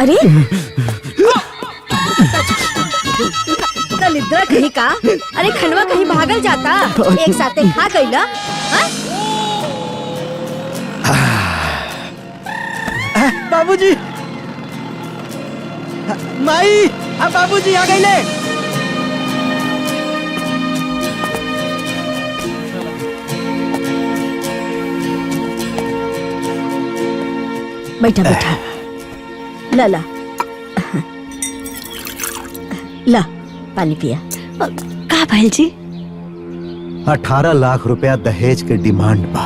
अरे दलिद्रा कहीं का, अरे खंडवा कहीं भागल जाता, एक साथे खा गईला। बाबूजी, माई, बाबूजी आ गईले। बैठा बैठा, ला ला ला पानी पिया। का भाई जी? 18 लाख रुपया दहेज के डिमांड बा।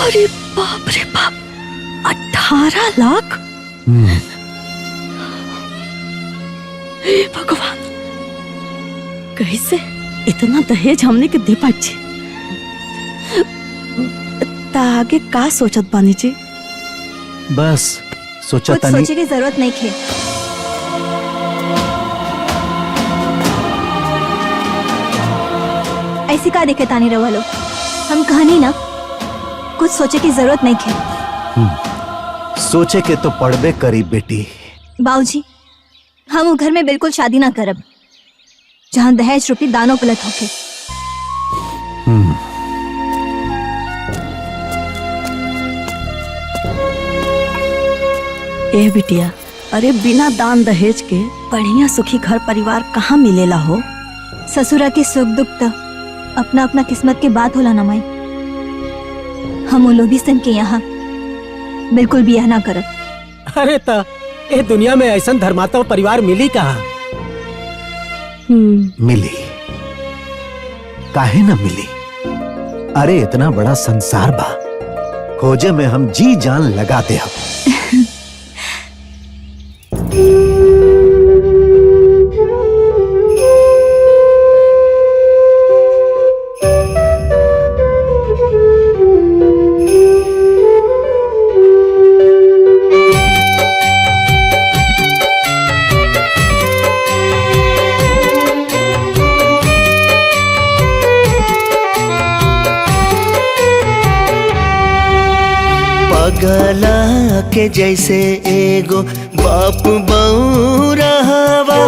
अरे बाप रे बाप, 18 लाख? हे भगवान, कैसे इतना दहेज हमने के दे पाची? ता आगे का सोचत बानी जी? बस सोचा कुछ सोचे की जरूरत नहीं थे। ऐसी का देखे तानी रवा लो, हम कहानी ना, कुछ सोचे की जरूरत नहीं थे। सोचे के तो पड़बे करी बेटी। बाबूजी, हम वो घर में बिल्कुल शादी ना करब जहाँ दहेज रूपी दानों पलट होके। ए बिटिया, अरे बिना दान दहेज के बढ़िया सुखी घर परिवार कहाँ मिलेला हो? ससुरा के सुख दुख तो अपना अपना किस्मत के बात होला ना माई। हम वो लोभी सन के यहाँ बिल्कुल भी यह ना करब। अरे ता ए दुनिया में ऐसा धर्मात्मा परिवार मिली कहाँ? मिली, काहे ना मिली? अरे इतना बड़ा संसार बा, खोजे में हम जी जान लगाते हम। गला के जैसे एगो बाप बऊ रहवा,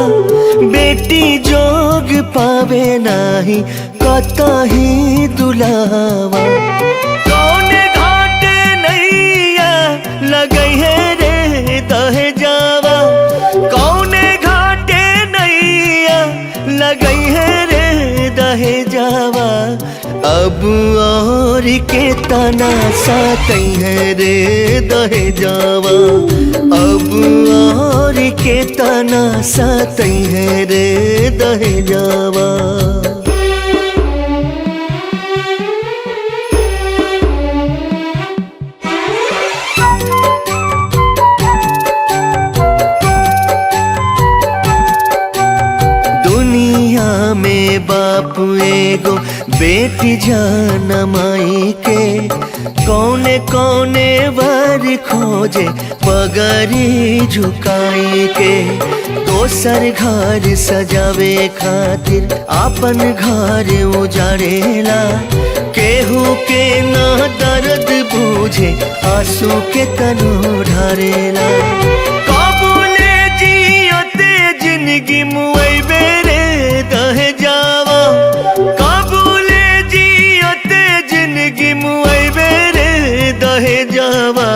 बेटी जोग पावे नाही कतही दुलावा। कौने घाटे नैया लगई है रे दहेजावा, कौने घाटे नैया लगई है रे दहेजावा। अब और के तना सातई है रे दहेजावा, अब और के तना सातई है रे दहेजावा। दुनिया में बाप एगो बेटी जान माई के, कौने कौने वर खोजे पगड़ी झुकाई के। दोसर घर सजावे खातिर आपन घर उजाड़ेला, केहू के ना दर्द बूझे आंसू के तनो ढारेला। काबुले जियते जिंदगी मुआइबे रे दहेजावा, जिंदगी मुआइबे रे दहेजावा।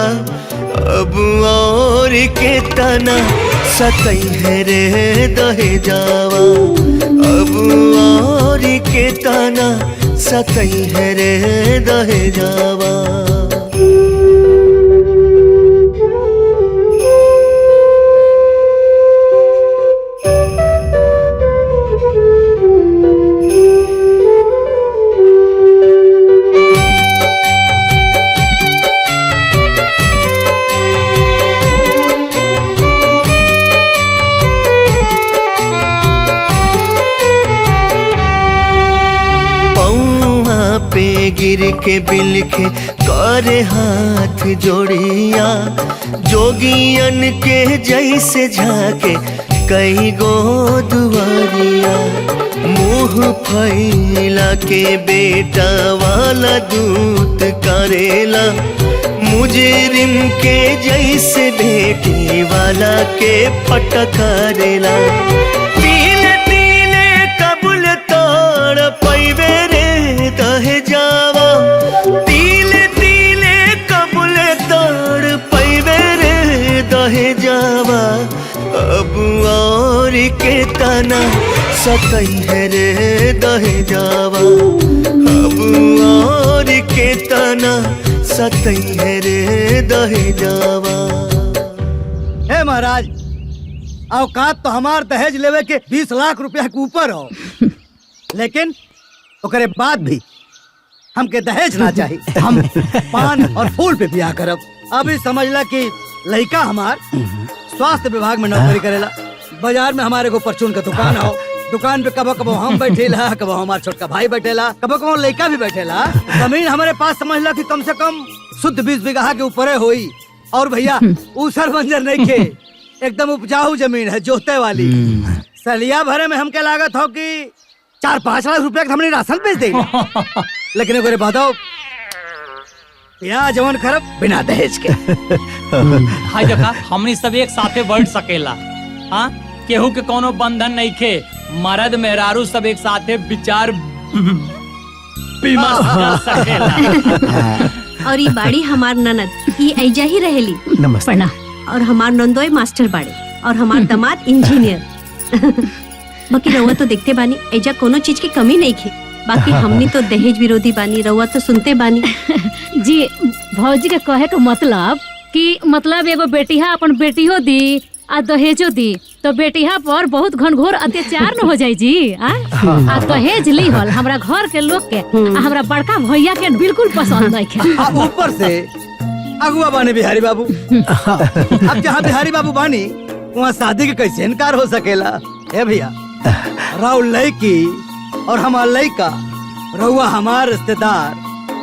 अब और के तना सतई है रे दहेजावा, अब और के तना सतई है रे दहेजावा। पे में गिर के बिलखे करे हाथ जोड़िया, जोगियन के जैसे झाके कई गो दुआरिया, मुंह फैला के बेटा वाला दूत करेला, मुजरिम के जैसे बेटी वाला के फटकारेला। तिले तिले कबूल तोड़ पैबे रे दहे जावा, तिले तिले कबूल तोड़ पैबे रे दहे जावा, अब और के तना सकई है रे दहे जावा, अब और के तना सकई है रे दहे जावा। हे महाराज, औकात तो हमार दहेज लेवे के 20 लाख रुपया के ऊपर हो, लेकिन ओकरे बाद भी हमके दहेज ना चाहिए। हम पान और फूल पे ब्याह करब। अभी समझला कि लड़का हमार स्वास्थ्य विभाग में नौकरी करेला, बाजार में हमारे को परचून का दुकान हो, दुकान पे कबो कबो हम बैठेला, कबो हमार छोटका भाई बैठेला, कबो कबो लड़का भी बैठेला। जमीन हमारे पास समझला कि कम से कम शुद्ध 20 बीघा के ऊपर होई। और भैया ऊसर बंजर नहीं के, एकदम उपजाऊ जमीन है, जोते वाली। सलिया भरे में हमके लागत हो कि 4-5 लाख रुपया हमने राशन बेच दे, लेकिन एक बताओ या जवन खरब बिना दहेज के। हाय देखा, हमनी सब एक साथे बैठ सकेला। हाँ, केहू के कोनो बंधन नहीं खे, मर्द मेहरारू सब एक साथे विचार विमर्श कर सकेला। और ये बाड़ी हमार ननद ये ऐजा ही रहेली। नमस्ते। प्रणाम। और हमार नंदोई मास्टर बाड़े और हमार दामाद इंजीनियर। बाकी रउआ तो देखते बानी ऐजा कोनो चीज की कमी नहीं खे। बाकी हमनी तो दहेज विरोधी बानी, रउआ तो सुनते बानी। जी भौजी के कहे के मतलब कि मतलब एगो बेटिया अपन बेटियो दी आ दहेजो दी तो बेटिया पर बहुत घनघोर अत्याचार न हो जाए जी। आ दहेज ली हल हमरा घर के लोग के आ हमरा बड़का भैया के बिल्कुल पसंद नहीं है। ऊपर से अगुआ बानी बिहारी बाबू। अब जहाँ बिहारी बाबू बानी वहाँ शादी के कैसे इनकार हो सकेला। ए भैया, राउल लड़की और हमार लड़का, रउआ हमार रिश्तेदार,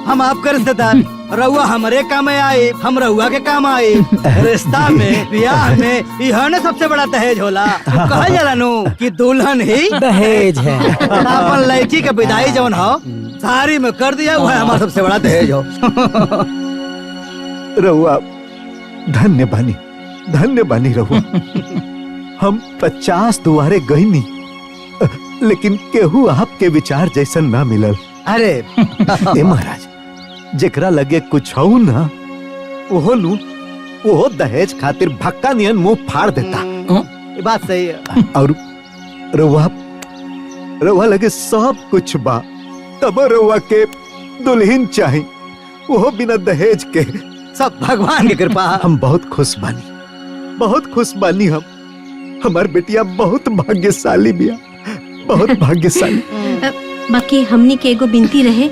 हम आपके रिश्तेदार, रउआ हमारे काम में आए, हम रउआ के काम आए। रिश्ता में ब्याह में यह ने सबसे बड़ा दहेज होला। कहा जाला नु कि दुल्हन ही दहेज है। अपन लड़की के विदाई जवन हो सारी में कर दिया, वह हमारा सबसे बड़ा दहेज हो। रहुआ धन्य बानी रहुआ। हम 50 दुआरे गई नहीं, लेकिन केहू आपके विचार जैसन ना मिलल। अरे ए महाराज, जेकरा लगे कुछ हो ना वो दहेज खातिर भक्का नियन मुंह फाड़ देता। ये बात सही है। और रउआ लगे सब कुछ बा, तब रउआ के दुल्हन चाही, वो बिना दहेज के। सब भगवान की कृपा। हम बहुत खुश बानी। हम हमार बेटिया बहुत भाग्यशाली बिया, बहुत भाग्यशाली। बाकी हमनी के एगो बिनती रहे,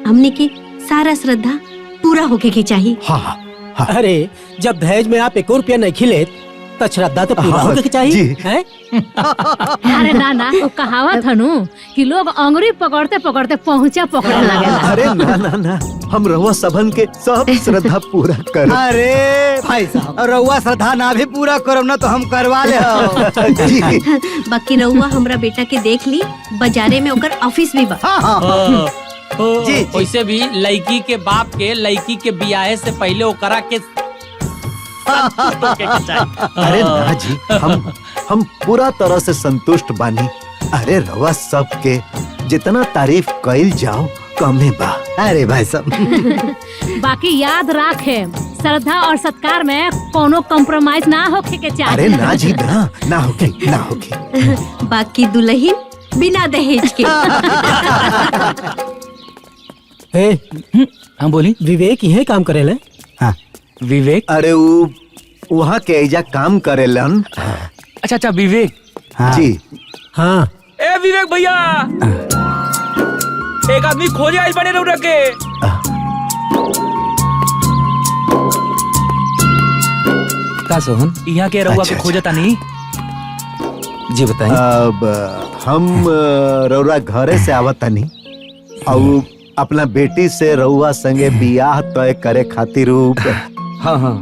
हमनी के सारा श्रद्धा पूरा होके के चाहिए। हाँ। अरे जब दहेज में आप 1 रुपया नहीं खिले तो श्रद्धा तो पूरा होके चाहिए। हैं? अरे ना वो कहावत है नु कि लोग अंगुरी पकड़ते पकड़ते पहुंचा पकड़ने लगेला। अरे ना, हम रउआ सबन के सब श्रद्धा पूरा कर। अरे भाई साहब, रउआ श्रद्धा ना भी पूरा करब ना तो हम करवा ले। बाकी रउआ हमरा बेटा के देख ली, बाजारे में ओकर ऑफिस भी बा। जी। वैसे भी लड़की के बाप के लड़की के बियाहे से पहले ओकरा के अरे ना जी, हम पूरा तरह से संतुष्ट बानी। अरे रउआ सबके जितना तारीफ कइल जाओ कमे बा। अरे भाई साहब, बाकी याद रखे श्रद्धा और सत्कार में कोनो कॉम्प्रोमाइज ना होके के चाहिए। अरे ना जी, ना होके। बाकी दुल्हन बिना दहेज के। हम बोली विवेक यही काम करेले। हाँ विवेक। अरे वहाँ के एजा काम करेलन। अच्छा विवेक। हाँ। जी हाँ। ए विवेक भैया, एक आदमी खोजे आज बने रह के। का सोहन यहाँ के रउआ के खोजता नहीं? जी बताइए। अब हम रउरा घरे से आवता नहीं, और अपना बेटी से रउआ संगे बियाह तय करे खातिर हाँ हाँ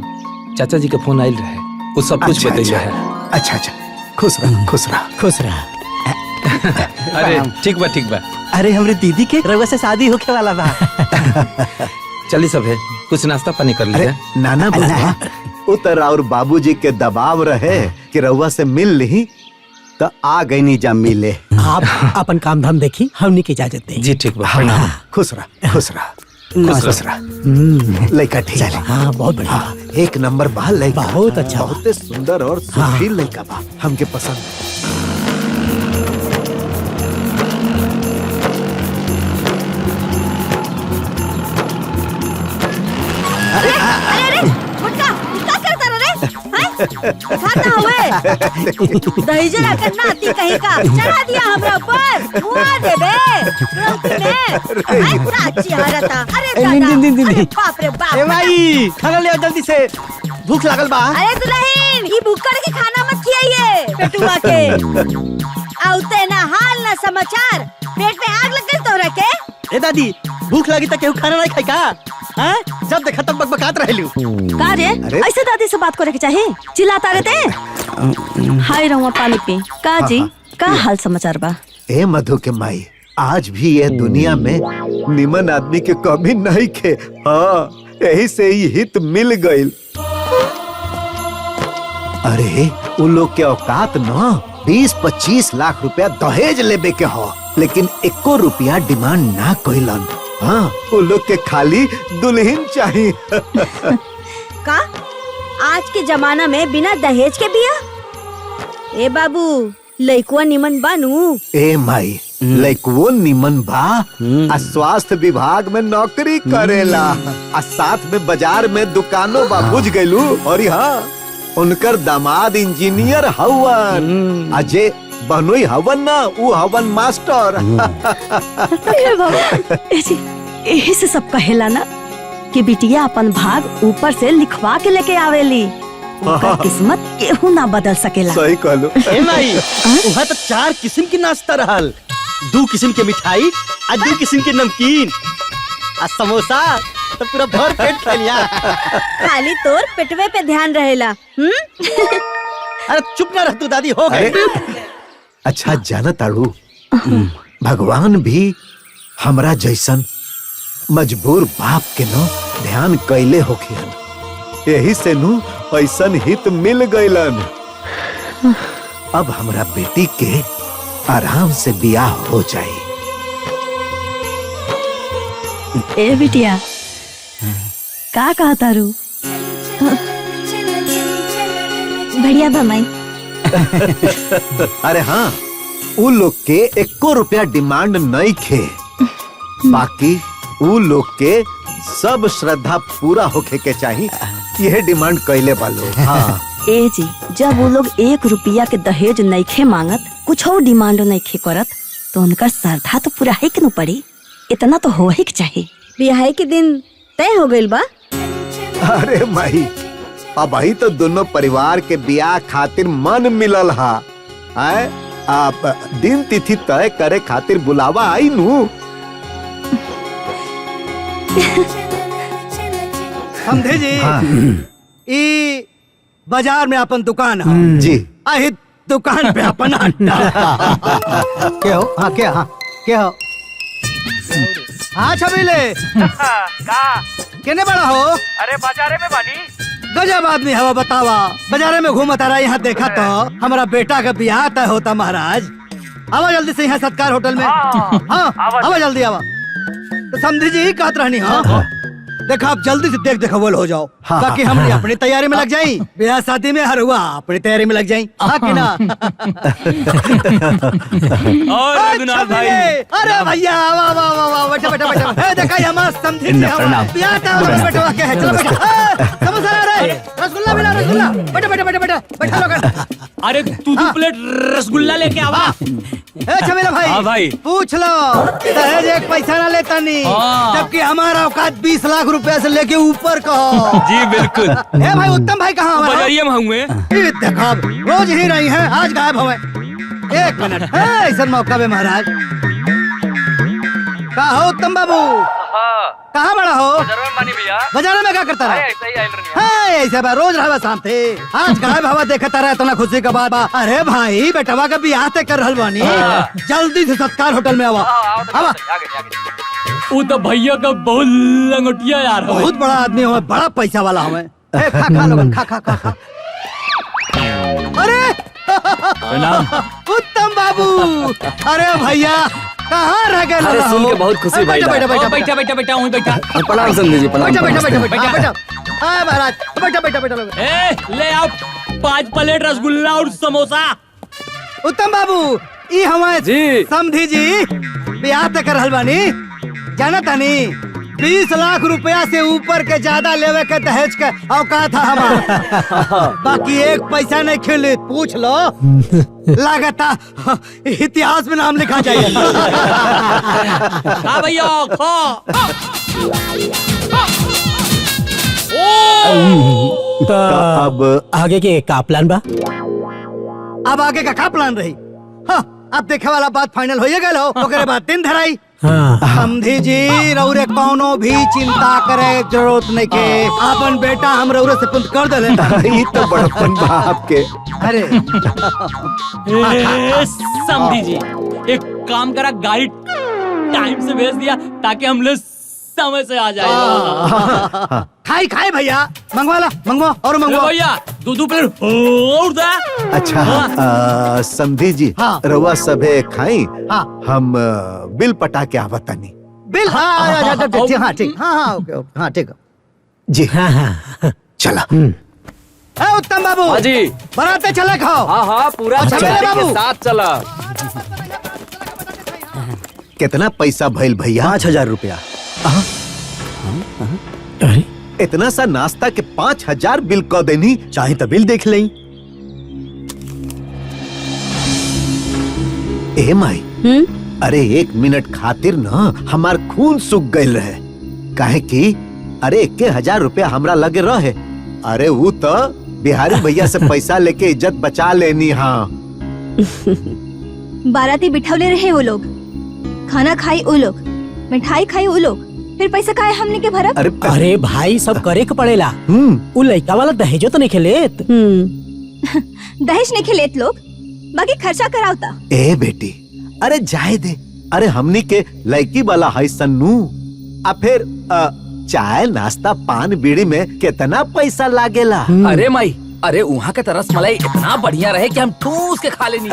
चाचा जी के फोन आयल रहे, वो सब कुछ बतैले है। अच्छा अच्छा, खुश रह खुश रह खुश रहा। अरे ठीक बा ठीक बा। अरे हमरे दीदी के रउआ से शादी होके वाला बा। चली सब है, कुछ नाश्ता पानी कर अरे लीजिए। नाना बुआ, उतर और बाबूजी के दबाव रहे कि रउआ से मिल ली तो आ गई नी जा मिले। आप अपन काम धाम देखी, हमनी की इजाजत दे। जी ठीक बा, हाँ, प्रणाम। खुश रह खुश रह खुश रह। लड़का ठीक है। हाँ बहुत बढ़िया। हाँ, एक नंबर बा लड़का, बहुत अच्छा। बहुत सुंदर और सुशील लड़का बा, हमके पसंद। दहेज लाकर नाती कहीं का चढ़ा दिया हमरा ऊपर, मुआ दे बे गलती में। साची हारता। अरे दादा, अरे बाप रे बाप। ए भाई खाना ले आओ जल्दी से, भूख लागल बा। अरे दुल्हन, ये भूखड़ के खाना मत खियाइए पेटुआ के। आउते ना हाल ना समाचार, पेट में आग लग गई तोहरा के। ए दादी, भूख लगी त केहू खाना नहीं खाई का? हाँ? जब देखा तब बकबकात रहलू। का रे? ऐसे दादी से बात करे के चाहे? चिल्लाता रहते? हाय रहुआ पानी पी। का जी, का हाल समाचार बा? ए मधु के माई, आज भी ये दुनिया में निमन आदमी के कमी नहीं खे। हाँ, यही से ही हित मिल गईल। अरे उन लोग के औकात न 20-25 लाख रुपया दहेज लेबे के हो, लेकिन 1 रुपया डिमांड ना कइलन। हाँ, उन लोग के खाली दुल्हन चाहिए। का आज के जमाना में बिना दहेज के बिया? ए बाबू, लइकुआ निमन बानू? ए माई, लइकुओ निमन बा, आ स्वास्थ्य विभाग में नौकरी करेला, आ साथ में बाजार में दुकानों बा, बुझ गइलू। और हाँ, उनकर दामाद इंजीनियर हवन, अजय बनोई हवन ना, वो हवन मास्टर। यही से सब कहेला ना कि बिटिया अपन भाग ऊपर से लिखवा के लेके आवेली। उनका किस्मत केहू ना बदल सकेला। सही कहलो। ए माई, वहाँ तो 4 किस्म की नाश्ता रहल, 2 किस्म के मिठाई, आ 2 किस्म के नमकीन, आ समोसा, तो पूरा भर पेट खा लिया। खाली तोर पेटवे पे ध्यान रहेला। अरे चुप ना रह तू दादी, हो गए। अच्छा जाना ताड़ू, भगवान भी हमरा जैसन मजबूर बाप के न ध्यान कैले होखियन, यही से नु ऐसन हित मिल गइलन। अब हमरा बेटी के आराम से बियाह हो जाए। ए बिटिया, का कहा तारू? बढ़िया बा माई। अरे हाँ, उ लोग के 1 रुपया डिमांड नहीं खे, बाकी उ लोग के सब श्रद्धा पूरा होके के चाहिए, यह डिमांड कैले वालों। हाँ। ए जी, जब वो लोग 1 रुपया के दहेज नइखे मांगत, कुछ और डिमांड नइखे करत, तो उनका श्रद्धा तो पूरा है कि न पड़ी। इतना तो हो ही के चाहिए। बियाह के दिन तय हो गइल बा? अरे माई, अब ही तो दोनों परिवार के बियाह खातिर मन मिलल हा। आप दिन तिथि तय करे खातिर बुलावा आई नू। समझे जी? हाँ। ई बाजार में अपन दुकान है जी। आही दुकान पे अपन अड्डा। क्या हो? हाँ क्या? हाँ क्या हो? हाँ छबीले, केने बड़ा हो? अरे बाजारे में बानी। गजब आदमी हवा, बतावा। बाजारे में घूमता रहा, यहाँ देखा तो हमारा बेटा का ब्याह तय होता। महाराज आवा जल्दी से यहाँ सत्कार होटल में। हाँ आवा जल्दी आवा। तो समझी जी कहत रहनी। हाँ देखा, आप जल्दी से देख बोल हो जाओ। हाँ, बाकी हम अपनी तैयारी में लग जाई, ब्याह शादी में हर हुआ अपनी तैयारी में लग जाई। हाँ कि ना? और रघुनाथ भाई, अरे भैया वाह वाह वाह वाह, बैठा बैठा बैठा। देखा ये मस्त समझी ब्याह का बैठा क्या है? चलो बैठा। समोसा ला रहे, रसगुल्ला भी ला, रसगुल्ला। बैठा बैठा बैठा बैठा बैठा लोग। अरे तू 2 प्लेट रसगुल्ला लेके आवा। छबीला भाई, हाँ भाई, पूछ लो, दहेज 1 पैसा ना लेता नहीं, जबकि हमारा औकात 20 लाख रुपया से लेके ऊपर का हो। जी बिल्कुल। ए भाई उत्तम भाई कहाँ हमारा? बाजारिये में हुए। देखा रोज ही रही है, आज गायब हुए। 1 मिनट, ऐसा मौका में महाराज। का हो उत्तम बाबू? कहाँ बड़ा हो? बाजार में क्या करता रहा? हाँ, ऐसे बा रोज रहा शाम थे। आज गायब हवा देखता रहा इतना खुशी का बात बा। अरे भाई बेटवा का बियाह ते कर रहल बानी, जल्दी से सत्कार होटल में आवा। आवा। वो तो भैया का बहुत लंगोटिया यार हो। बहुत बड़ा आदमी हो, बड़ा पैसा वाला हमें। खा खा लोगन, खा खा खा खा। अरे उत्तम बाबू, अरे भैया कहाँ रह गए? अरे सुन के बहुत खुशी भाई। बैठा बैठा बैठा बैठा बैठा वहीं बैठा। प्रणाम समधी जी, प्रणाम। बैठा बैठा बैठा बैठा बैठा। हाँ महाराज, बैठा बैठा बैठा लोग। ए ले आओ 5 प्लेट रसगुल्ला और समोसा। उत्तम बाबू, ई हमारे जी। समधी जी बियाह तक कर रहल बानी, जाना तानी 20 लाख रुपया से ऊपर के ज्यादा लेवे के दहेज के औकात था हमारा। बाकी एक पैसा नहीं खिले, पूछ लो। लागता इतिहास में नाम लिखा जाए। हाँ भैया खा। अब आगे के का प्लान बा? अब आगे का प्लान रही? हाँ, अब देखे वाला बात फाइनल हो गए हो। ओकरे बाद दिन धराई। समधी जी रौरे कौनो भी चिंता करे जरूरत नहीं के, अपन बेटा हम रौरे से पुंत कर दे। ये तो बड़पन बाप के। अरे समझी जी एक काम करा, गाड़ी टाइम से भेज दिया ताकि हम लोग समय से आ जाए। खाई खाई भैया, मंगवा ला, मंगवा और मंगवा भैया। दो प्लेट और दे। अच्छा समधी जी, हाँ। रवा सबे खाई। हाँ। हम बिल पटा के आवतानी। बिल? हाँ ठीक। हाँ ओके ओके, हाँ ठीक। जी हाँ चला। उत्तम बाबू जी, बराते चले खाओ। हाँ पूरा अच्छा, मेरे बाबू। के साथ चला। कितना पैसा भइल भैया? 5000 रुपया। अरे इतना सा नाश्ता के 5000 बिल क देनी। चाहे तो बिल देख लें। ए माई, अरे 1 मिनट खातिर ना हमार खून सूख गइल रहे। काहे कि अरे 1000 रुपया हमरा लगे रहे। अरे वो तो बिहारी भैया से पैसा लेके इज्जत बचा लेनी। हाँ बाराती बिठौले रहे वो लोग, खाना खाई वो लोग, मिठाई खाई वो लोग, फिर पैसा काहे हमने के भरत? अरे भाई सब करे के पड़ेला। उ लड़का वाला दहेजो तो नहीं खेलेत। दहेज नहीं खिलेत लोग, बाकी खर्चा करावता। ए बेटी, अरे जाए दे। अरे हमनी के लड़की वाला है सन्नू। आ फिर चाय नाश्ता पान बीड़ी में कितना पैसा लागेला? अरे माई, अरे वहाँ के तरस मलाई इतना बढ़िया रहे कि हम ठूस के खा लेनी।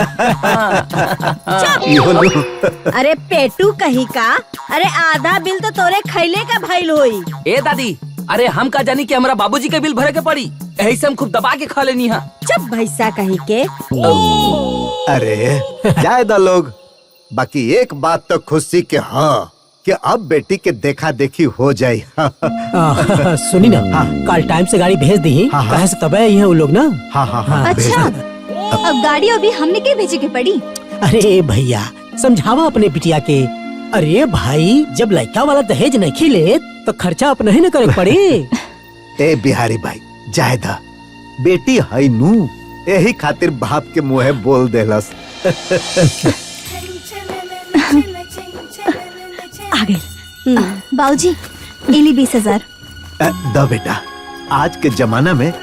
अरे पेटू कहीं का, अरे आधा बिल तो तोरे खैले का भइल होई। ए दादी, अरे हम का जानी कि हमारा बाबूजी के बिल भरे के पड़ी, यही से हम खूब दबा के खा लेनी है। चुप भैसा कहीं के। अरे जाए दा लोग। बाकी एक बात तो खुशी के हाँ कि अब बेटी के देखा देखी हो जाए। सुनी ना, कल टाइम से गाड़ी भेज दी। कहे से तबे ये वो लोग ना। हाँ अच्छा, अब गाड़ी अभी हमने के भेजे के पड़ी? अरे भैया समझावा अपने बिटिया के। अरे भाई जब लड़का वाला दहेज नहीं खिले तो खर्चा अपना ही न करे पड़े। ए बिहारी भाई जाए दा, बेटी है नू, यही खातिर बाप के मुँहे बोल देलस। आ गए बाबूजी, इली 20,000। दा बेटा, आज के जमाना में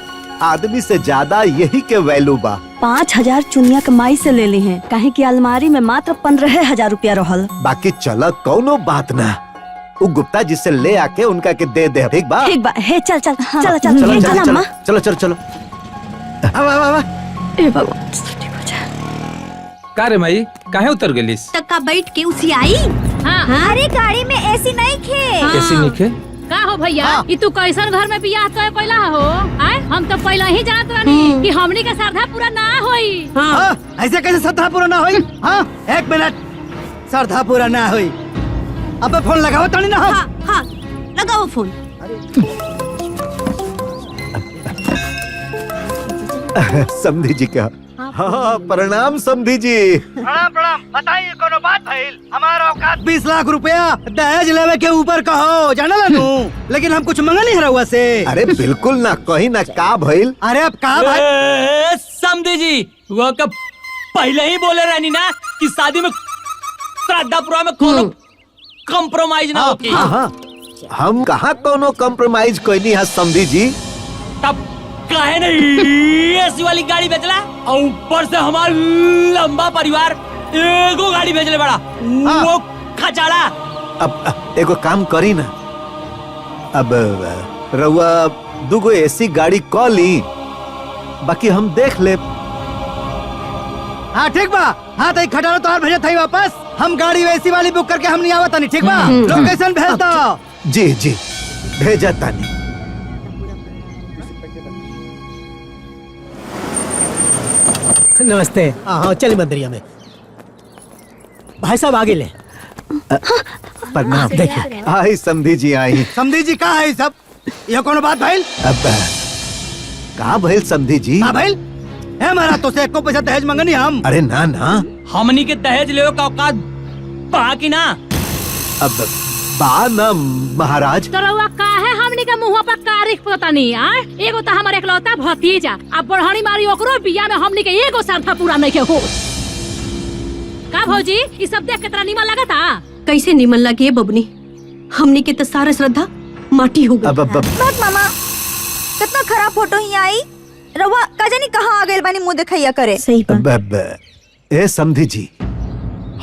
आदमी से ज्यादा यही के वैल्यू बा। 5000 चुनिया कमाई से ले ली हैं, काहे कि अलमारी में मात्र 15,000 रुपया रहल। बाकी चल कौनो बात ना, वो गुप्ता जी से ले आके उनका के दे दे। ठीक बा? ठीक बा। हे चल चल हाँ। चल चल चलो चल चलो अम्मा। चलो चलो चलो। ए बाबा का रे माई, काहे उतर गेलिस? तक्का बैठ के उसी आई। हाँ। अरे गाड़ी में ऐसी नहीं खे। कैसी निके? का हो भैया, ई तू कैसन घर में बियाह तो पहला हो? आए हम तो पहला ही जानत रहनी कि हमनी का श्रद्धा पूरा ना होई। ऐसे कैसे श्रद्धा पूरा ना होई? हाँ 1 मिनट, श्रद्धा पूरा ना होई। अब फोन लगाओ तानी ना। हाँ लगाओ फोन। समधी जी का। हाँ प्रणाम समधी जी। प्रणाम प्रणाम। बताइए कोनो बात भइल? हमारा औकात 20 लाख रुपया दहेज लेवे के ऊपर कहो, जाना ला नू। लेकिन हम कुछ मंगा नहीं रहुआ से। अरे बिल्कुल ना, कहीं ना का भइल। अरे अब का भाई? समझी जी वो का पहले ही बोले रहनी ना कि शादी में श्रद्धापुरा में कोनो कॉम्प्रोमाइज ना होगी। हाँ हाँ, हम कहाँ कोनो कॉम्प्रोमाइज कोई नहीं है समझी जी। तब काहे नहीं एसी वाली गाड़ी बेचला और ऊपर से हमार लंबा परिवार एगो गाड़ी भेजले बड़ा वो खचाड़ा। अब एगो काम करी ना, अब रउआ दूगो एसी गाड़ी कॉल ली, बाकी हम देख ले। हाँ ठीक बा, हाँ तो खटारो तोहार भेजे थई वापस, हम गाड़ी वैसी वाली बुक करके हम नहीं आवत नहीं, ठीक बा? लोकेशन भेज दो। जी जी भेजा तानी। नमस्ते। हाँ चलिए मंदिरिया में। भाई साहब आगे ले। प्रणाम। देखिए आई समधी जी आई। समधी जी कहाँ है सब? यह कौन बात भाई? अब कहाँ भइल समधी जी? हाँ भाई, है हमारा तो से एको पैसा दहेज मंगनी हम। अरे ना ना, हमनी के दहेज ले का औकात बाकी ना। अब बा ना महाराज। तो रउआ काहे हमनी के मुंह पर कारिख पता नहीं आ? एगो तो हमारे इकलौता भतीजा, अब बढ़ानी मारी ओकरो बिया में हमनी के एगो सरथा पूरा नहीं के हो। का भौजी ये सब देख कितना निमन लगा था? कैसे निमन लगे बबनी, हमनी के तो सारा श्रद्धा माटी हो गई। बात मामा, कितना खराब फोटो ही आई। रवा का जानी कहाँ आ गए बानी मुंह दिखाइया करे। सही बात। ए समधी जी,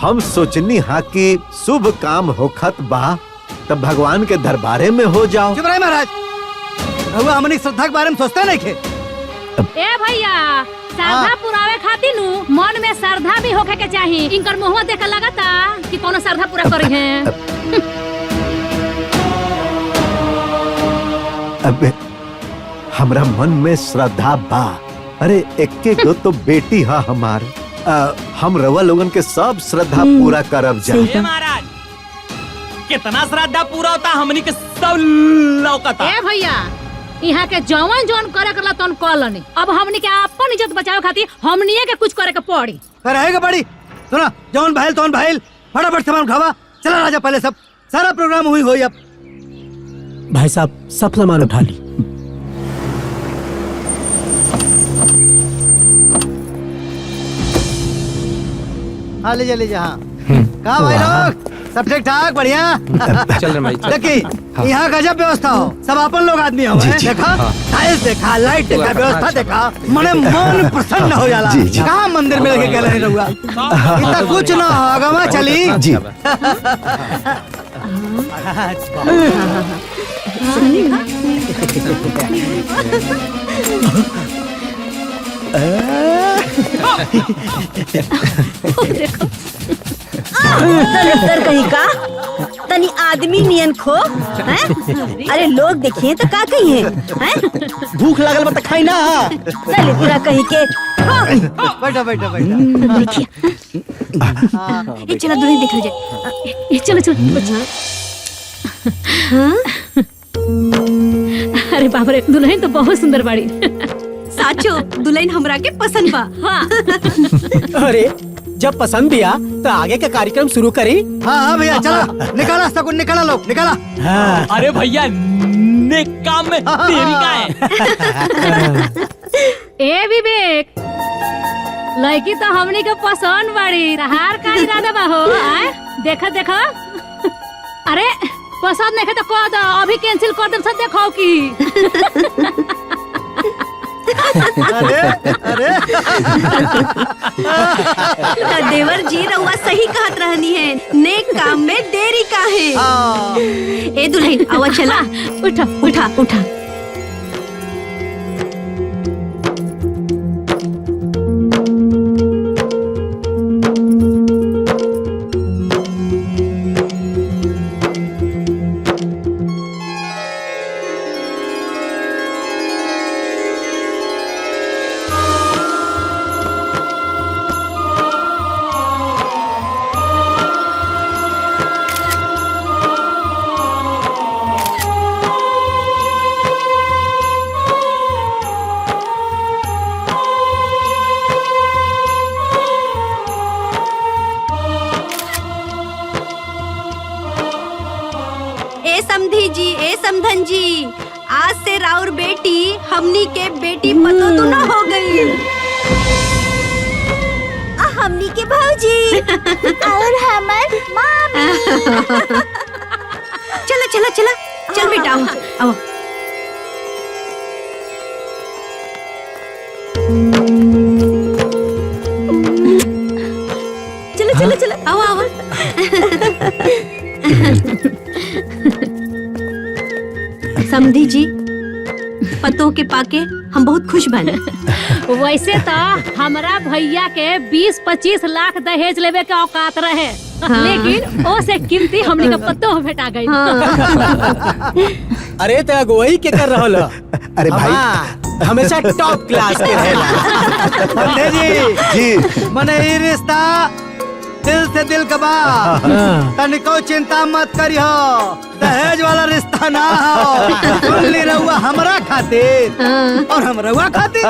हम सोचनी हा कि शुभ काम होखत बा तब भगवान के दरबारे में हो जाओ। चुप रहे महाराज, रहुआ हमनी श्रद्धा के बारे में सोचते नहीं थे। ए भैया, श्रद्धा पुरावे खातिर नु मन में श्रद्धा भी होके के चाहिए। इनकर मुंह देख लगता कि कोनो श्रद्धा पूरा करी है। अब हमरा मन में श्रद्धा बा। अरे एक गो तो बेटी हा हमार। हम रवा लोगन के सब श्रद्धा पूरा करब जा। महाराज कितना श्रद्धा पूरा होता हमनी के सब लौकता। ए भैया, यहाँ के जवन जवन करे करला तन कॉलोनी, अब हमनी के अपन इज्जत बचावे खातिर हमनी के कुछ करे के पड़ी। रहेगा बड़ी। सुना, जवन भाईल तवन भाईल, फटाफट सामान उठावा। चला राजा, पहले सब सारा प्रोग्राम हुई हो। अब भाई साहब सब सामान उठा ली। हाँ ले जा ले जा। हाँ कहाँ भाई लोग, सब ठीक ठाक बढ़िया? चल रहे भाई, चल। देखी यहाँ गजब व्यवस्था हो, सब अपन लोग आदमी हो। देखा टाइल्स देखा, लाइट देखा, व्यवस्था देखा, मने मन प्रसन्न हो जाला। कहाँ मंदिर में लेके गए रहुआ, इतना कुछ ना होगा। वहाँ चली जी। देखो दर कहीं का तनी आदमी नियन खो हैं? अरे लोग देखिए तो का कही है? भूख लागल बता खाई ना। चल पूरा कहीं के बैठो बैठो बैठो। ये चलो दुल्हन देख लीजिए। चलो चलो। अरे बाप रे, दुल्हन तो बहुत सुंदर बाड़ी। साचो दुल्हन हमरा के पसंद बा। हाँ। अरे जब पसंद भी आ तो आगे का कार्यक्रम शुरू करी। हाँ हाँ भैया चला, निकाला सकुन, निकाला लोग निकाला। हाँ। अरे भैया नेक काम में देरी का है। ए विवेक, लड़की तो हमनी के पसंद बाड़ी, तहार का इरादा बा हो? देखा देखा, अरे पसंद नहीं तो कह दो, अभी कैंसिल कर दे। सब देखो की अरे अरे देवर जी रउआ सही कहत रहनी है, नेक काम में देरी का है। ए दुल्हन आवा चला, उठा उठा उठा। समधी जी, ए समधन जी, आज से राउर बेटी हमनी के बेटी पतो तो ना हो गई। हमनी के भौजी और हमार मामी। चला चला चला चल बेटा आओ। चलो चलो चलो आओ आओ। समधी जी पतों के पाके हम बहुत खुश बने। वैसे तो हमारा भैया के 20-25 लाख दहेज लेवे के औकात रहे, लेकिन ओ से कीमती हमनी के पत्तो भेटा गई। अरे तो अगुवाई के कर रहल ह? अरे भाई हाँ, हमेशा टॉप क्लास के रहेला। बंदे जी जी मने ये रिश्ता दिल से दिल का बा। तनिको चिंता मत करियो, दहेज वाला रिश्ता ना हो। सुनली रहुआ हमरा खातिर और हम रहुआ खातिर।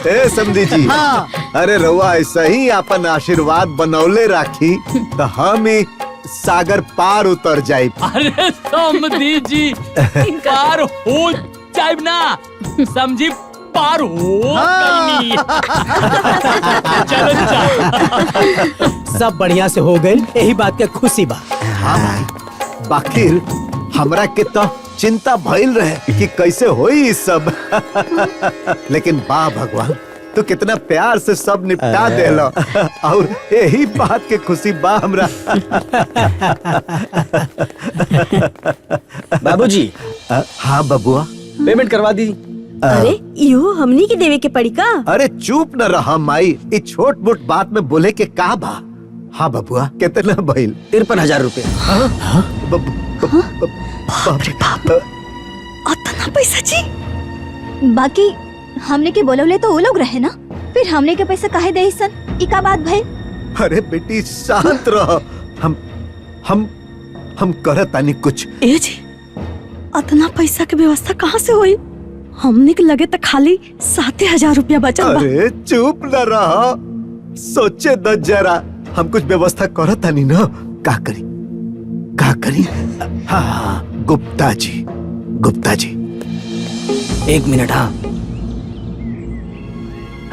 ए समधी जी, हाँ। अरे रउआ ऐसा ही अपन आशीर्वाद बनौले राखी तो हम ही सागर पार उतर जाए। अरे समधी जी पार हो जाए ना, समझी पार हो गई नी। चलो चल। सब बढ़िया से हो गई, यही बात के खुशी बा। हाँ भाई, बाकिर हमरा के तो चिंता भइल रहे कि कैसे होई ई सब। लेकिन बा भगवान तो कितना प्यार से सब निपटा देलो और यही बात के खुशी बा हमरा। बाबूजी हाँ बबुआ, पेमेंट करवा दी। अरे यो हमनी के देवे के पड़ी का? अरे चुप न रहा माई, ये छोट मोट बात में बोले के का बा। हाँ बबुआ कितना भइल? 53,000 रुपए। उतना पैसा जी? बाकी हमने के बोलवले तो वो लोग रहे ना, फिर हमने के पैसे काहे दे सन? ई का बात भाई? अरे बेटी शांत रहो, हम करत आनी कुछ। ए जी उतना पैसा के व्यवस्था कहाँ से हुई? हमने के लगे तो खाली 7,000 रुपया बचल बा। अरे चुप न रहो, सोचे द जरा, हम कुछ व्यवस्था करत आनी ना। का करी? हाँ गुप्ता जी। 1 मिनट। हाँ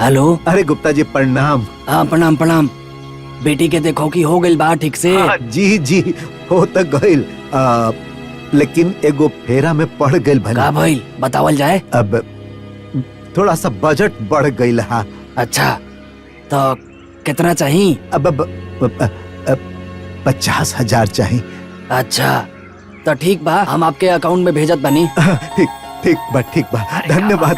हेलो। अरे गुप्ता जी प्रणाम। हाँ प्रणाम। बेटी के देखो कि हो गई बात ठीक से? जी हो तो गइल, लेकिन एगो फेरा में पड़ गइल भला। का भइल बतावल जाए? अब थोड़ा सा बजट बढ़ गइल। हा अच्छा तो कितना चाहिए? अब 50,000 चाहिए। अच्छा तो ठीक बा, हम आपके अकाउंट में भेजत बनी। ठीक बा धन्यवाद।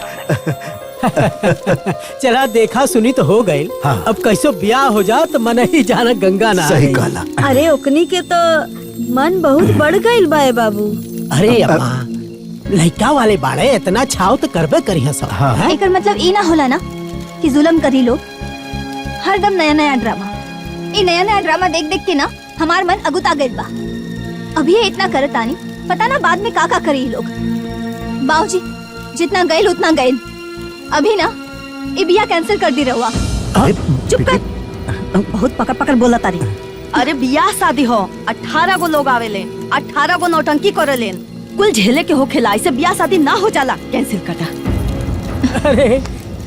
चला देखा सुनी तो हो गई। हाँ। अब कैसो ब्याह हो जा तो मन ही जाना गंगा ना। सही कहला। अरे ओकनी के तो मन बहुत बढ़ गइल बा बाबू। अरे अम्मा लड़का वाले बाड़े, इतना छाव तो करबे करी सब। हाँ। एकर मतलब ई ना होला ना कि जुल्म करी लोग। हरदम नया ड्रामा, ई नया ड्रामा देख देख के ना हमार मन अगुता गइल बा। अभी ये इतना करत आनी, पता ना बाद में का करी लोग। बाबूजी जितना गइल उतना गइल, अभी ना ये बिया कैंसिल कर दी रहुआ। चुप कर, बहुत पकड़ बोला तारी। अरे बियाह शादी हो, 18 गो लोग आवेले, 18 गो नौटंकी करेलेन, कुल झेले के होखेला, ऐसे बियाह शादी ना हो जाला। कैंसिल कर दा। अरे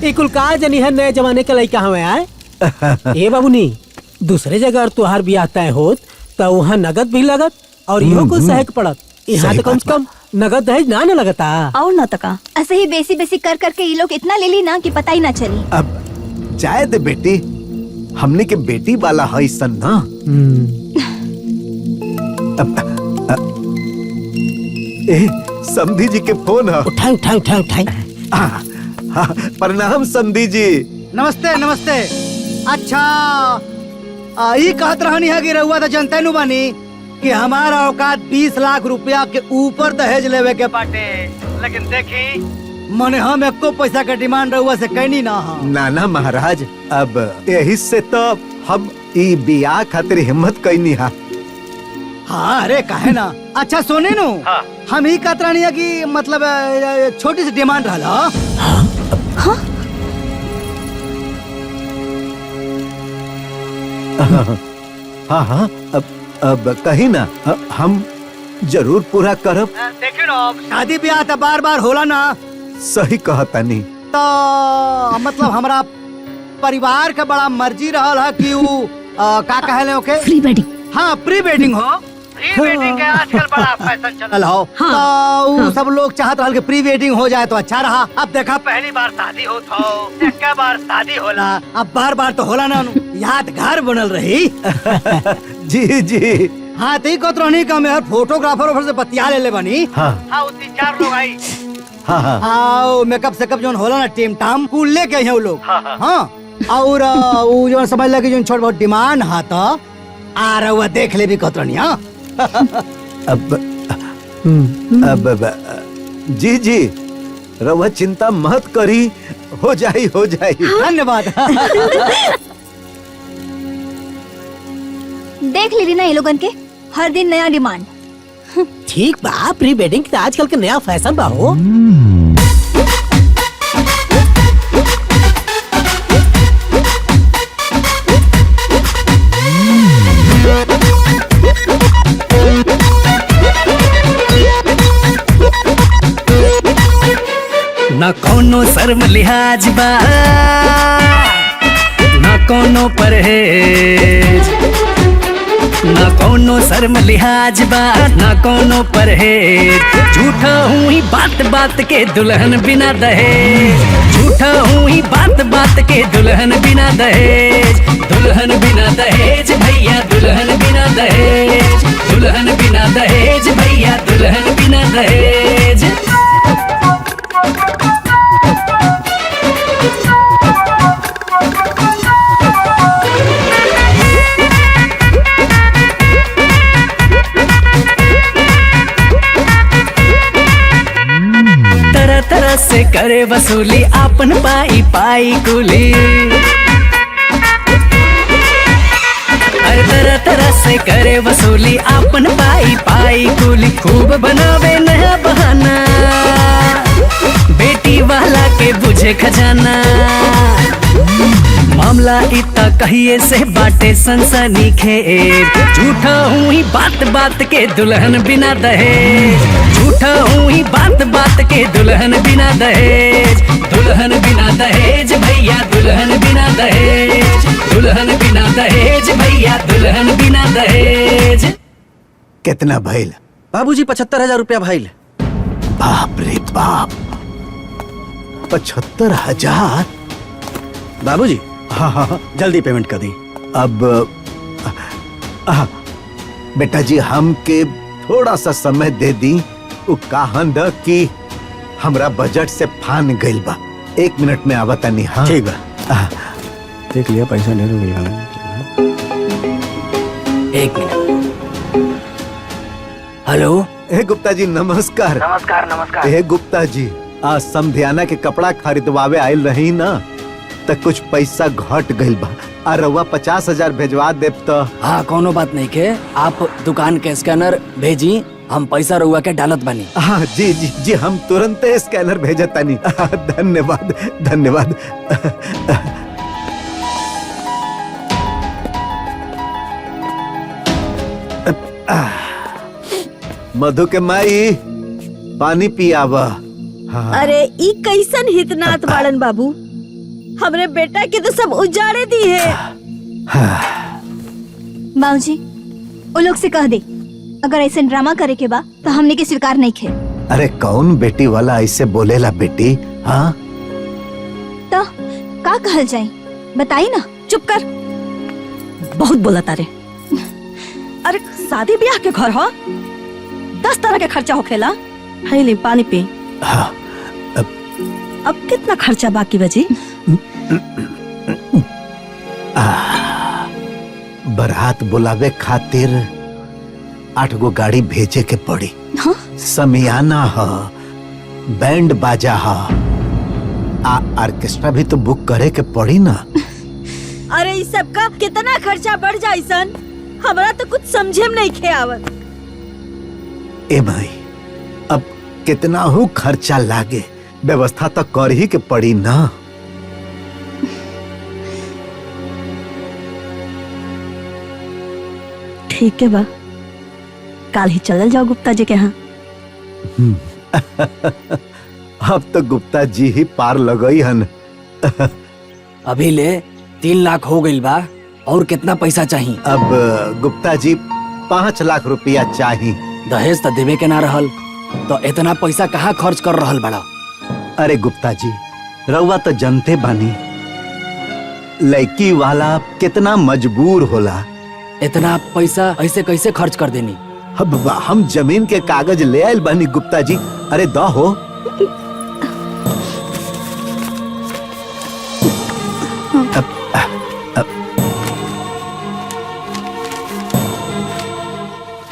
ये कुल का जनी है, नए जमाने के लड़का हमें आए। ए बाबूनी, दूसरे जगह तुहार बियाह तय होत तो वहाँ नगद भी लगत और इहो कुल सहक पड़त। यहाँ तो कम से कम नगद दहेज ना लगता। और ना तका ऐसे ही बेसी कर करके ये लोग इतना ले ली ना कि पता ही ना चली। अब जाए दे बेटी, हमने के बेटी वाला है सन ना। समधी जी के फोन है। उठाई। प्रणाम समधी जी। नमस्ते। अच्छा यही कहत रहनी है कि रहुआ तो जनते नु बानी कि हमारा औकात 20 लाख रुपया के ऊपर दहेज लेवे के बाटे, लेकिन देखी मने हम एको पैसा के डिमांड रहुआ से कहनी ना। नाना महाराज, अब यही से तो हम ई बियाह खातिर हिम्मत कैनी हा। हाँ अरे काहे ना। अच्छा सोने नु, हम ही कहत रहनी है कि मतलब छोटी सी डिमांड रहला। हाँ अब कहीं ना, हम जरूर पूरा करब। देखियो ना, शादी ब्याह तो बार बार होला ना। सही कहता नहीं। तो मतलब हमरा परिवार का बड़ा मर्जी रहल है कि ऊ का कहले ओके प्री वेडिंग। हाँ प्री वेडिंग हो। प्री वेडिंग का आजकल बड़ा फैशन चल हो। हाँ। तो सब लोग चाहत रहल कि प्री वेडिंग हो जाए तो अच्छा रहा। अब देखा पहली बार शादी होत हो, एक बार शादी होला, अब बार बार तो होला ना, यादगार बनल रही। जी जी हाँ तो कहत रहनी का मैं फोटोग्राफर से बतिया ले बनी। हाँ हाँ 3-4 लोग आई। हाँ हाँ हाँ मेकअप सेकअप जो होला ना टीम टाम कुल लेके हैं वो लोग। हाँ और वो जो समझ लगे जो छोट बहुत डिमांड हा तो आ रहा देख ले भी कहत रहनी। हाँ अब जी जी रवा चिंता मत करी, हो जाई हो जाई। धन्यवाद। देख ली ना ये लोगन के हर दिन नया डिमांड। ठीक बा, प्री वेडिंग तो आजकल के नया फैशन बा हो। न कोनो शर्म लिहाज बा, न कोनो परहेज, न कोनो शर्म लिहाज बा, न कोनो परहेज। झूठा हूँ ही बात बात के दुल्हन बिना दहेज, झूठा हूँ ही बात बात के दुल्हन बिना दहेज। दुल्हन बिना दहेज भैया, दुल्हन बिना दहेज, दुल्हन बिना दहेज भैया, दुल्हन बिना दहेज। तरह तरह से करे वसूली, आपन पाई पाई कुली। हर तरह तरह से करे वसूली, आपन पाई पाई कुली। खूब बनावे नया बहाना, बेटी वाला के बुझे खजाना। मामला इतना कहिए से बाटे सनसनी खेज। झूठा हूँ ही बात बात के दुल्हन बिना दहेज, झूठा हूँ ही बात बात के दुल्हन बिना दहेज। दुल्हन बिना दहेज भैया, दुल्हन बिना दहेज, दुल्हन बिना दहेज भैया, दुल्हन बिना दहेज। कितना भइल? बाबूजी 75,000 रुपया भइल। बाप रे बाप, 75,000? बाबूजी हाँ हाँ जल्दी पेमेंट कर दी। अब बेटा जी हमके थोड़ा सा समय दे दी। उ कहन द कि हमरा बजट से फान गइल बा। 1 मिनट में आवता नहीं। हाँ ठीक बा। देख लिया पैसा ढेर हो गया। 1 मिनट। हेलो। हे गुप्ता जी नमस्कार। नमस्कार नमस्कार। हे गुप्ता जी, आज समधियाना के कपड़ा खरीदवावे आयल रही ना, त कुछ पैसा घट गइल बा। आ रउआ 50,000 भेजवा देब तो। हाँ कोनो बात नहीं के, आप दुकान के स्कैनर भेजी, हम पैसा रउआ के डालत बानी। हाँ जी जी जी, हम तुरंत स्कैनर भेजतानी। धन्यवाद धन्यवाद। मधु के माई पानी पियावा। हाँ। अरे ई कैसन हितनाथ बाड़न बाबू, हमरे बेटा के तो सब उजाड़े दी है। बाबूजी वो लोग से कह दे अगर ऐसे ड्रामा करे के बा तो हमने के स्वीकार नहीं खे। अरे कौन बेटी वाला ऐसे बोलेला बेटी? हाँ तो का कहल जाए बताई ना। चुप कर, बहुत बोला तारे। अरे शादी ब्याह के घर हो, 10 तरह के खर्चा होखेला। है ले पानी पी। हाँ अब कितना खर्चा बाकी बची? बारात बुलावे खातिर 8 गो गाड़ी भेजे के पड़ी। हाँ? समियाना ह, बैंड बाजा ह, ऑर्केस्ट्रा भी तो बुक करे के पड़ी ना। अरे इस सब का कितना खर्चा बढ़ जाई सन, हमरा तो कुछ समझे में नहीं खे आवत। ए भाई अब कितना हो खर्चा लागे, व्यवस्था तो कर ही के पड़ी ना। ठीक है बा, काल ही चलल जाओ गुप्ता जी के यहाँ। अब तो गुप्ता जी ही पार लगई हन। अभी ले 3 लाख हो गइल बा और कितना पैसा चाहिए? अब गुप्ता जी 5 लाख रुपया चाहिए। दहेज तो देवे के ना रहल, तो इतना पैसा कहाँ खर्च कर रहल बड़ा? अरे गुप्ता जी रउआ तो जनते बानी लड़की वाला कितना मजबूर होला। इतना पैसा ऐसे कैसे खर्च कर देनी? अब हम जमीन के कागज ले आयल बानी गुप्ता जी। अरे दो हो।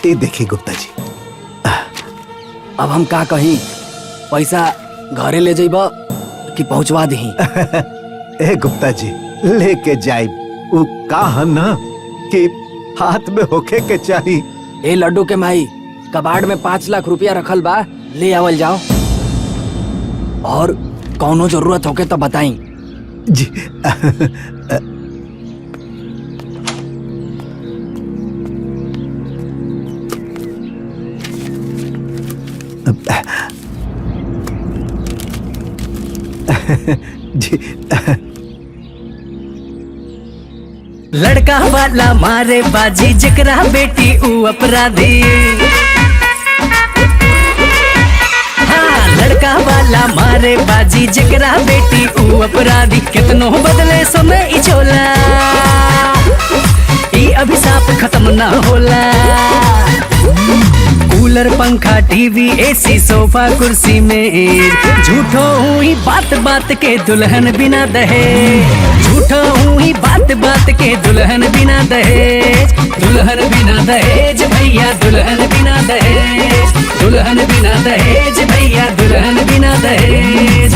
ये देखिए गुप्ता जी। अब हम का कही, पैसा घरे ले जाइबा कि पहुंचवा दही? ए गुप्ता जी लेके जाए उ का न कि हाथ में होके के चाहिए। ए लड्डू के माई, कबाड़ में 5 लाख रुपया रखल बा, ले आवल जाओ। और कौनो जरूरत होके तो बताई जी। जी लड़का वाला मारे बाजी, जकरा बेटी ऊ अपराधी। हाँ, लड़का वाला मारे बाजी, जकरा बेटी ऊ अपराधी। कितनो बदले समय इचोला, ई अभिशाप खत्म ना होला। कूलर पंखा टीवी एसी सोफा कुर्सी में झूठो हुई बात बात के दुल्हन बिना दहेज। झूठो हुई बात बात के दुल्हन बिना दहेज। दुल्हन बिना दहेज भैया, दुल्हन बिना दहेज। दुल्हन बिना दहेज भैया, दुल्हन बिना दहेज।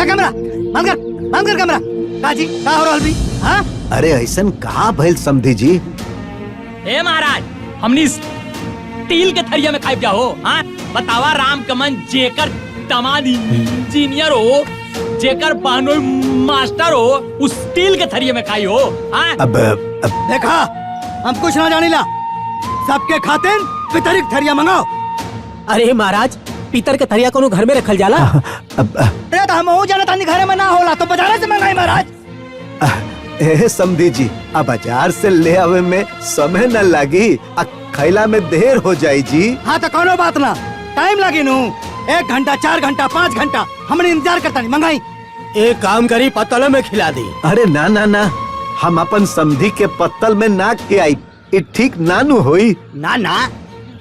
कैमरा बंद कर कैमरा। काजी का हो रहल भी? हाँ? अरे ऐसन का भइल समधी जी? ए महाराज, हमनी स्टील के थरिया में खाइब जाओ। हाँ बतावा, राम कमन जेकर दामाद इंजीनियर हो, जेकर बहनोई मास्टर हो, उस स्टील के थरिया में खाई हो। हाँ? अब देखा, हम कुछ ना जानिला, सबके खातिर पितरिक थरिया मंगाओ। अरे महाराज, पीतर के थरिया कोनो घर में रखल जाला? अरे तो हम हो जाना तानी घरे में ना होला तो बाजार से मंगाई महाराज। ए समधी जी, अब बाजार से ले आवे में समय न लगी, खैला में देर हो जाई जी। हाँ तो कोनो बात ना, टाइम लगी नू। 1 घंटा, 4 घंटा, 5 घंटा हमने इंतजार करता नहीं, मंगाई। एक काम करी, पत्तल में खिला दी। अरे ना ना ना, हम अपन समधी के पत्तल में ना के आई, ये ठीक नानू होई। ना ना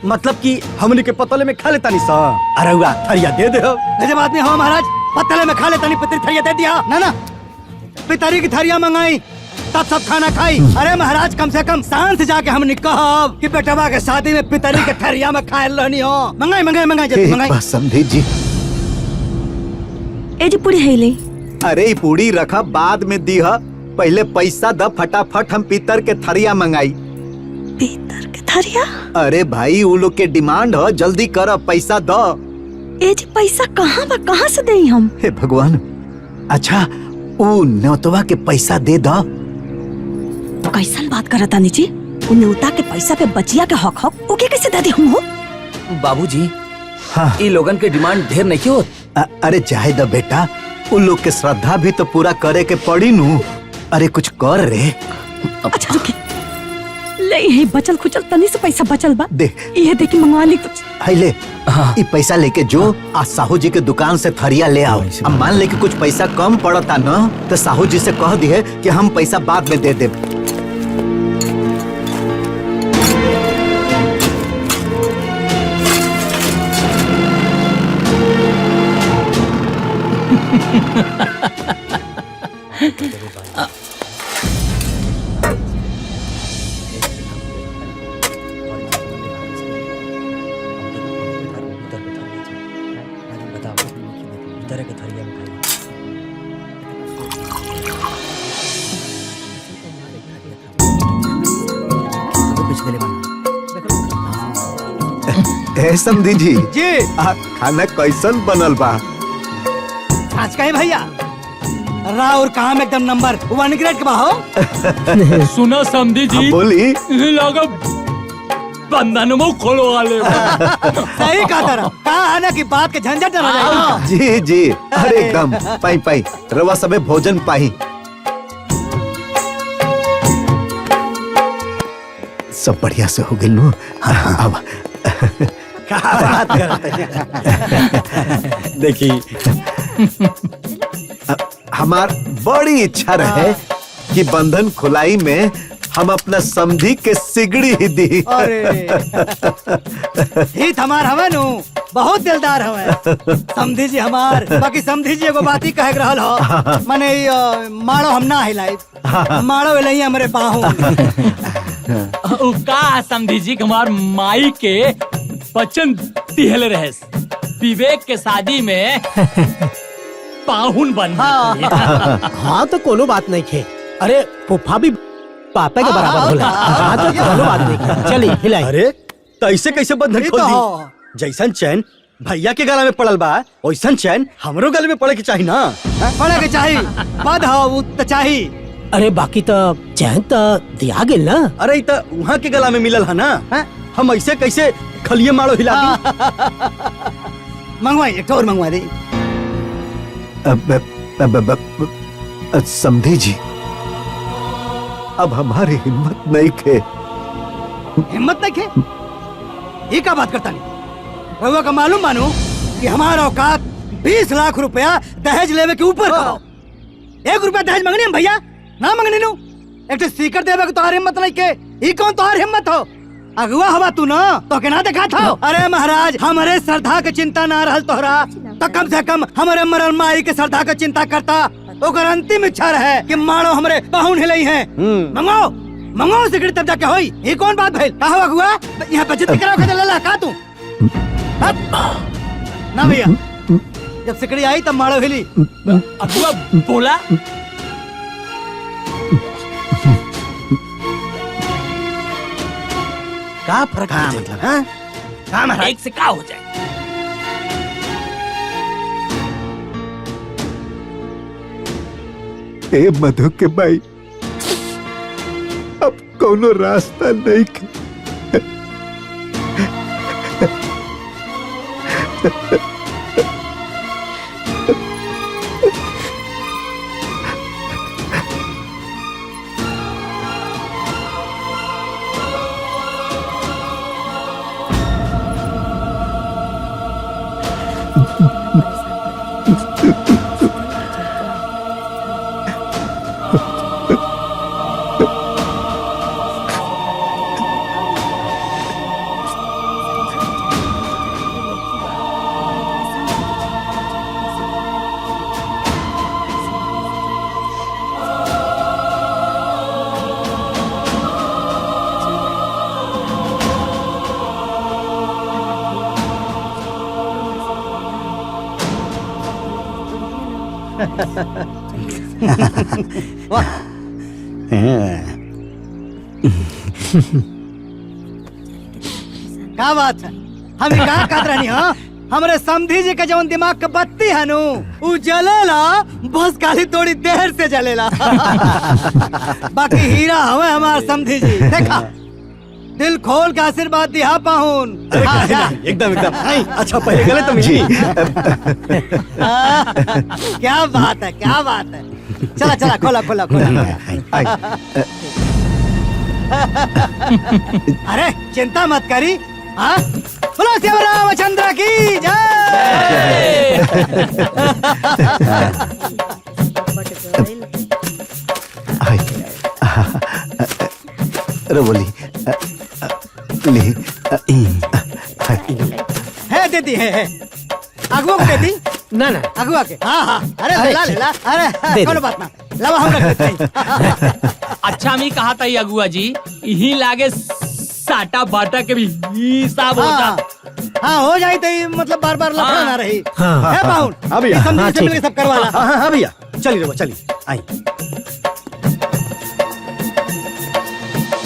मतलब कि हमने के पतले में खा लेता नहीं सा। अरे हुआ थरिया दे दे हो। ऐसे बात नहीं हो महाराज, पत्तले में खा लेता नहीं, पितरी थरिया दे दिया ना ना। पितरी की थरिया मंगाई तब सब खाना खाई। अरे महाराज, कम से कम शांत जाके हमने कहा कि बेटवा के शादी में पितरी के थरिया में खाए रहनी हो। मंगाई मंगाई मंगाई जल्दी मंगाई। समधी जी, ए जी पूरी है ले। अरे ये पूरी रखा बाद में दी है, पहले पैसा द फटाफट, हम पीतर के थरिया मंगाई। पीतर के थरिया? अरे भाई वो लोग के डिमांड है, जल्दी कर, पैसा दो। ए जी पैसा कहाँ बा, कहाँ से देई हम? हे भगवान, अच्छा वो न्योतवा के पैसा दे दो। कैसन बात करता नी जी? वो न्योता के पैसा पे बचिया के हक हक ओके कैसे दे दी हम हो? बाबूजी, हाँ ये लोगन के डिमांड ढेर नहीं क्यों? अरे चाहे दो बेटा, उन लोग के श्रद्धा भी तो पूरा करे के पड़ी नू। अरे कुछ कर रे। अच्छा रुकी, ले ही बचल खुचल तनी से पैसा बचल बा, दे ये देखी मंगवा ली कुछ। हाय ले, ये पैसा लेके जो आज साहू जी के दुकान से थरिया ले आओ। अब मान ले कि कुछ पैसा कम पड़ता न, तो साहू जी से कह दिए कि हम पैसा बाद में दे दे। ए समधी जी खाना कैसन बनल बा? आज कहीं भैया राउर काम एकदम नंबर 1 ग्रेड के बा हो। सुनो समधी जी, बोली लोग बंधन में खोलवा ले सही कहा तारा, कहा है ना कि बात के झंझट न रह जाए। जी जी, अरे एकदम पाई पाई रवा सबे भोजन पाई। सब बढ़िया से हो गइल नु। हाँ, अब क्या बात करते देखी हमार बड़ी इच्छा रहे कि बंधन खुलाई में हम अपना समधी के सिगड़ी ही दी। अरे हित हमार हवे नु, बहुत दिलदार हवे समधी जी हमार। बाकी समधी जी एगो बात ही कह रहल हो, माने मारो हम ना हिलाई, मारो हिलाई हमरे बाहों। का समझी जी कि हमार माई के बचन दिहल रहे विवेक के शादी में पाहुन बन। हाँ तो कोनो बात नहीं खे। अरे फूफा भी पापा के बराबर होला। हाँ तो कोनो बात नहीं खे। चली हिलाई। अरे तो ऐसे कैसे बंधन खोल दी? जैसन चैन भैया के गला में पड़ल बा वैसन चैन हमरो गले में पड़े के चाहिए ना। पड़े के चाहिए, बद हो वो तो चाहिए। अरे बाकी तो चैन तो दिया गेल ना। अरे तो वहाँ के गला में मिलल है ना, हम ऐसे कैसे खलिए मारो हिला दी? मंगवाई एक और मंगवा दी। समधी जी अब हमारी हिम्मत नहीं खे। हिम्मत नहीं खे? ये क्या बात करता नहीं? रहुआ का मालूम मानू कि हमारा औकात 20 लाख रुपया दहेज लेवे के ऊपर का। 1 रुपया दहेज मंगनी हम भैया ना मंगनी नु। एक सीकर देवे के तोहार हिम्मत नहीं के। ये कौन तोहार हिम्मत हो? अगुआ हवा तू ना तो के ना देखा था। अरे महाराज हमारे श्रद्धा के चिंता ना रहल तोहरा तो कम से कम हमारे मरल माई के श्रद्धा के चिंता करता। ओकर अंतिम इच्छा रहे कि मारो हमरे पाहुन हिलई है। मंगाओ मंगाओ सिगरेट तब जाके होई। ये कौन बात भइल? का हुआ अगुआ? यहाँ पे जिद कराओ के लला का तू? ना भैया जब सिकड़ी आई तब मारो हिली। अगुआ बोला का फर्क है? एक से का हो जाए? ए मधु के भाई अब कोनो रास्ता नहीं खे। क्या बात है? हम कहा कहत रहनी हाँ? हमरे समधी जी के जवन दिमाग के बत्ती है नु उ जलेला बस खाली थोड़ी देर से जलेला। बाकी हीरा हवे हमार समधी जी। देखा दिल खोल के आशीर्वाद दिया पाहुन। एकदम एकदम अच्छा पहले गले तो मिली। क्या बात है, क्या बात है। चला चला खोला खोला खोला। अरे चिंता मत करी। हाँ बोलो शिव रामचंद्र की जय। अरे बोली ले है देती है अगुआ को देती ना ना अगुआ के। हाँ हाँ अरे ला ले ला। अरे कोनो बात ना लावा हम रख देते हैं। अच्छा मैं कहा था अगुआ जी यही लागे साटा बाटा के भी हिसाब होता। हाँ हो जाए तो मतलब बार बार लफड़ा ना रही। हाँ, है पाहुन? हाँ भैया, समझी से मिलके सब करवा ला। हाँ भैया चलिए रहो चलिए आई।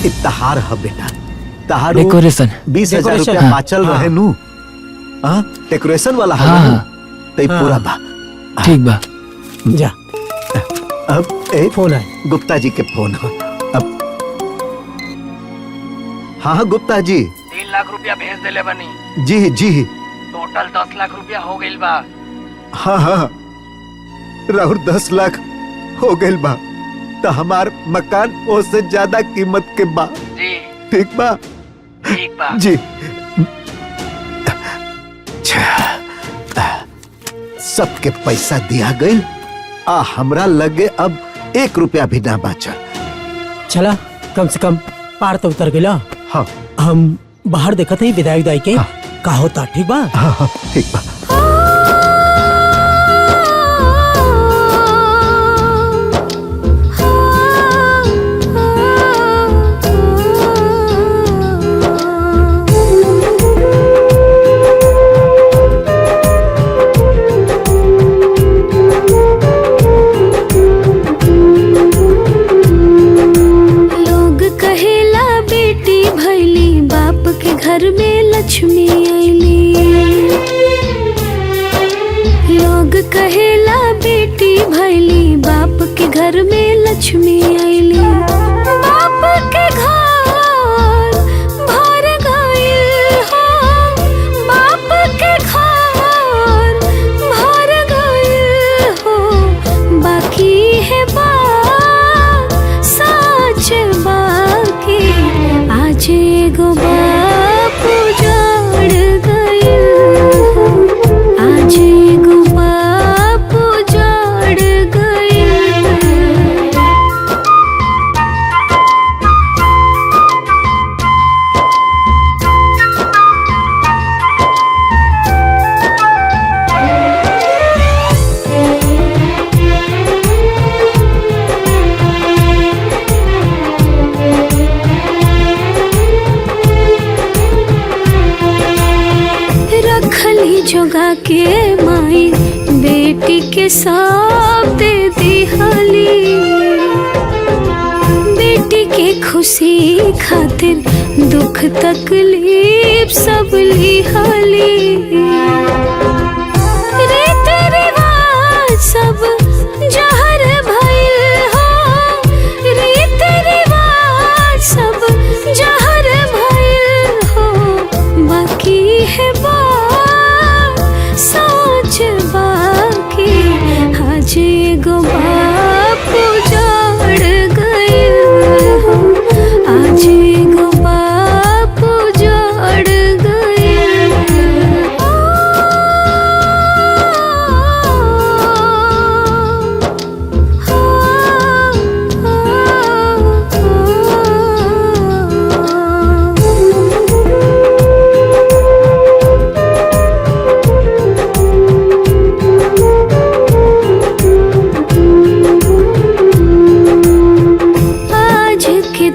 इत्तहार है बेटा, तहारो डेकोरेशन 20,000 रुपया हाँ, बाचल हाँ। रहे नु। हाँ डेकोरेशन वाला है हाँ, तई हाँ। पूरा बा। ठीक बा। जा अब ए फोन आए। गुप्ता जी के फोन हो। अब हाँ हाँ गुप्ता जी। लाख रुपया भेज देले बनी। जी जी टोटल 10 लाख रुपया हो गइल बा। हाँ हाँ राहुल 10 लाख हो गइल बा तो हमार मकान उससे ज्यादा कीमत के बा। जी ठीक बा ठीक बा जी। सबके पैसा दिया गइल आ हमरा लगे अब 1 रुपया भी ना बचा। चला कम से कम पार तो उतर गया। हाँ हम बाहर देखा थे विदाई विदाई के का होता। ठीक बा हाँ ठीक बा। घर में लक्ष्मी आईली, लोग कहेला बेटी भैली बाप के घर में लक्ष्मी आईली। बाप के घर भर गइल हो, बाप के घर भर गइल हो, बाकी है बात सच बाकी आज एगो जोगा के माई बेटी के सब दे दिहली, बेटी के खुशी खातिर दुख तकलीफ सब लिहली। रीत रिवाज सब जहर भइल हो, रीत रिवाज सब जहर भइल हो, बाकी है सोच बाकी आज एगो बाप उजाड़ गइल हो, आज एगो बाप उजाड़ गइल।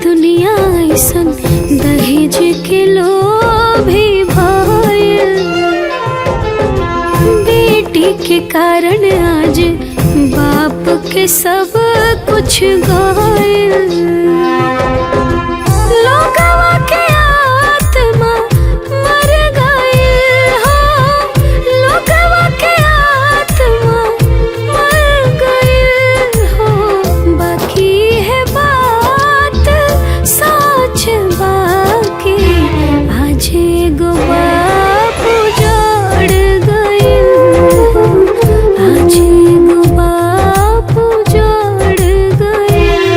दुनिया ऐसन दहेज के लोभी भइल, बेटी के कारण आज बाप के सब कुछ गइल। लोगवा के आत्मा मर गइल हो, लोगवा के आत्मा मर गइल हो, बाकी है सोच बाकी आज एगो बाप उजाड़ गइल हो, आज एगो बाप उजाड़ गइल।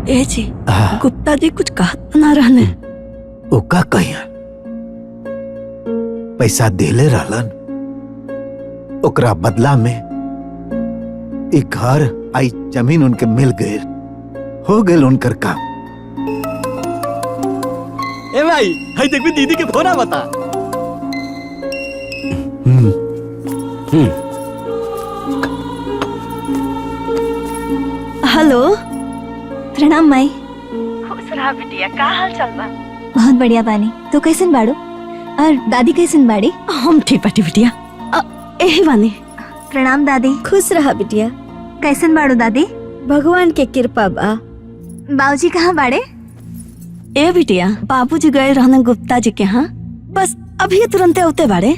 ए जी गुप्ता जी कुछ कहत ना रहने। ओका कहिया पैसा देले रहलन, ओकरा बदला में एक घर आई जमीन उनके मिल गए, हो गए उनकर काम। ए भाई हाय देखबी दीदी के फोन बता। हेलो प्रणाम माई। खुश रहा बिटिया, का हाल चाल बा? बहुत बढ़िया बानी। तू कैसन बाड़ू और दादी कैसन बाड़ी? हम ठीक बाटी बिटिया। एही बानी। प्रणाम दादी। खुश रहा बिटिया। कैसन बाड़ू दादी? भगवान के कृपा बा। बाबूजी कहाँ बाड़े? ए बिटिया, बाबूजी गए रहने गुप्ता जी के यहाँ, बस अभी तुरंत उते बाड़े।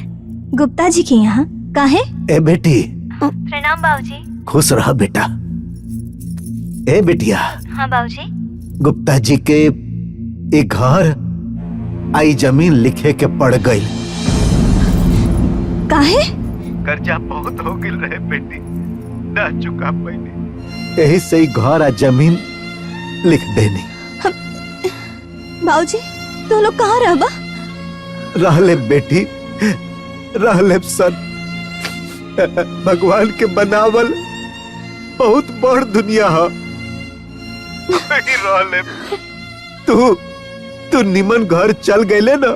गुप्ता जी के यहाँ काहे? ए बेटी, प्रणाम बाबूजी। खुश रह बेटा। ए बिटिया, हाँ बाबूजी। गुप्ता जी के एक घर आई जमीन लिखे के पड़ गई। काहे? कर्जा बहुत हो गिल रहे बेटी, ना चुका पैनी, यही से ही घर आ जमीन लिख देनी। बाबूजी तो लोग कहाँ रहबा? रहले बेटी, रहले सन। भगवान के बनावल बहुत बड़ दुनिया है। रहले तू निमन घर चल गए ना,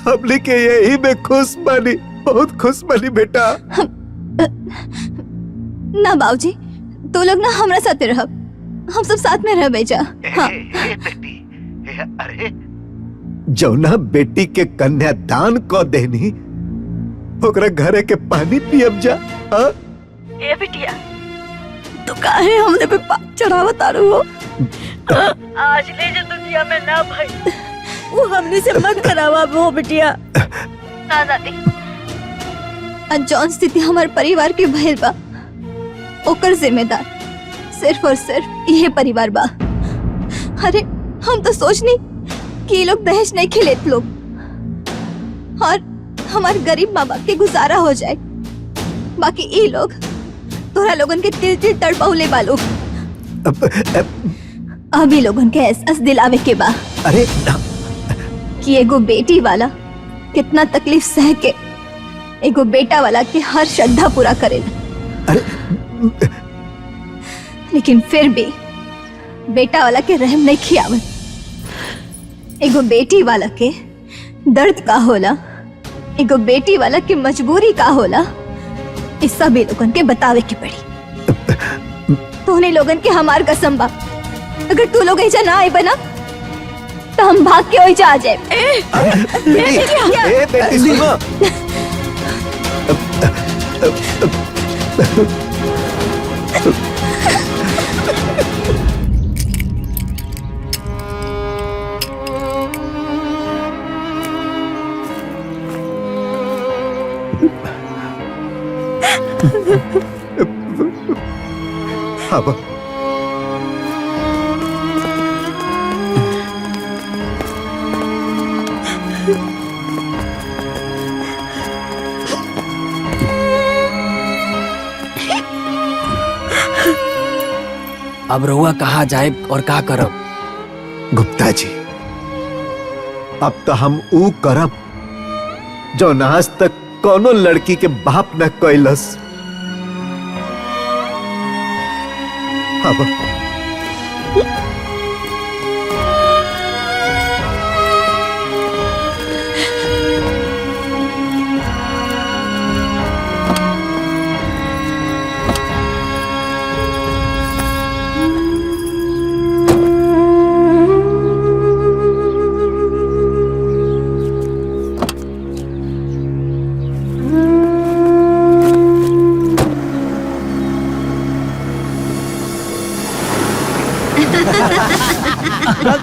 हमने के यही में खुश बनी, बहुत खुश बनी बेटा। ना बाबूजी, तो लोग ना हमरा साथे रहब, हम सब साथ में रह बेजा। हाँ। अरे जौना बेटी के कन्यादान क देनी, ओकरा घरे के पानी पियब जा। हाँ? ए बिटिया, तू काहे हमने पे पाप चढ़ावा तारू हो? आज ले जो दुनिया में ना भाई, वो हमने से मत करावा वो बिटिया। ना दादी, आज जौन स्थिति हमारे परिवार के भइल बा, ओकर जिम्मेदार सिर्फ और सिर्फ यह परिवार बा। अरे हम तो सोचनी कि ये लोग दहेज नहीं खिलेत लोग, और हमारे गरीब माँ बाप के गुजारा हो जाए, बाकी ये लोग तोरा लोगन के तिल तिल तड़पाउले बा लोग। अभी लोगन के एहसास दिलावे के बा। अरे कि एगो बेटी वाला कितना तकलीफ सह के एगो बेटा वाला के हर श्रद्धा पूरा करेला। लेकिन फिर भी बेटा वाला के रहम नहीं खियावत। एगो बेटी वाला के दर्द का होला, एगो बेटी वाला के मजबूरी का होला, इस सभी लोगन के बतावे की पड़ी। तोहने लोगन के हमार कसम बा, अगर तू लोग ऐसा ना आए बना तो हम भाग के ओइजा आ जाए। बेटी सुनो। अब अब रहुआ कहाँ जाए और का करब? गुप्ता जी, अब तो हम ऊ करब जो आज तक कोनो लड़की के बाप न कैलस। अब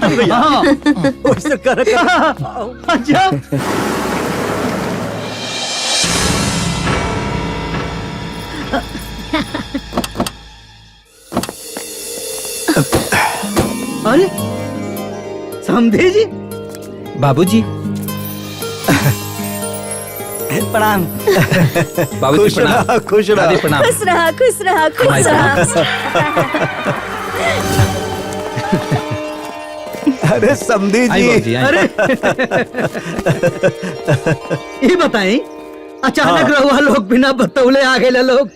भैया वैसे कर अच्छा अरे समझे जी। बाबूजी प्रणाम। बाबूजी खुश प्रणाम। रहा, खुश रहा। दादी प्रणाम। खुश रहा, खुश रहा, खुश रहा। अरे समधी आई जी, बाबूजी, आई। अरे ये बताएं, अचानक रहुआ लोग बिना बतौले आ गए लोग,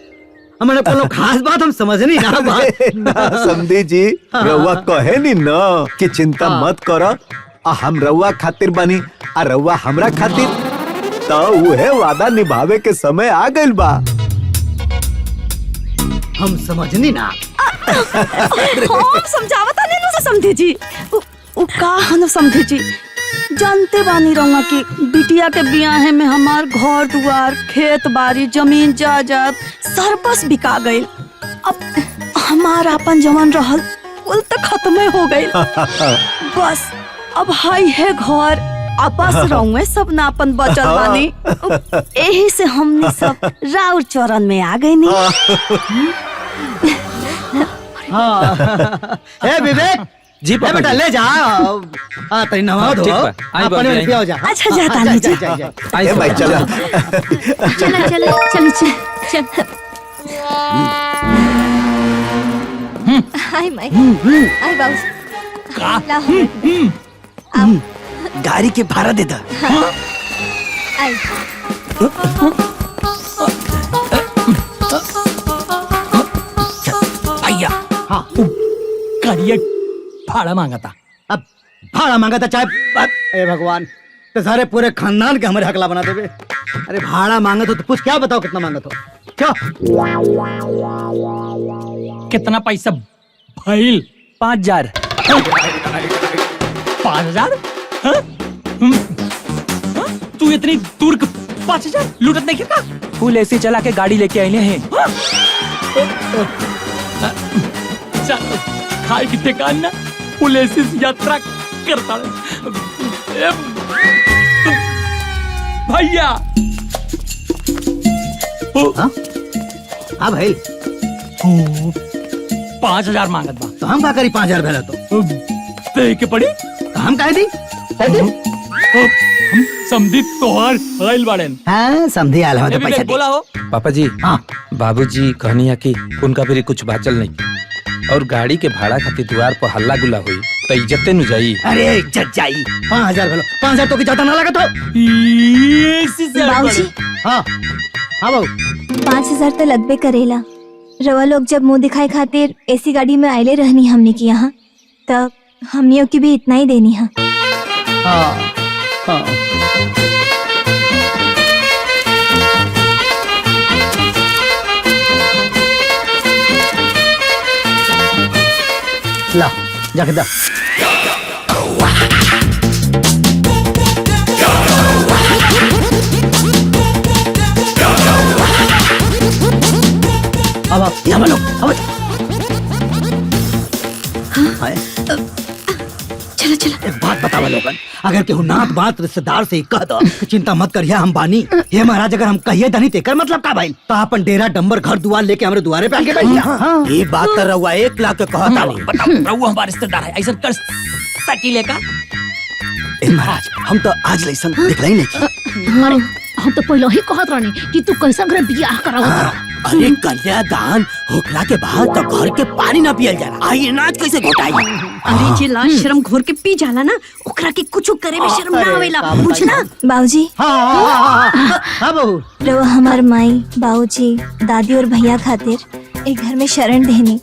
हमारे कोनो खास बात हम समझ नहीं ना बात। ना समधी जी, रउआ कहे नी ना कि चिंता मत करो, आ हम रउआ खातिर बनी आ रउआ हमरा खातिर, तो उहे वादा निभावे के समय आ गइल बा। हम समझनी ना। हम समझावता नहीं से समझे जी। उ का हन समझे जी, जानते बानी रहूंगा कि बिटिया के बियाह में हमार घर दुआर खेत बाड़ी जमीन जायदाद सरबस बिका गई। अब हमार अपन जवान रहल कुल तो खत्म हो गई। बस अब हाई है घर आपस रहूंगे सब ना अपन बचल बानी। यही से हमने सब राउर चरण में आ गई नी। ए विवेक जी ए बेटा ले जा। तरी नहा दो। ठीक बा, आई बाबू, पानी में आई। पिया जा। अच्छा जाता नहीं जी। ए भाई चला। चल चल चल चल चल। हाय माय हाय बाबू लाओ गाड़ी के भाड़ा दे दा। आई भैया हाँ करिए भाड़ा मांगा था। अब भाड़ा मांगा था चाहे ए भगवान तो सारे पूरे खानदान के हमारे हकला बना देवे। अरे भाड़ा मांगा तो पूछ क्या बताओ कितना मांगा तो क्या कितना पैसा भइल? 5000। 5000? तू इतनी दूर 5000 लूटत नहीं का? फुल एसी चला के गाड़ी लेके आए हैं। चल खाए की ठिकान ना पुलिस यात्रा करता है। भैया हाँ भाई 5000 मांगत बा तो हम का करी 5000 भेला तो दे के पड़ी तो हम काहे दी हम समझी तोहार आइल बाड़न। हाँ समझी आल हम तो पैसा बोला हो पापा जी। हाँ बाबूजी कहनी है कि उनका भी कुछ बाचल नहीं और गाड़ी के भाड़ा खातिर द्वार पर हल्ला गुल्ला हुई तो इज्जते न जाई। अरे इज्जत जाई 5000 भेलो 5000 तो की ज्यादा ना लगा तो बाबूजी हाँ हाँ बाबू 5000 तो लगबे करेला। रवा लोग जब मुंह दिखाए खातिर ऐसी गाड़ी में आइले रहनी हमने की यहाँ तब हमनियों की भी इतना ही देनी है। हाँ हाँ ला जाके दा। अब आप यहाँ बोलो अब चलो चलो एक बात बतावा लोगन अगर केहू नात बात रिश्तेदार से कह दो कि चिंता मत करिए हम बानी ये महाराज अगर हम कहिए दनी तेकर मतलब का भाई तो अपन डेरा डंबर घर दुआर लेके हमारे दुआरे पे आके बैठिए। ये बात कर रहा 1 लाख के कहता नहीं। बताओ रहू हमारे रिश्तेदार है ऐसा कर सकीले का? ए महाराज हम तो आज लइसन देखला ही नहीं। अरे हम तो पहले ही कहत रहनी कि तू कैसा घर बियाह करावत। अरे कन्यादान होखला के बाद तो घर के पानी ना पियल जाला। आई अनाज कैसे घोटाई? अरे जे लाश शर्म घोर के पी जाला ना ओकरा के कुछ करे में शर्म ना आवेला बुझना। बाबूजी हाँ बहू रवा हमार माई बाबूजी दादी और भैया खातिर एक घर में शरण देनी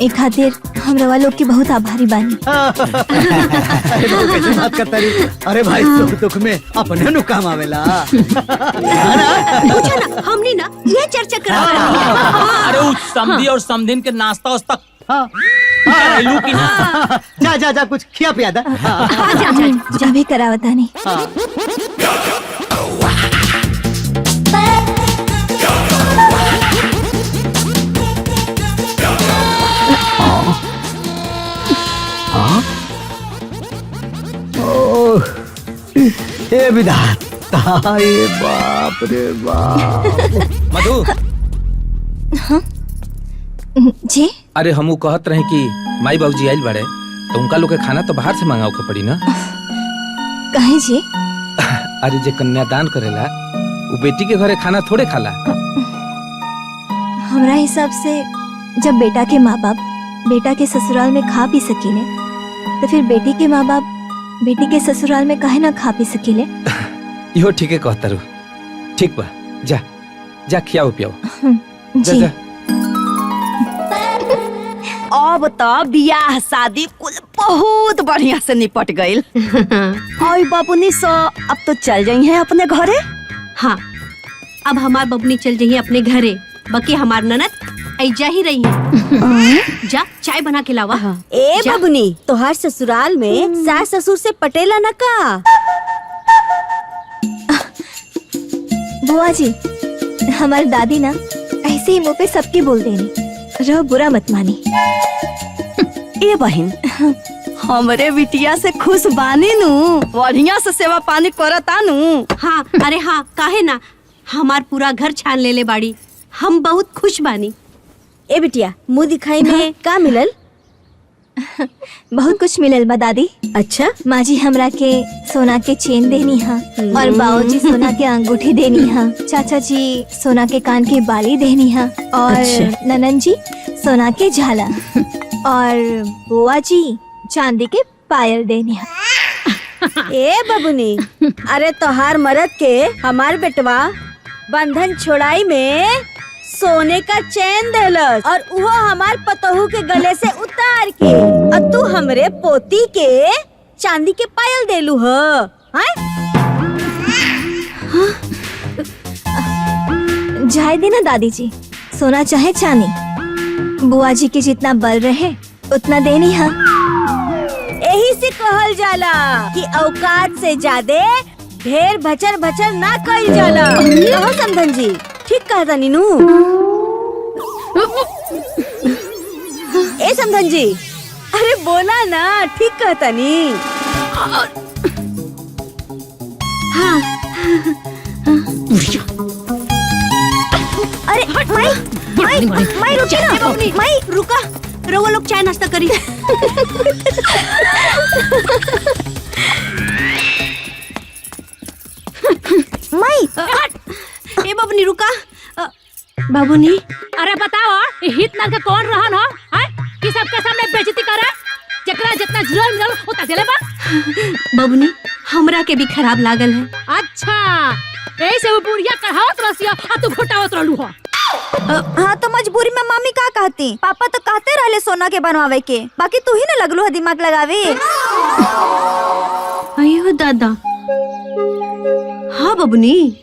एक खातिर हम रवा लोग की बहुत आभारी बानी। अरे बहू कैसे बात करता रही। अरे भाई सुख दुख में अपने नु काम आवेला। पूछा ना हमने ना ये चर्चा करा अरे उस समधी और समधिन के नाश्ता वास्ता करैलू की ना? जा जा जा कुछ खिया पिया दा। जा भी करावता नहीं। हे विधाता ये बाप रे बाप। मधु जी अरे हमू कहत रहे कि माई बाबूजी आइल बाड़े तो उनका लोग के खाना तो बाहर से मंगाओ के पड़ी ना। कहे जी अरे जे कन्यादान करेला वो बेटी के घरे खाना थोड़े खाला। हमरा हिसाब से जब बेटा के माँ बाप बेटा के ससुराल में खा पी सकीले तो फिर बेटी के माँ बाप बेटी के ससुराल में काहे ना खा पी सकीले। इहो ठीके कहता रू। ठीक बा जा जा खियाओ पियाओ जा जी जा। अब तो बियाह शादी कुल बहुत बढ़िया से निपट गईल। आई बाबूनी सो अब तो चल जाई है अपने घरे। हाँ अब हमार बबनी चल जाइए अपने घरे बाकी हमार ननद ऐजा ही रही है। जा चाय बना के लावा। ए जा। बबुनी, तोहार ससुराल में सास ससुर से पटेला न का? बुआ जी, हमारी दादी ना ऐसे ही मुंह पे सबके बोल देनी, रहो बुरा मत मानी। ए बहन, हमरे बिटिया से खुश बानी नु, बढ़िया से सेवा पानी करता नु। हाँ, अरे हाँ, काहे ना, हमार पूरा घर छान ले बाड़ी, हम बहुत खुश बानी। ए बिटिया, मुंह दिखाई में का मिलल? बहुत कुछ मिलल बा दादी। अच्छा, माँ जी हमरा के सोना के चेन देनी हा, और बाबूजी सोना के अंगूठी देनी हा, चाचा जी सोना के कान की बाली देनी हा, और अच्छा। ननन जी सोना के झाला, और बुआ जी चांदी के पायल देनी हा। ए बबुनी, अरे तोहार मरद के हमार बेटवा बंधन छोड़ाई में सोने का चैन देलस, और वो हमार पतोहू के गले से उतार के, और तू हमरे पोती के चांदी के पायल देलू ह। जाए देना दादी जी, सोना चाहे चांदी, बुआ जी के जितना बल रहे उतना देनी हा। यही से कहल जाला कि औकात से ज्यादा ढेर भचर भचर ना कइल जाला। कहो समधन जी, ठीक कहता नीनू। ए समधन जी, अरे बोला ना, ठीक कहता नी। हाँ, अरे माई रुकी ना, माई रुका, रउआ लोग चाय नाश्ता करी। माई, ए बबनी रुका। बाबूनी, अरे बताओ, हित नाल के कौन रहन हो? हाय, कि सबके सामने बेइज्जती करे? जकरा जितना जुर्म मिलल उतना देले बा। बबनी, हमरा के भी खराब लागल है। अच्छा, ऐसे वो बुढ़िया कढ़ावत रसिया आ तू घोटावत रहलू हो। हाँ तो मजबूरी में मम्मी का कहती, पापा तो कहते रहले सोना के बनवावे के, बाकी तू ही ना लगलू है दिमाग लगावे। अयो दादा। हाँ बबनी,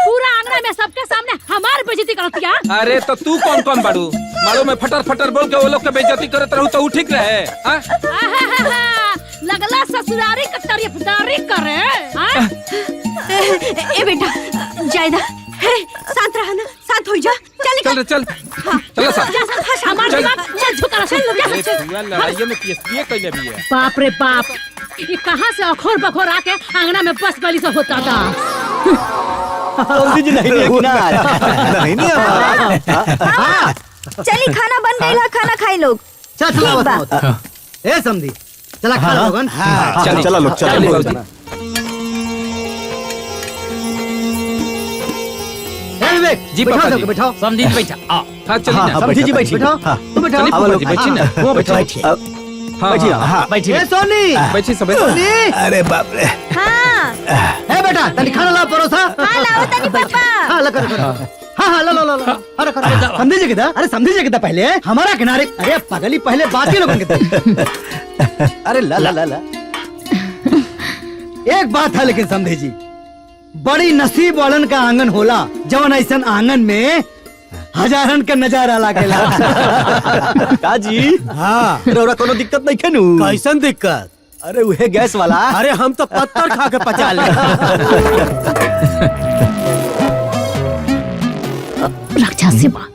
पूरा आंगन में सबके सामने हमार बेइज्जती करतिया। अरे तो तू कौन कौन बाड़ू? मालूम में फटर फटर बोल के वो लोग के बेइज्जती करत रहू तो ऊ ठीक रहे? लगला ससुरारी का तारीफदारी करे। ए बेटा, जायदा, शांत रहा ना, शांत हो जा। चल चल रे चल, चल सा। हमार दिमाग चल झुका लड़ाई में केसरिए कइले भी है। बाप रे बाप, ये कहाँ से अखोर बखोर आके आंगना में बस गली से होता था। जी नहीं नहीं चली खाना बन गई है, खाना खाई लोग। चला ए समधी, चला खा लोगन। चला लोग, चला। जी पापा जी, बैठाओ। समझी बैठा। हाँ चलिए ना। समझी जी बैठी। बैठो, तुम बैठो। चलिए पापा जी, बैठिए ना। वो बैठो। बैठिए हाँ बैठिए। ए सोनी, बैठिए सब। सोनी। अरे बाप रे। हाँ ए बेटा, तनी खाना ला परोसा। हाँ लाओ तनी पापा। हाँ ला कर। हाँ ला ला ला ला। अरे कर। समझी जी किधर? अरे समझी जी किधर पहले? हमारा किनारे। अरे पगली पहले बाकी लोगों के। अरे ला ला ला ला। एक बात है लेकिन समझी जी, बड़ी नसीब वालन का आंगन होला जवन ऐसन आंगन में हजारन का नजारा लागेला। का जी? हाँ, रौरा कोनो दिक्कत नहीं खेनू? कैसन दिक्कत? अरे उहे गैस वाला। अरे हम तो पत्थर खा के पचा ले। राक्षसी बा।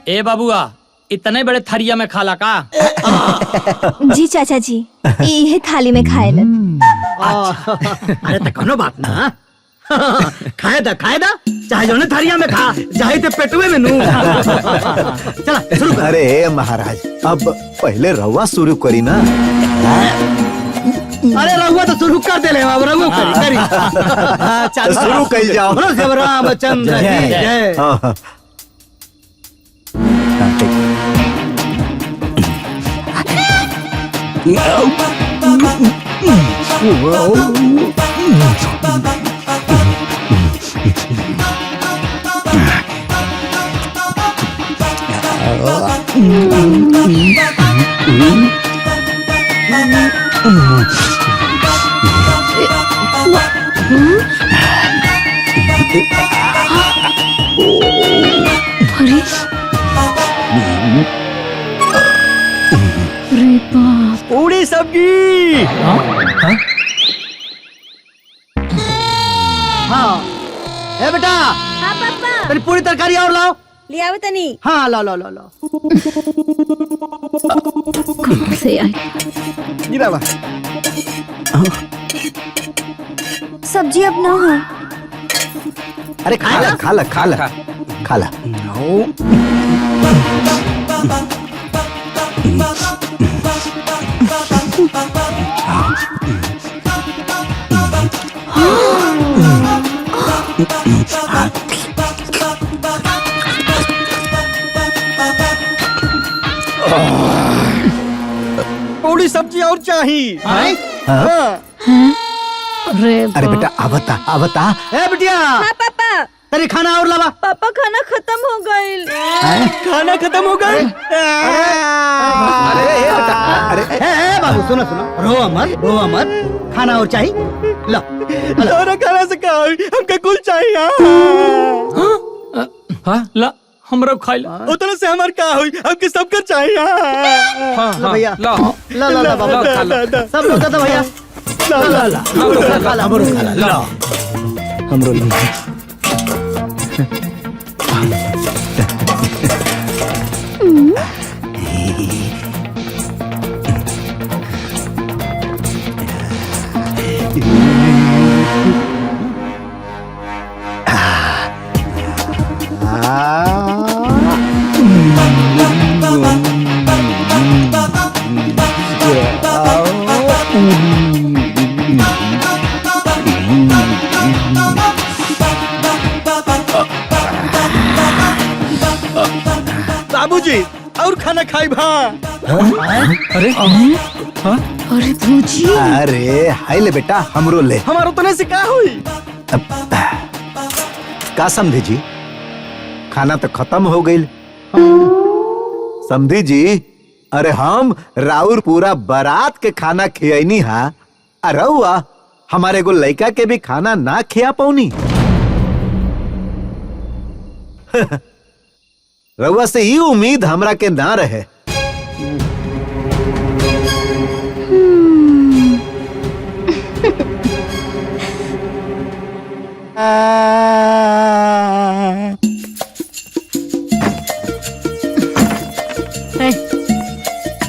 ए बाबुआ, इतने बड़े थरिया में खाला का? जी चाचा जी, ये थाली में खाए लन। अरे तो कोनो बात ना। खाए दा, चाहे जो थारिया में खा, चाहे ते पेटुए में नू। चला शुरू कर। अरे महाराज, अब पहले रवा शुरू करी ना। अरे रहुआ तो शुरू कर दे ले, अब रहुआ करी। तो शुरू कइल जाओ। बोलो शिव रामचंद्र की जय। हाँ। अरे अरे बाप पूरी सब्जी। हाँ ए बेटा, हाँ पापा तेरी पूरी तरकारी और लाओ। ले आओ तनी। हाँ लो लो लो लो। कहाँ से आई? गिरा सब्जी अब ना हो। अरे खा ला खा ला खा ला खा ला। पूरी सब्जी और चाहिए। हाँ? अरे बेटा आवता आवता। ए बिटिया, हाँ पापा। तेरी खाना और लावा। पापा खाना खत्म हो गई। खाना खत्म हो गए। अरे बाबू सुनो सुनो, रो मत, खाना और चाहिए। लो और खाना से क्या हुई? हमके कुल चाहिए। हाँ ला हमरा खाई ला। उतने से हमार क्या हुई? हमके सबका चाहिए। लो भैया, ला ला ला ला बाबू, खा ला। सब लोग दे दो भैया। ला ला ला खा ला, हमरो खा ला। हमरो बाबूजी और खाना खाई भा। अरे अरे भूजी अरे हाय ले बेटा हमरो ले। हमार उतने से क्या हुई? का समझे जी, खाना तो खत्म हो गई। समझी जी, अरे हम राउर पूरा बारात के खाना खियानी हा। अरे हुआ हमारे को लड़का के भी खाना ना खिया पौनी। रउआ से ही उम्मीद हमरा के ना रहे।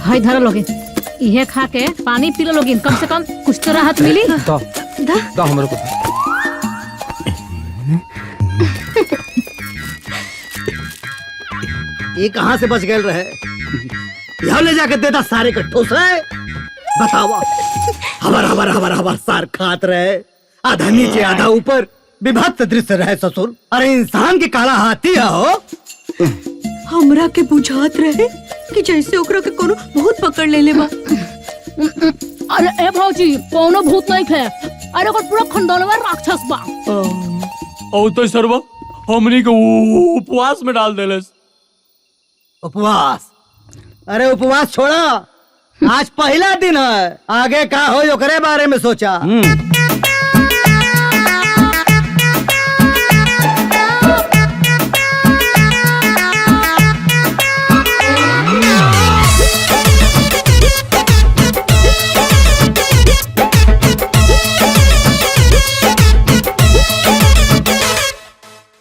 हाय धरा लोगे इहे खा के पानी पी लो लोगिन, कम से कम कुछ तो राहत मिली। दो हमरे को। ये कहाँ से बच गए रहे? यहाँ ले जाके देता सारे का ठोस रहे। बतावा, हबर सार खात रहे, आधा नीचे आधा ऊपर, विभत्स दृश्य रहे ससुर। अरे इंसान के काला हाथी हो। हमरा के बुझात रहे कि जैसे ओकरा के कोनो भूत पकड़ ले बा। अरे ए भौजी कोनो भूत नहीं थे, अरे ओकर पूरा खंडोलवा राक्षस बा। और तो सरवा हमनी के उपवास में डाल देलस। उपवास? अरे उपवास छोड़ा, आज पहला दिन है, आगे का हो ओकरे बारे में सोचा।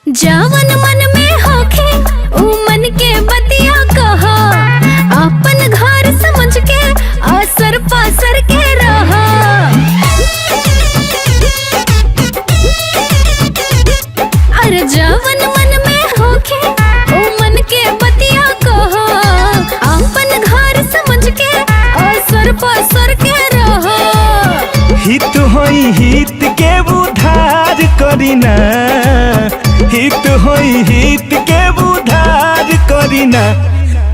जावन मन में होखे ऊ मन के बतिया कहा, अपन घर समझ के असर पासर के रहा। अरे जावन मन में होखे ऊ मन के बतिया कहा, अपन घर समझ के असर पासर के रहा। हित होई हित के उधार करीना, हित होई हित के उधार करीना।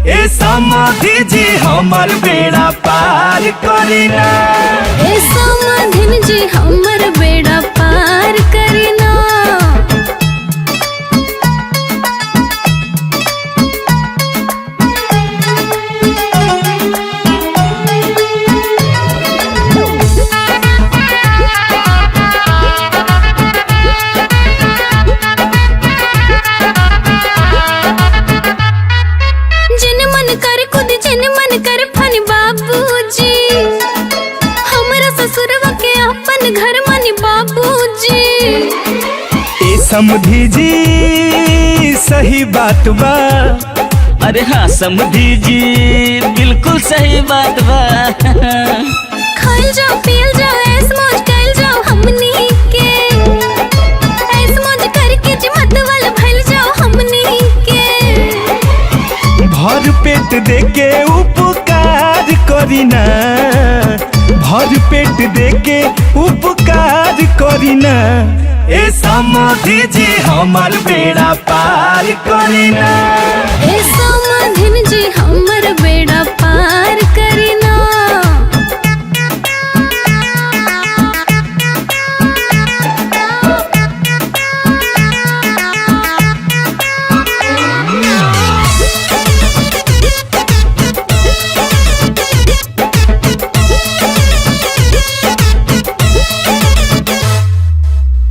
ए समाधि जी हमर बेड़ा पार करीना, ए समाधिन जी हमर बेड़ा समधी जी सही बात बा। अरे हाँ समधी जी बिल्कुल सही बात बा। खाइल जाओ पियल जाओ ऐस मौज कैल जाओ हमनी के, ऐस मौज करके जी मत वाला भइल जाओ हमनी के। भर पेट देके उपकार करीना, भर पेट देके उपकार करीना। ए समधी जी हमार बेड़ा पार करीना। ए समधिन जी हमर बेड़ा पार करीना।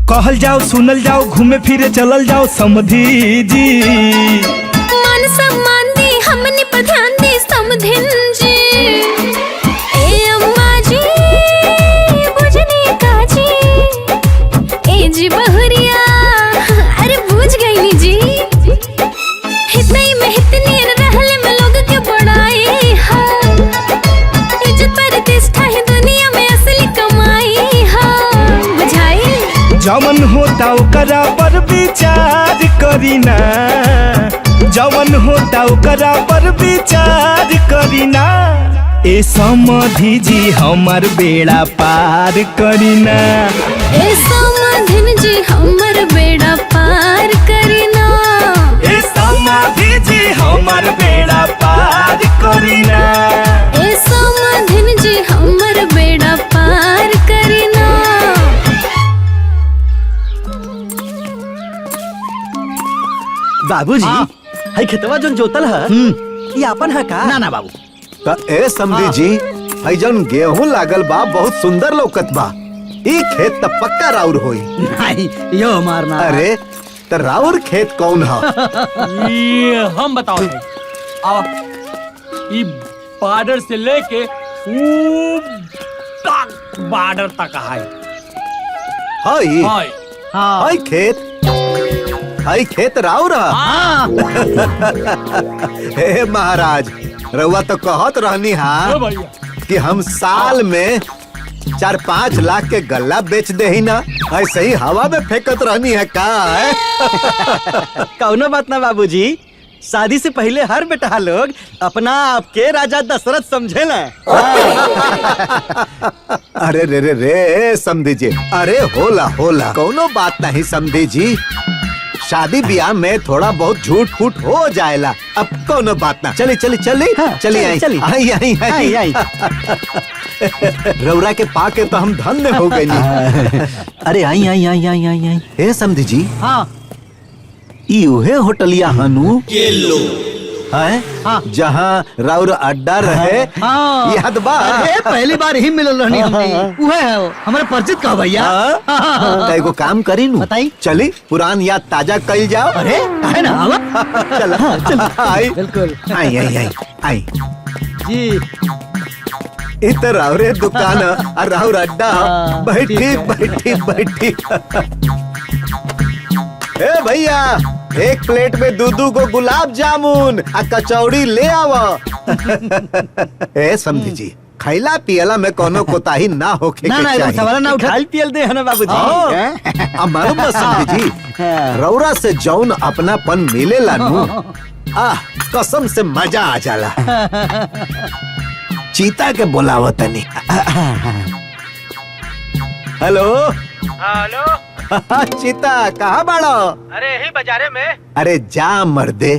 कहल जाओ सुनल जाओ घूमे फिरे चलल जाओ समधी जी। मान सम्मान दी हमनी पर ध्यान दी समधिन जी। ए अम्मा जी बुझनी का जी, ए जी बहुरिया अरे बुझ गई नी जी। हितई में हितनी रहले में लोग के बड़ाई है, इज्जत प्रतिष्ठा है दुनिया में असली कमाई है, बुझाई। जवन होता ओकरा पर विचार करीना, जवन होता ओकरा पर विचार करीना। ए समधी जी हमार बेड़ा पार करीना। ए समधिन जी हमर बेड़ा पार करीना। ए समधी जी हमार बेड़ा पार करीना। ए समधिन जी हमर बेड़ा पार करीना। बाबूजी हाई खेतवा जोन जोतल है ये अपन है का? ना ना बाबू। त ए समधी जी हई जौन गेहूं लागल बा बहुत सुंदर लौकत बा। ई खेत त पक्का राउर होई। नहीं यो मारना। अरे त राउर खेत कौन है? ये हम बताओ आओ ये बॉर्डर से लेके बॉर्डर तक है। हई हाय हई खेत, हई खेत राउर हाँ। हे महाराज रउआ तो कहत रहनी ओ हा भैया कि हम साल में 4-5 लाख के गल्ला बेच दे ही ना, ऐसे ही हवा में फेंकत रहनी है का? कौनो बात ना बाबूजी, शादी से पहले हर बेटा लोग अपना आपके राजा दशरथ समझेला। अरे रे रे रे समधी जी, अरे होला होला कौनो बात नहीं समधी जी। शादी ब्याह में थोड़ा बहुत झूठ फूट हो जाएला, अब कौनो बात ना। चली चली चली चली आई चली। आई आई आई आई रौरा के पाके तो हम धन्य हो गए नी। अरे आई आई आई आई आई आई हे समधी जी, हाँ ई उहे होटलिया हनु है जहाँ राउर अड्डा रहे, हाँ। याद बा? अरे पहली बार ही मिलल रहनी हमनी। उहे है वो हमारे परिचित का भैया। तो एगो काम करी नु, बताई। चली पुरान याद ताजा कल जाओ। अरे है ना आवा। चल चल आई बिल्कुल आई आई आई आई जी। इधर राउरे दुकान और राउर अड्डा। हाँ, बैठी ठीक है। बैठी बैठी। ए भैया एक प्लेट में दूधू को गुलाब जामुन आ कचौड़ी ले आवा। ए समझी जी खैला पियला में कोनो कोताही ना होके ना के ना एकदम चाहिए। सवाल ना उठा। खाल पियल दे है ना बाबूजी। अब मालूम बा समझी जी, रौरा से जौन अपनापन मिलेला नु, कसम से मजा आ जाला। चीता के बोलावो तनी। हेलो हेलो चीता कहाँ बाड़ो? अरे यही बाजारे में। अरे जा मर्दे,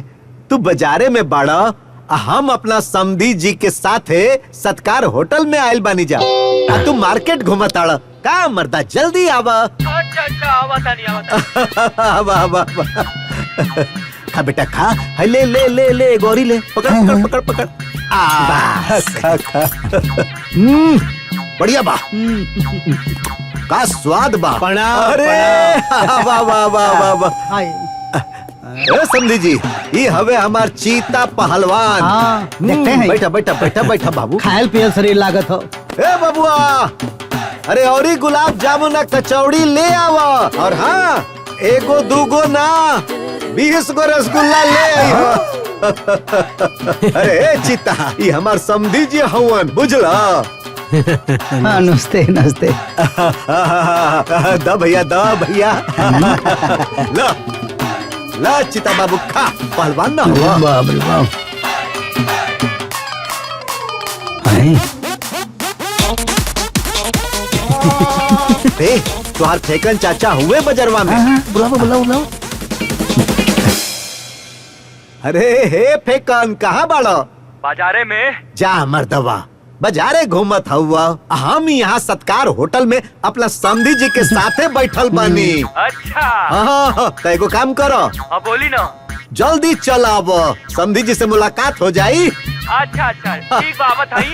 तू बाजारे में बाड़ो, हम अपना समधी जी के साथे सत्कार होटल में आयल बानी जा। तू मार्केट घुमताड़ का मर्दा, जल्दी आवा। अच्छा आवा तानी आवा आवा आवा। खा बेटा खा, है ले ले ले ले गौरी ले, पकड़ पकड़ पकड़ पकड़। बस खा खा। बढ़िया बा, का स्वाद बा। अरे वाह वाह वाह वाह वाह। ए समधी जी, ये हवे हमार चीता पहलवान। हाँ, देखते हैं। बैठा बैठा बैठा बैठा बाबू। खायल पियल शरीर लागत हो। ए बबुआ, अरे और ही गुलाब जामुन कचौड़ी ले आवा। और हाँ एगो दूगो ना 20 गो रसगुल्ला ले आइहो। अरे चिता ये हमार समधी जी हवन बुझला। हाँ नमस्ते नमस्ते। द भैया ला ला चिता बाबू खा पहलवान ना हुआ। बाप रे बाप। तुहार फेकन चाचा हुए बजरवा में। बुलाओ। अरे हे फेकन कहाँ बाड़ो? बाजारे में। जा मर्दवा बाजारे घूमत हुआ। हम यहाँ सत्कार होटल में अपना समधी जी के साथे बैठल बानी। अच्छा। हाँ तो एगो काम करो। हाँ बोली ना। जल्दी चल अब समधी जी से मुलाकात हो जाई। अच्छा ठीक बाबत हई।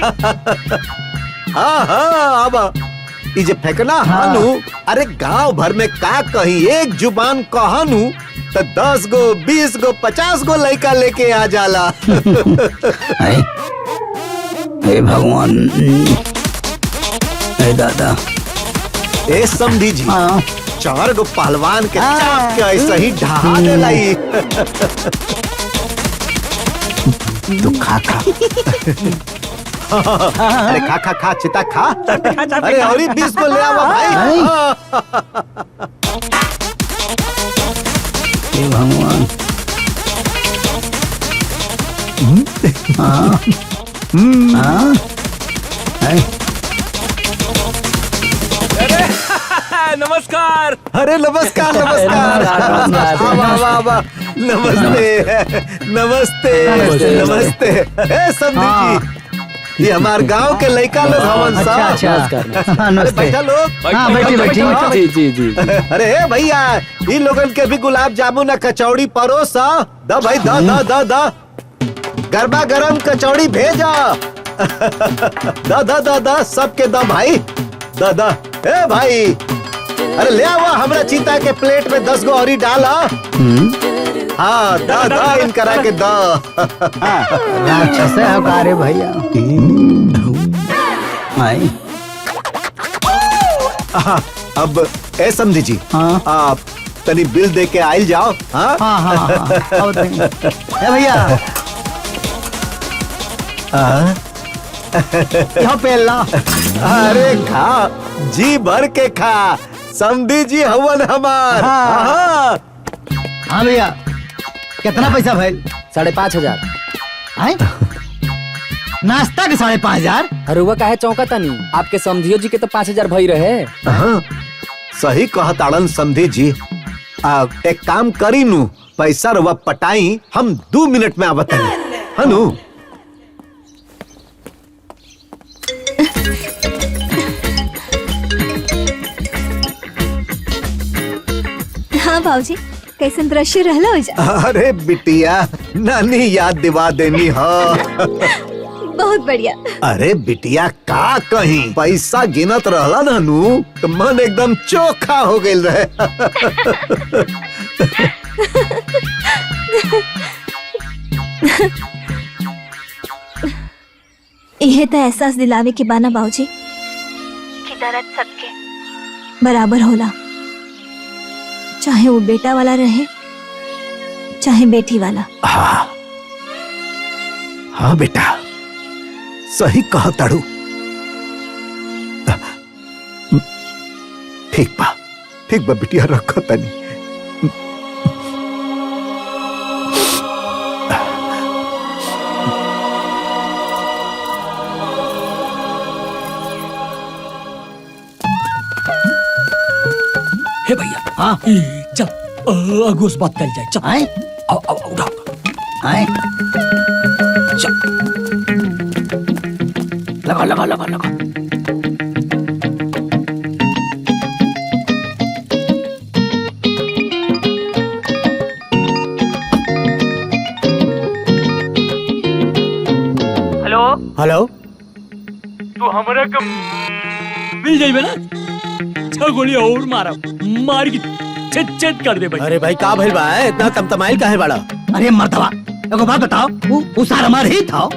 हाँ अब ये जे फेंकना हानू अरे गांव भर में का कही एक जुबान कहनू तो 10 गो 20 गो 50 गो लड़का लेके आ जाला। हे भगवान हे दादा। ए समधी जी 4 गो पहलवान के चाप के ऐसे ही ढहा देलाई। तू खा अरे खा चिता खा। अरे और 20 को ले आवा भाई। हे भगवान। नमस्कार। अरे नमस्कार नमस्ते। समधी जी ये हमारे गांव के लड़का लोग हवन साहब। बैठा लोग। हाँ बैठी। जी। अरे भैया इन लोगन के भी गुलाब जामुन कचौड़ी परोसा। द भाई द गरबा गरम कचौड़ी भेजा। द सबके द भाई द ए भाई अरे ले आवा हमरा चीता के प्लेट में 10 गो औरी डाला। हाँ द इन करा के द। राक्षस है हकारे भैया। अब ए समझी जी आप तनी बिल दे के आइल जाओ। हाँ भैया पेला। अरे खा जी भर के खा समधी जी हवन हमार। हाँ भैया कितना पैसा भैल? 5,500। नाश्ता के 5,500। अरे वो काहे चौंका तनी आपके समधियो जी के तो 5,000 भई रहे। सही कहत आड़न समधी जी। एक काम करी नू पैसा रवा पटाई हम 2 मिनट में आवत हनु। हाँ भाऊजी कैसन दृश्य रहला हो जा। अरे बिटिया नानी याद दिवा देनी हो। बहुत बढ़िया। अरे बिटिया का कहीं पैसा गिनत रहला नानू तो मन एकदम चोखा हो गइल रहे। यह तो एहसास दिलावे के बाना बाबूजी कि दर्द सबके बराबर होला, चाहे वो बेटा वाला रहे चाहे बेटी वाला। हाँ बेटा सही कहा ताड़ू। ठीक बा बिटिया रखो तनी। हे भैया हाँ चल अगुस बात कर जाए। चल आओ उठा चल लगा। हेलो तू हमरा के मिल जाइबे ना 6 गोली और मारा मार के छेद कर दे भाई। अरे भाई का भइल बा इतना तमतमाइल काहे बाड़ा? अरे मर्दवा एगो बात बताओ वो सारा हमार ही था।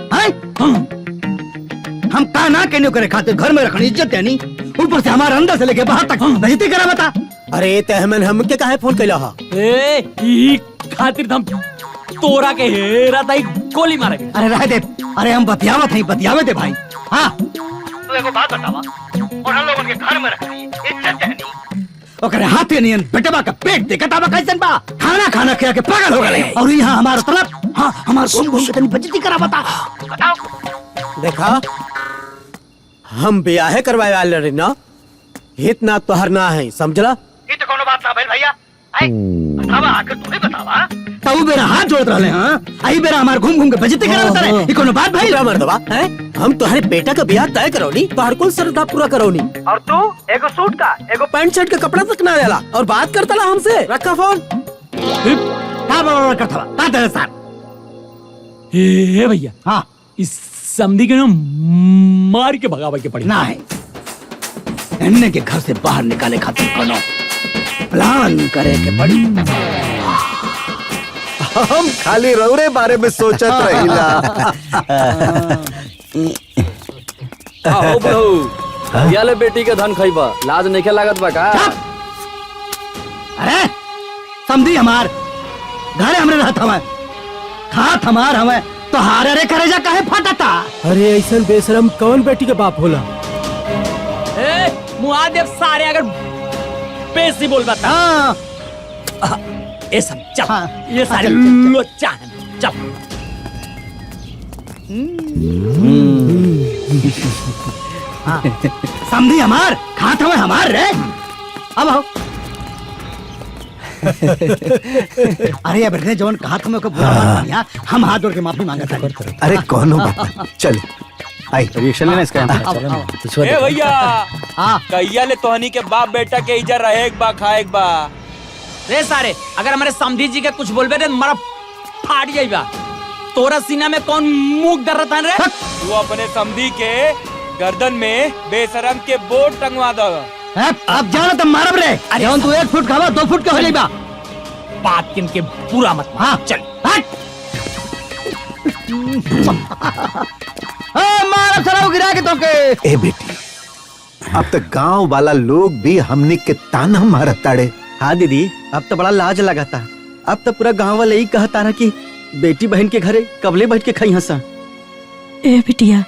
हम का ना कहने करे खातिर घर में रखनी इज्जत देनी ऊपर से हमारे अंदर से लेके बाहर तक बेइज्जती करा बता। अरे तहमन हमके काहे फोन कैला हा? ए ई खातिर हम तोरा के हेरा ताई गोली मारे। अरे रह दे, अरे हम बतियावत नहीं, बतियावे दे भाई। हाँ तू एगो बात बतावा, और हम लोगन के घर में रखनी इज्जत कहनी, ओकरे हाथे नियन बेटवा का पेट देखत आवा कैसन बा, खाना खाना खिया के पागल हो गए। और यहाँ हमारा तरफ हाँ हमार घूम घूम के तनी बजती करा बता। बताओ। देखा हम ब्याह करवाए वाले रही ना, इतना तोहर ना है, समझला? ये तो कोनो बात ना भाई भैया। आई बतावा, आखिर तू ही बतावा। तू मेरा हाथ जोड़त रहले, हाँ आई बेरा हमार घूम घूम के बजती करा बता रहे। ये कोनो बात भाई? मर्दवा हैं? हम तुम्हारे बेटा का ब्याह तय करौनी, तोहर कुल श्रद्धा पूरा करौनी, और तू एगो सूट का एगो पैंट शर्ट का कपड़ा तक ना देला और बात करता ला हमसे। रखा फोन। हाँ बराबर करता बा, बात है सर। ए भैया, हाँ इस समधी के ना मार के भगावे के पड़ी ना है। अन्य के घर से बाहर निकाले खातिर कोनो प्लान करे के पड़ी। हम खाली रौरे बारे में सोचत रहिला। आओ बहू, याले बेटी के धन खइबा, लाज नइखे लागत बा का? अरे समझी हमार घरे हमरे रहत हवे, खात हमार हवे, तो हारे रे करेजा काहे फटता? अरे ऐसा बेशरम कौन बेटी के बाप होला? ए मुआदेव सारे अगर बेसी बोल बता। हाँ ये सब चल, हाँ, ये सारे चल, चल, चल। लोचा हैं, चल। हाँ समझी हमार खात हवे हमार रे। अब आओ। अरे ये बैठने जवन कहा तुम्हें को बुरा मत मानिया, हम हाथ जोड़ के माफी मांगते हैं। अरे कौन बात, चल आई रिएक्शन लेना इसका। ए भैया, हाँ कहिया ले तोहनी के बाप बेटा के इधर रहे एक बा खाए एक बा। रे सारे अगर हमारे समधी जी के कुछ बोलबे तो मारा फाट जाइबा। तोरा सीना में कौन मुंह दर्द है रे? तू अपने समधी के गर्दन में बेशरम के बोर्ड टंगवा दो। अब जाना तुम मारब रे। अरे तू 1 फुट खावा 2 फुट के हो जाइबा। बात किनके पूरा मत। हाँ चल हट। मारा सराव गिरा के तो के। ए बेटी, अब तक गांव वाला लोग भी हमने के ताना मारत ताड़े। हाँ दीदी, अब तो बड़ा लाज लगा था। अब तो पूरा गांव वाले यही कहता ना कि बेटी बहन के घरे कबले बैठ के खाई हंसा। ए बिटिया,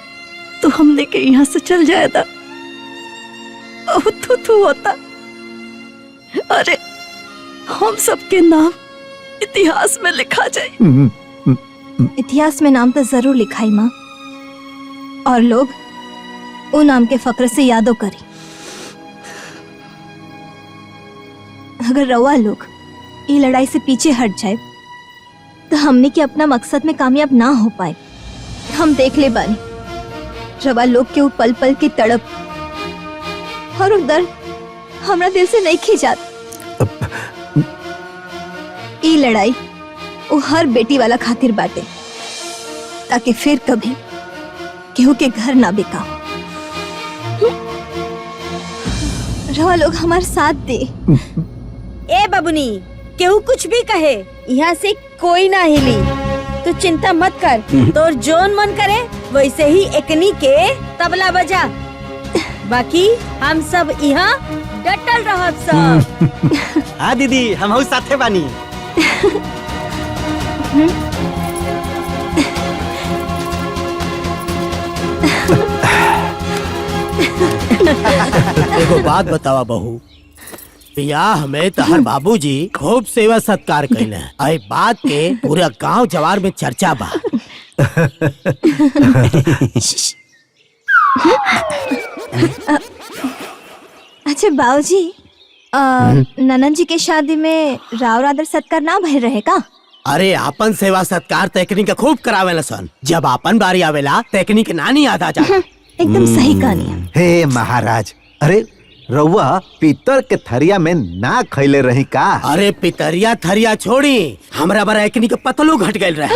तू हमने के यहाँ से चल जाए था, तू होता। अरे हम सबके नाम इतिहास में लिखा जाए। इतिहास में नाम तो जरूर लिखाई माँ, और लोग वो नाम के फक्र से यादो करी। अगर रवा लोग ये लड़ाई से पीछे हट जाए तो हमने के अपना मकसद में कामयाब ना हो पाए। हम देख ले बानी रवा लोग के वो पल पल की तड़प और वो दर्द हमरा दिल से नहीं खींचात। ये लड़ाई वो हर बेटी वाला खातिर बाटे, ताकि फिर कभी केहू के घर ना बिका। रवा लोग हमारे साथ दे। ए बबुनी, केहू कुछ भी कहे, यहाँ से कोई ना हिली। तू चिंता मत कर, तोर जोन मन करे वैसे ही एकनी के तबला बजा। बाकी हम सब यहाँ डटल रहब सब। हाँ दीदी, हम साथे बानी। एगो बात बतावा बहू, बियाह में तहर बाबूजी खूब सेवा सत्कार कैले। आई बात के पूरा गांव जवार में चर्चा बा। अच्छा बाबूजी, ननन जी के शादी में राव आदर सत्कार ना भय रहे का? अरे आपन सेवा सत्कार तकनीक खूब करावेला सन, जब आपन बारी आवेला तकनीक नानी याद आ जा। एकदम सही कहानी। हे महाराज, अरे रउआ पीतल के थरिया में ना खैले रही का? अरे पितरिया थरिया छोड़ी, हमरा बरा एकनी के पतलो घट गइल रहे।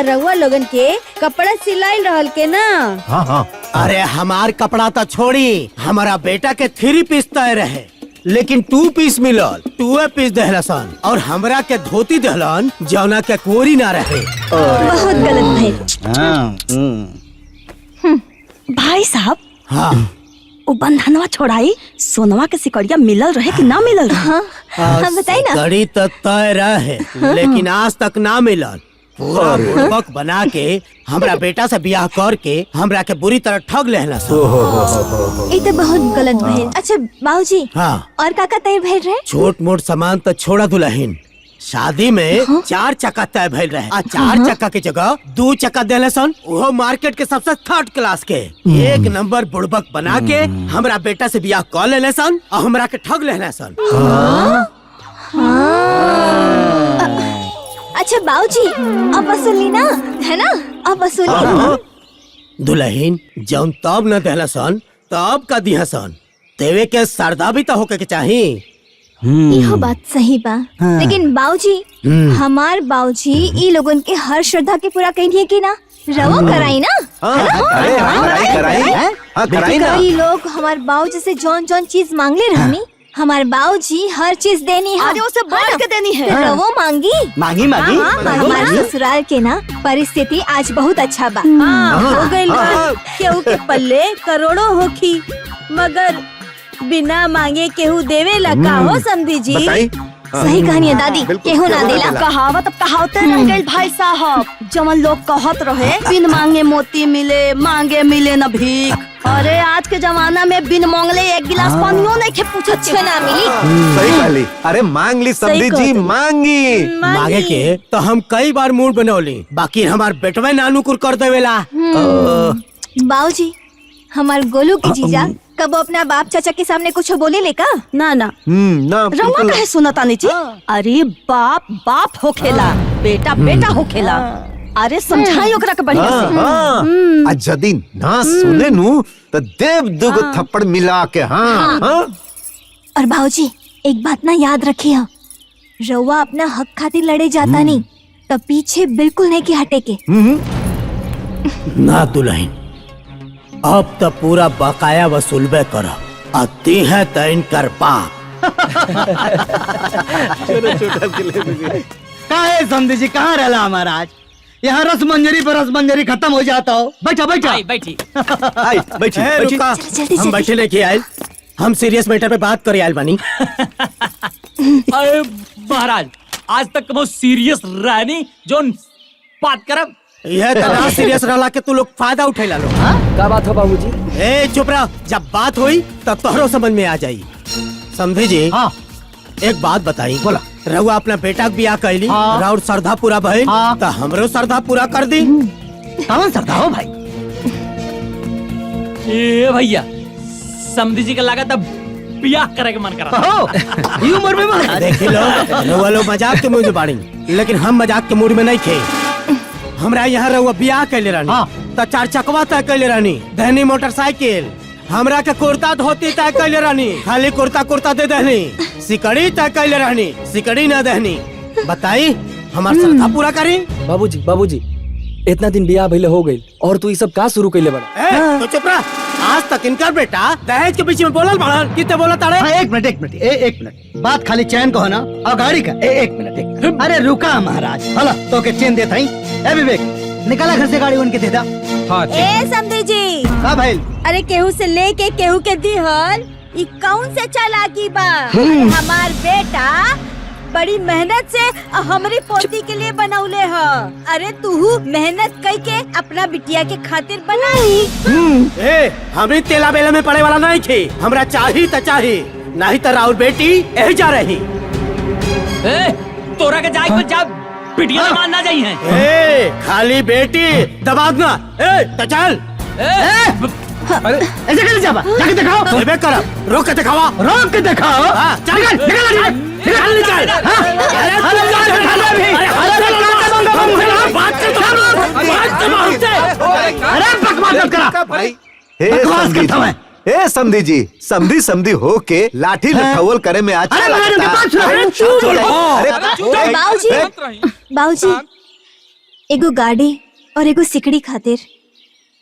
रउआ लोगन के कपड़ा सिलाई रहल के ना? हाँ हाँ। अरे हमार कपड़ा तो छोड़ी, हमारा बेटा के 3 पीस तय रहे, लेकिन 2 पीस मिलल, 2 पीस दहलसन, और हमरा के धोती दहलन जौना के कोरी ना रहे। बहुत गलत भाई। भाई साहब, हाँ, वो बंधनवा छोड़ाई सोनवा के सिकड़िया मिलल रहे कि ना मिलल रहे? हम बताई ना। गड़ी तो तय रहे लेकिन आज तक ना मिलल। पूरा बुड़बक बना के हमरा बेटा से ब्याह करके हमरा के बुरी तरह ठग लेहला ये तो बहुत गलत भइल। अच्छा बाबूजी, हाँ और काका तय भइल रहे? छोट मोट सामान तो छोड़ा दुल्हन, शादी में 4 चक्का तय भइल रहे। आ 4 चक्का के जगह 2 चक्का देले सन, वो मार्केट के सबसे थर्ड क्लास के। 1 नंबर बुड़बक बना के हमरा बेटा से ब्याह कर लेले सन और हमरा के ठग लेले सन। अच्छा बाबूजी, अब वसूली ना, है ना? अब वसूली। दुल्हन जौन तब न देहला सन तब का दिया सन, तेवे के सरदा भी तो होके के चाही। इहो बात सही बा। लेकिन बाबूजी, हमार बाबूजी ई लोगन के हर श्रद्धा के पूरा कहिए कि ना? रवो कराई ना? कराई ना। कई लोग हमार बाबूजी से जौन जौन चीज मांगले रहनी, हमार बाबूजी हर चीज देनी है। अरे उसे बढ़ के देनी है। रवो मांगी मांगी मांगी। हमारे ससुराल के ना परिस्थिति आज बहुत अच्छा बा। हो गइल बा। केहू के पल्ले करोड़ों होखी मगर बिना मांगे केहू देवे लगा हो समझी जी। सही कहानी है दादी, केहू ना देला। कहावत अब कहावते रह गइल भाई साहब। जमन लोग कहत रहे बिन मांगे मोती मिले, मांगे मिले न भीख। अरे आज के जमाना में बिन मांगले 1 गिलास पानियो नहीं के पूछत छे ना मिली। सही कहली। अरे मांग ली समधी जी, मांगी। मांगे के तो हम कई बार मूड बनौली, बाकी हमार बेटवे नानुकुर कर देवेला। बाबूजी, हमार गोलू के जीजा कब अपना बाप चाचा के सामने कुछ बोले लेका? ना ना ना रउआ काहे सुनतानी जी? अरे बाप बाप होखेला, बेटा बेटा होखेला। अरे समझाई ओकरा के बढ़िया से। आ जदी ना सुने नु तो देव दुगो थप्पड़ मिला के। हाँ और बाबूजी, एक बात ना याद रखिए, रउआ अपना हक खातिर लड़े जाता नहीं तो पीछे बिल्कुल नहीं की हटे के। ना दुल्हन, अब तो पूरा बकाया वसूलबे कर। अति है तो इनकर पाप। काहे समझी जी, कहाँ रहला हमारा आज? यहाँ रस मंजरी पर रस मंजरी खत्म हो जाता हो। बैठा बैठा बैठी। बैठी ए, रुका। हम बैठे लेके आए, हम सीरियस मैटर पे बात करे आयल बानी। अरे महाराज, आज तक बहुत सीरियस रहनी जोन बात करब। यह तना सीरियस रहला के तू लोग फायदा उठेला लो। क्या बात है बाबूजी? ए चुप रह, जब बात हुई तब तोहरो समझ में आ जाई। समझी जी? हाँ। एक बात बताई। बोला। रहुआ अपना बेटा के ब्याह कैली, राउर श्रद्धा पूरा भइल, तो हमरो श्रद्धा पूरा कर दी। कौन श्रद्धा हो भाई? ए भैया, समधी जी के लागत अब ब्याह करे के मन करा। ये उम्र में महाराज। देख लो, रहुआ लोग मजाक के मूड में बाड़ी, लेकिन हम मजाक के मूड में नहीं थे। हमरा यहाँ रहुआ ब्याह कैले रहनी तो 4 चकवा तय कैले रहनी, दहनी मोटरसाइकिल। हमरा के कुर्ता धोती तय कैले रहनी, खाली कुर्ता दे दहनी। सिकड़ी तय कैले रहनी, सिकड़ी न दहनी। बताई हमार श्रद्धा पूरा करी। बाबूजी इतना दिन बियाह भइले हो गइल और तू ये सब का शुरू कइले बड़ा? तो चुप रह। आज तक इनकर बेटा दहेज के बीच में बोलल बड़न, कितने बोला ताड़े? एक मिनट, बात खाली चैन को है ना और गाड़ी का। एक मिनट। अरे रुका महाराज, हला तो के चैन देता ही। ए विवेक, निकाला घर से गाड़ी उनके दे दा। हाँ, ए समझी जी। का भाई? अरे केहू से लेके केहू के दिहल ई कौन से चालाकी बा? हमार बेटा बड़ी मेहनत से हमारी पोती के लिए बनौले ह। अरे तू मेहनत कई के अपना बिटिया के खातिर बनाई। हमें तेला बेला में पड़े वाला नहीं थे। हमरा चाही त चाही, नहीं तो राउर बेटी यही जा रही। तोरा के जाए को जा पिटिया में मानना चाहिए। खाली बेटी दबाव ना। तो चल। अरे ऐसे कैसे जाबा? जाके दिखाओ। अबे कर, रोक के दिखावा। रोक के दिखाओ। चल निकल। अरे बकवास मत करा। ए समधी जी, समधी हो के लाठी लठौल करे में अच्छा बाबूजी, एगो गाड़ी और एगो सिकड़ी खातिर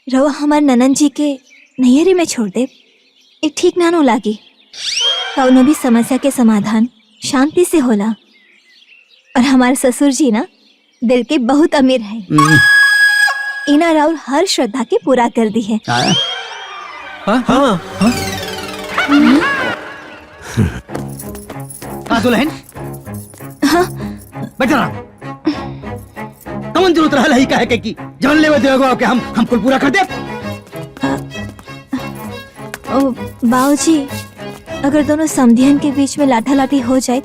रवा हमार ननन जी के नैहरी में छोड़ दे, एक ठीक ना नो लागी। कौनो भी समस्या के समाधान शांति से होला। और हमारे ससुर जी ना दिल के बहुत अमीर है। इना राउर हर श्रद्धा के पूरा कर दी है। हाँ? हाँ दुल्हन, बैठा रहा। कौन जरूरत रहा ही कहे कि जवन लेवे देवे के हम कुल पूरा कर दे। ओ बाबूजी, अगर दोनों समधियन के बीच में लाठा लाठी हो जाए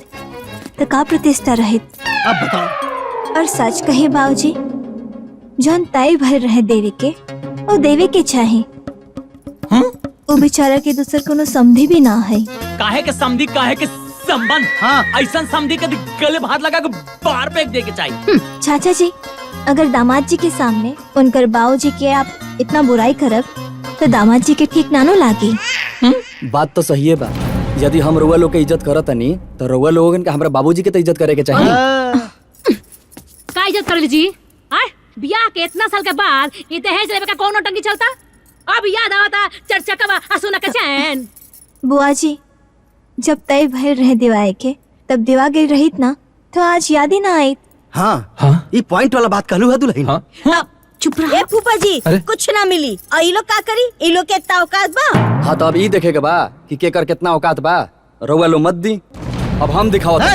तो का प्रतिष्ठा रहे? अब बताओ। और सच कहे बाबूजी, जौन तय भर रहे देवे के वो देवे के चाहे। वो बेचारा के दूसर कोनो समधी भी ना है। काहे के समधी, काहे के संबंध। हाँ, ऐसा समधी के गले में हाथ लगा के बाहर फेंक दे के चाहिए। चाचा जी, अगर दामाद जी के सामने उनकर बाबूजी के आप इतना बुराई करब तो दामाद जी के ठीक नानो लागी। बात तो सही है बा। यदि हम रउआ लोग के इज्जत करत नहीं तो रउआ लोगन के हमरा बाबूजी के तो इज्जत करे के चाहिए। का इज्जत कर लीजिए? ब्याह के इतना साल के बाद ये दहेज लेवे का कौन टंकी चलता? अब याद आवता चर्चा का असुना के चैन। बुआ जी, जब तय भर रहे दिवाए के तब दिवा गिर रहित ना तो आज याद ही ना आई। हाँ, ये पॉइंट वाला बात कहलू है दुल्हन। चुप रह। फूफा जी, कुछ ना मिली और ये लोग का करी? ये लोग के इतना औकात बा? हाँ तो अब ये देखेगा बा कि केकर कितना औकात बा। रउआ लोग मत दी, अब हम दिखाओ। अरे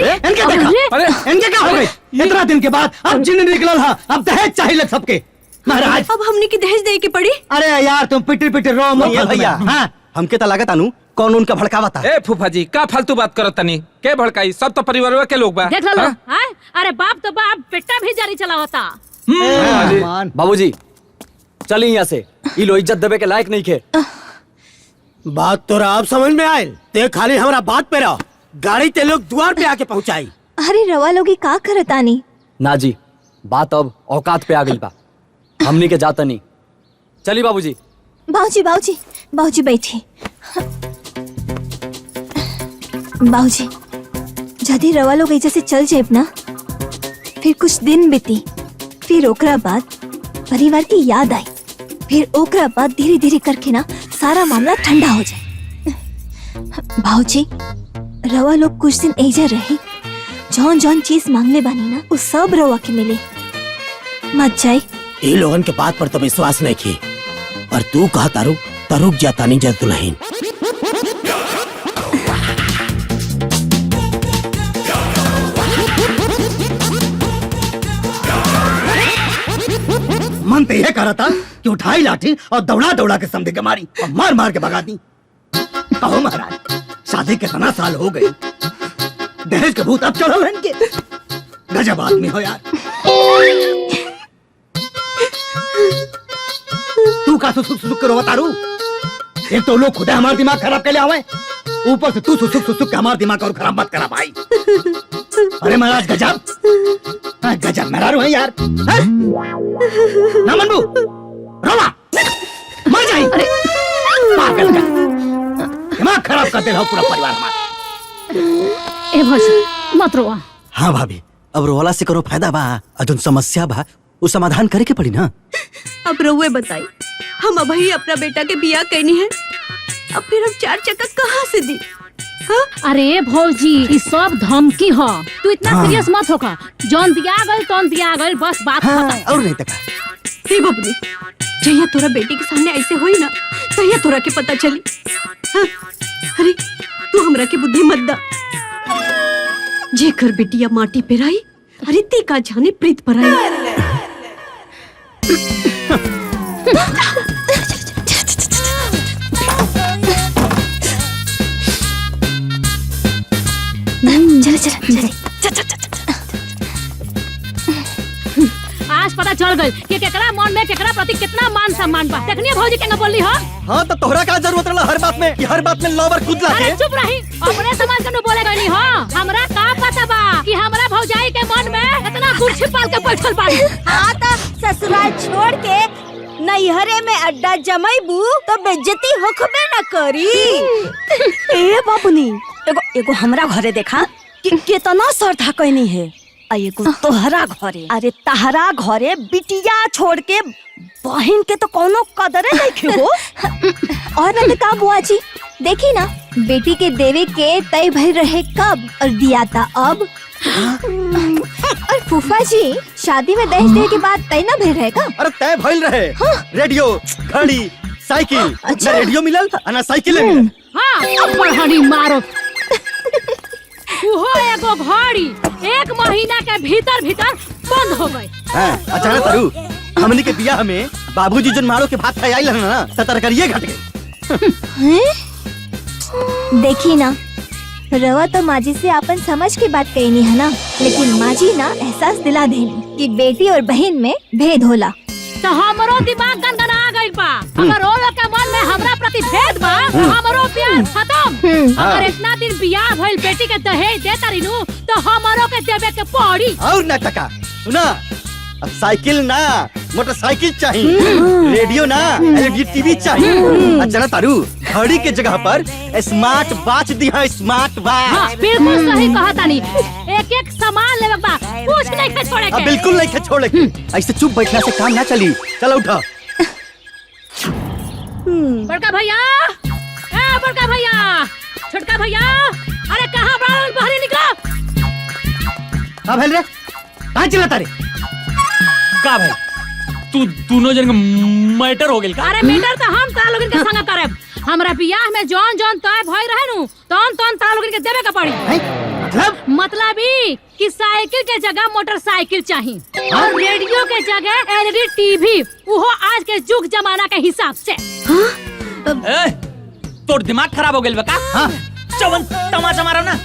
इनके देखा, इनके क्या हो गई? इतना दिन के बाद अब जिन निकलल हा, अब दहेज चाहिए सबके। महाराज, अब हमने की दहेज दे के पड़ी? अरे यार तुम पिटी पिटी रो मत भैया। हाँ, हमके तो लागत आनू कौन उनका भड़कावा था। ए फूफा जी, का फालतू बात करत तनी? के भड़काई? सब तो परिवार के लोग बा। देख लो। अरे बाप तो बाप, बेटा भी जारी चला होता। बाबूजी चलिए यहाँ से, ये लो इज्जत देवे के लायक नहीं खे। बात तो आप समझ में आये, ते खाली हमारा बात पे रहो। गाड़ी ते लोग द्वार पे आके पहुँचाई। अरे रवा लोगी का करतानी? ना जी, बात अब औकात पे आ गई बा। हमनी के जाता नहीं। चलिए बाबूजी। बाबूजी बाबूजी बाबूजी बैठी। बाबूजी, यदि रवा लोग ऐसे से चल जाए ना, फिर कुछ दिन बीती, फिर ओकरा बाद परिवार की याद आई, फिर ओकरा बाद धीरे धीरे करके ना सारा मामला ठंडा हो जाए। बाबूजी, रवा लोग कुछ दिन ऐजा रही, जौन जौन चीज मांगले बानी ना वो सब रवा के मिले। मत जाए। ये लोगन के बात पर तो विश्वास नहीं की, पर तू कहा तारू तो रुक जाता नहीं जद दुल्हन। मन तो यह करा था कि उठाई लाठी और दौड़ा दौड़ा के समझे के मारी और मार मार के भगा दी। कहो महाराज, शादी के कितना साल हो गए, दहेज के भूत अब चढ़ल है इनके। गजब आदमी हो यार। तू का सुसुक करो तारू? एक तो लोग खुद हमारा दिमाग खराब कर ले आवे, ऊपर से तू सुसुक सुसुक के हमारा दिमाग और खराब मत करा भाई। अरे महाराज गजब, गजब मेहरारू है यार। ना मनबू, रोवा, मर जाई। पागल का दिमाग खराब कर दे रहा पूरा परिवार हमारा। ए भौजी मत रोवा। हाँ भाभी, अब रोवाला से करो फायदा बा, अजून समस्या बा, वो समाधान करे के पड़ी ना। अब रउए बताई, हम अभी अपना बेटा के बियाह कहनी है, अब फिर हम 4 चक्का कहाँ से दी? अरे भौजी, ये सब धमकी हो, तू इतना सीरियस मत होका। जौन दिया गल तौन दिया गल, बस बात खत्म। और नहीं तक हे बबली, जहिया तोरा बेटी के सामने ऐसे होई ना, तहिया तोरा के पता चली। हाँ? अरे तू हमरा के बुद्धि मत दा। जेकर बेटिया माटी पे रही, अरे ती का जाने प्रीत पर आई। आज पता चल गई कि केकरा मन में केकरा प्रति कितना मान सम्मान बा। देखनिए भौजी केंगा बोली हो? हाँ तो तोहरा का जरूरत रहा हर बात में कि हर बात में लवर कूद ला अरे चुप रही, अपने समाज के नु बोले गनी हो। हमरा का पता बा कि हमरा भौजाई के मन में इतना कुर्सी पाल के बैठल बाड़ी। हाँ तो ससुराल छोड़ के नैहरे में अड्डा जमाईबू तो बेइज्जती होखबे न करी। ए बाबूनी, एगो हमरा घरे देखा कि कितना श्रद्धा कहनी है, एगो तोहरा घरे। अरे तहरा घरे बिटिया छोड़ के बहन के तो कोनो कदरे नहीं हो। और न का बुआ जी, देखी ना बेटी के देवे के तय भर रहे कब और दिया था अब। और फूफा जी, शादी में दहेज देने के बाद तय ना भर रहेगा? अरे तय भइल रहे। रेडियो, घड़ी, साइकिल ना रेडियो मिलल और ना साइकिल मिलल। हाँ अब बढ़नी मारो उहो एगो घड़ी 1 महीना के भीतर भीतर बंद हो गई। हां अचानक तारू हमनी के बियाह में बाबूजी जन मारो के भात खाई आइल ना त तरकारिए घट गई। देखी ना रवा तो माजी से अपन समझ की बात कही नहीं है ना, लेकिन माजी ना एहसास दिला देनी कि बेटी और बहन में भेद होला। तो हमरो दिमाग गनगना गइल बा। अगर ओ लोग के मन में हमरा प्रति भेद बा तो हमरो प्यार खत्म। अगर इतना दिन बियाह भइल बेटी के दहेज दे तारीनु तो हमरो के देवे के पड़ी। और ना टका सुना अब साइकिल ना मोटरसाइकिल चाहिए, रेडियो ना एलईडी टीवी चाहिए। अच्छा ना तारू घड़ी के जगह पर स्मार्ट वॉच दी है, स्मार्ट वॉच। हाँ, बिल्कुल सही कहा तानी। एक एक सामान लेवे बा कुछ नहीं के छोड़े के। बिल्कुल नहीं के छोड़े के। ऐसे चुप बैठना से काम ना चली। चलो उठा। बड़का भैया ए बड़का भैया छोटका भैया अरे कहाँ बाहर बाहर निकलो। का भेल रे कहाँ चिल्लाता रे? का भाई तू दोनों जन मैटर हो गेल का? अरे मैटर तो हम तारा लोगन के संग करब। हमरा बियाह में जौन जौन तय भई रहे नु तौन तौन तारा लोगन के देवे के पड़ी। मतलब ई कि साइकिल के जगह मोटरसाइकिल चाहिए और रेडियो के जगह एलईडी टीवी, वो आज के जुग जमाना के हिसाब से। ए, तोर दिमाग खराब हो गेल बा का? हाँ? चवन तमाचा मारो ना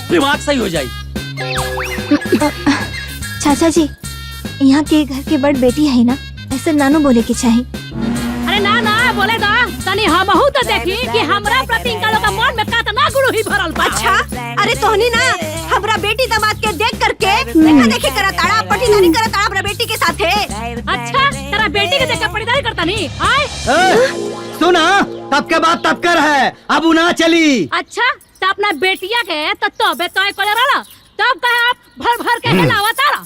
दिमाग सही हो जाई। चाचा जी यहाँ के घर के बड़ बेटी है ना, ऐसे नानू बोले के चाहिए। अरे ना ना बोले दा तनी हमहू तो देखी कि हमरा प्रति इनका लोग का मन में कितना गुरु ही भरल बा। अच्छा अरे तोहनी ना हमरा बेटी दामाद के देख करके देखा देखी करा ताड़ा पटीदारी करा ताड़ा हमरा बेटी के साथे। अच्छा तेरा बेटी के देख के पटीदारी करता नहीं आए? सुना तब के बात तब कर है अब ना चली। अच्छा तो अपना बेटिया के तबे तय कर रहा तब कहे आप भर भर के हिलावा तारा।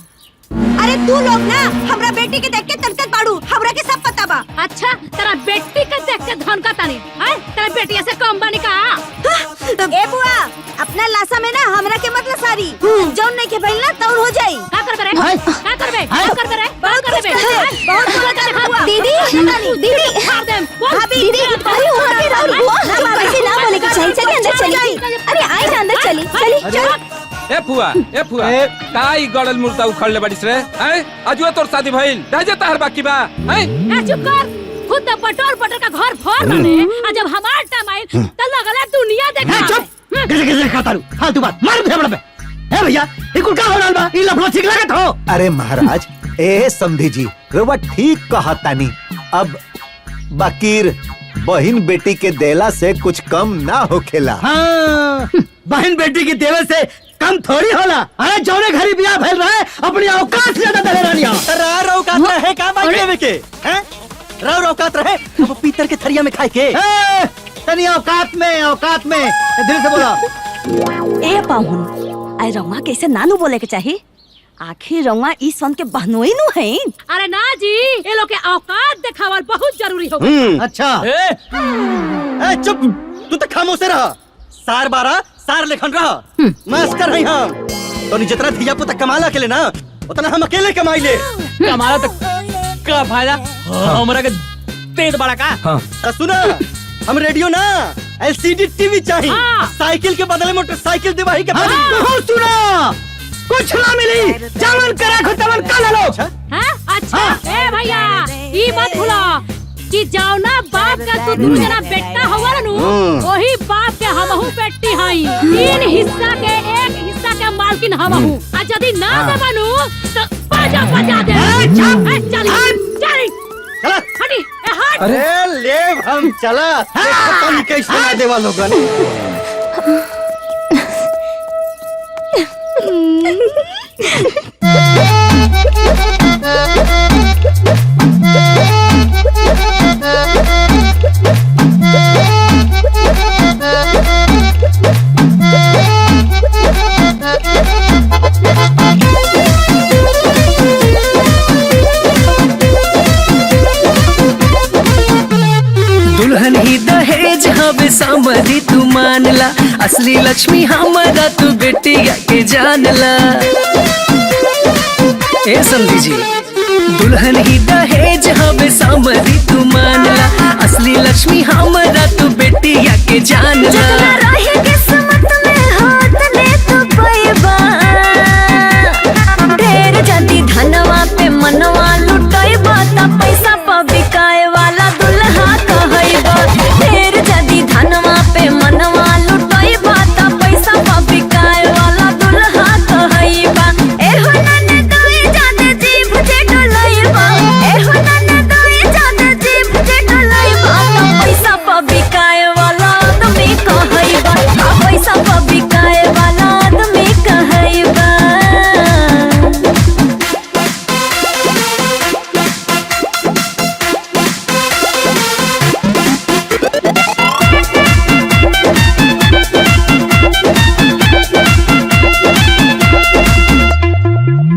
अरे तू लोग ना हमरा बेटी के देख के तनकत बाड़ू, हमरा के सब पता बा। अच्छा तेरा बेटी के देख के धन का तानी आए तेरा बेटिया से कम बनी का? ए बुआ अपना लाशा में ना हमरा के मतलब सारी जौन नहीं के भइल ना तौन हो जाई। का करबे रे का करबे का करबे रे बहुत करबे बहुत बोलत है बुआ। दीदी दीदी मार देम भाभी दीदी अरे वहाँ के राहुल बुआ वैसे ना बोले के चाहिए। चलिए अंदर चलिए। अरे आई ना अंदर चली चली। ए फुआ काई गड़ल मुर्दा उखड़ ले बड़िस रे हैं? अजुए तोर शादी भइल रह जाता हर बाकी बा हैं? ए चुप कर खुद तो पटोर पटोर का घर फोड़ बने और जब हमार टाइम आई तो लगला दुनिया देखा। चुप किसे कहता रू फालतू बात मार फेफड़ा पे। ए भैया ई कुल का हो रहल बा? ई लफड़ा ठीक लागत हो? अरे महाराज ए समधी जी रउआ ठीक कहतानी। अब बाकीर बहन बेटी के देला से कुछ कम ना होखेला। हाँ बहन बेटी की देवे से कम थोड़ी होला। अरे जौने घरी बियाह भइल रहे अपनी औकात से ज्यादा दहे रानिया। रार औकात रहे का बात लेवे के हैं? रार औकात रहे अब पीतर के थरिया में खाए के। तनी औकात में दिल से बोला। ए पाहुन आई रउआ कैसे नानू बोले के चाहिए? आखिर रउआ ई सन के बहनोई नु है। अरे ना जी ये लोग के औकात दिखावल बहुत जरूरी हो। अच्छा ए चुप तू तो खामोश रह। सार बारा सार लेखन रह। मास्टर है हम तो जितना धिया पुता कमाला के ले ना उतना हम अकेले कमाई ले। कमाला तक का फायदा हमरा के तेज बड़ा का? हाँ। सुना हम रेडियो ना एलसीडी टीवी चाहिए। साइकिल के बदले मोटरसाइकिल दिवाही के सुना कुछ ना मिली जावन करा खुतवन का ले लो। अच्छा ए भैया ई मत भूलो कि जौना बाप का तू दू जना बेटा हवा नु वही बाप के हमहू बेटी हई। 3 हिस्सा के 1 हिस्सा के मालकिन हमहू। आ यदि ना देबनु तो बाजा बजा दे। चली चला हटी ए हट। अरे ले हम चला पता नहीं कैसे ना देवा लोगन। दुल्हन ही दहेज हवे समधी तू मानला, असली लक्ष्मी हमारा तू बेटी के जानला। ए समधी जी दुल्हन ही दहेज हवे समधी तू मानला, असली लक्ष्मी हमरा तू बेटिया के जानला। जितना रहे किस्मत में हाथ ने तो पैबा, ढेर जदी धनवा पे मनवा लुटाइबा त पैसा प बिकाए वाला दुल्हा कहइबा। ढेर जदी धनवा पे मनवा लुटाइबा त पैसा प बिकाए वाला दुल्हा कहइबा। एहो नन्हे दोए जादे जीभ जे डोलइबा, एहो नन्हे दोए जादे जीभ जे डोलइबा त पैसा प बिकाए वाला आदमी कहइबा। पैसा प बिकाए वाला आदमी कहइबा।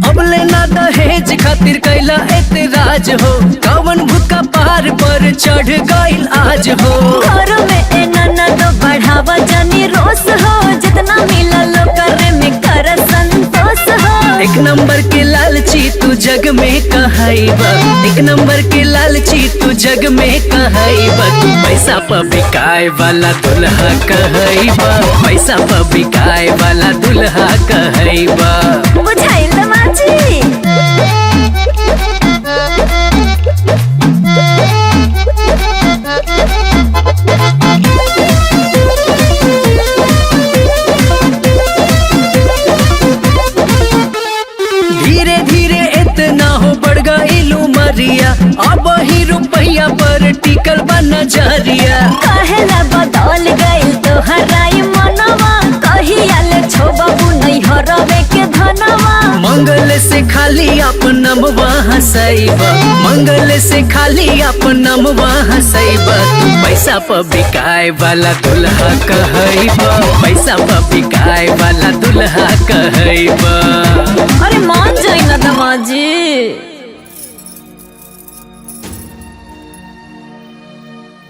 अब लेना दहेज खातिर कैला एतराज हो, कवन भूत पार पर चढ़ गइल आज हो। घर में एना न तो बढ़ावा जानी रोस हो, जितना मिलल करे में कर संतोष हो। एक नंबर के लालची तू जग में कहइबा, एक नंबर के लालची तू जग में कहइबा। तू पैसा प बिकाए वाला दुल्हा कहइबा, पैसा प बिकाए वाला दुल्हा कहइबा। बुझाइल माची। धीरे धीरे इतना हो बढ़ गइल उमरिया, अब ही रुपया पर टिकल बा नजरिया। कहेला बदल गइल तोहराई मनवा, कहिया ले छो बाबू नहीं हरवे के धनवा। मंगल से खाली अपनमवा हंसइबा, मंगल से खाली अपनमवा हंसइबा। तू पैसा प बिकाए वाला दुल्हा कहइबा, पैसा प बिकाए वाला दुल्हा कहइबा। अरे मान जाई ना दमाजी।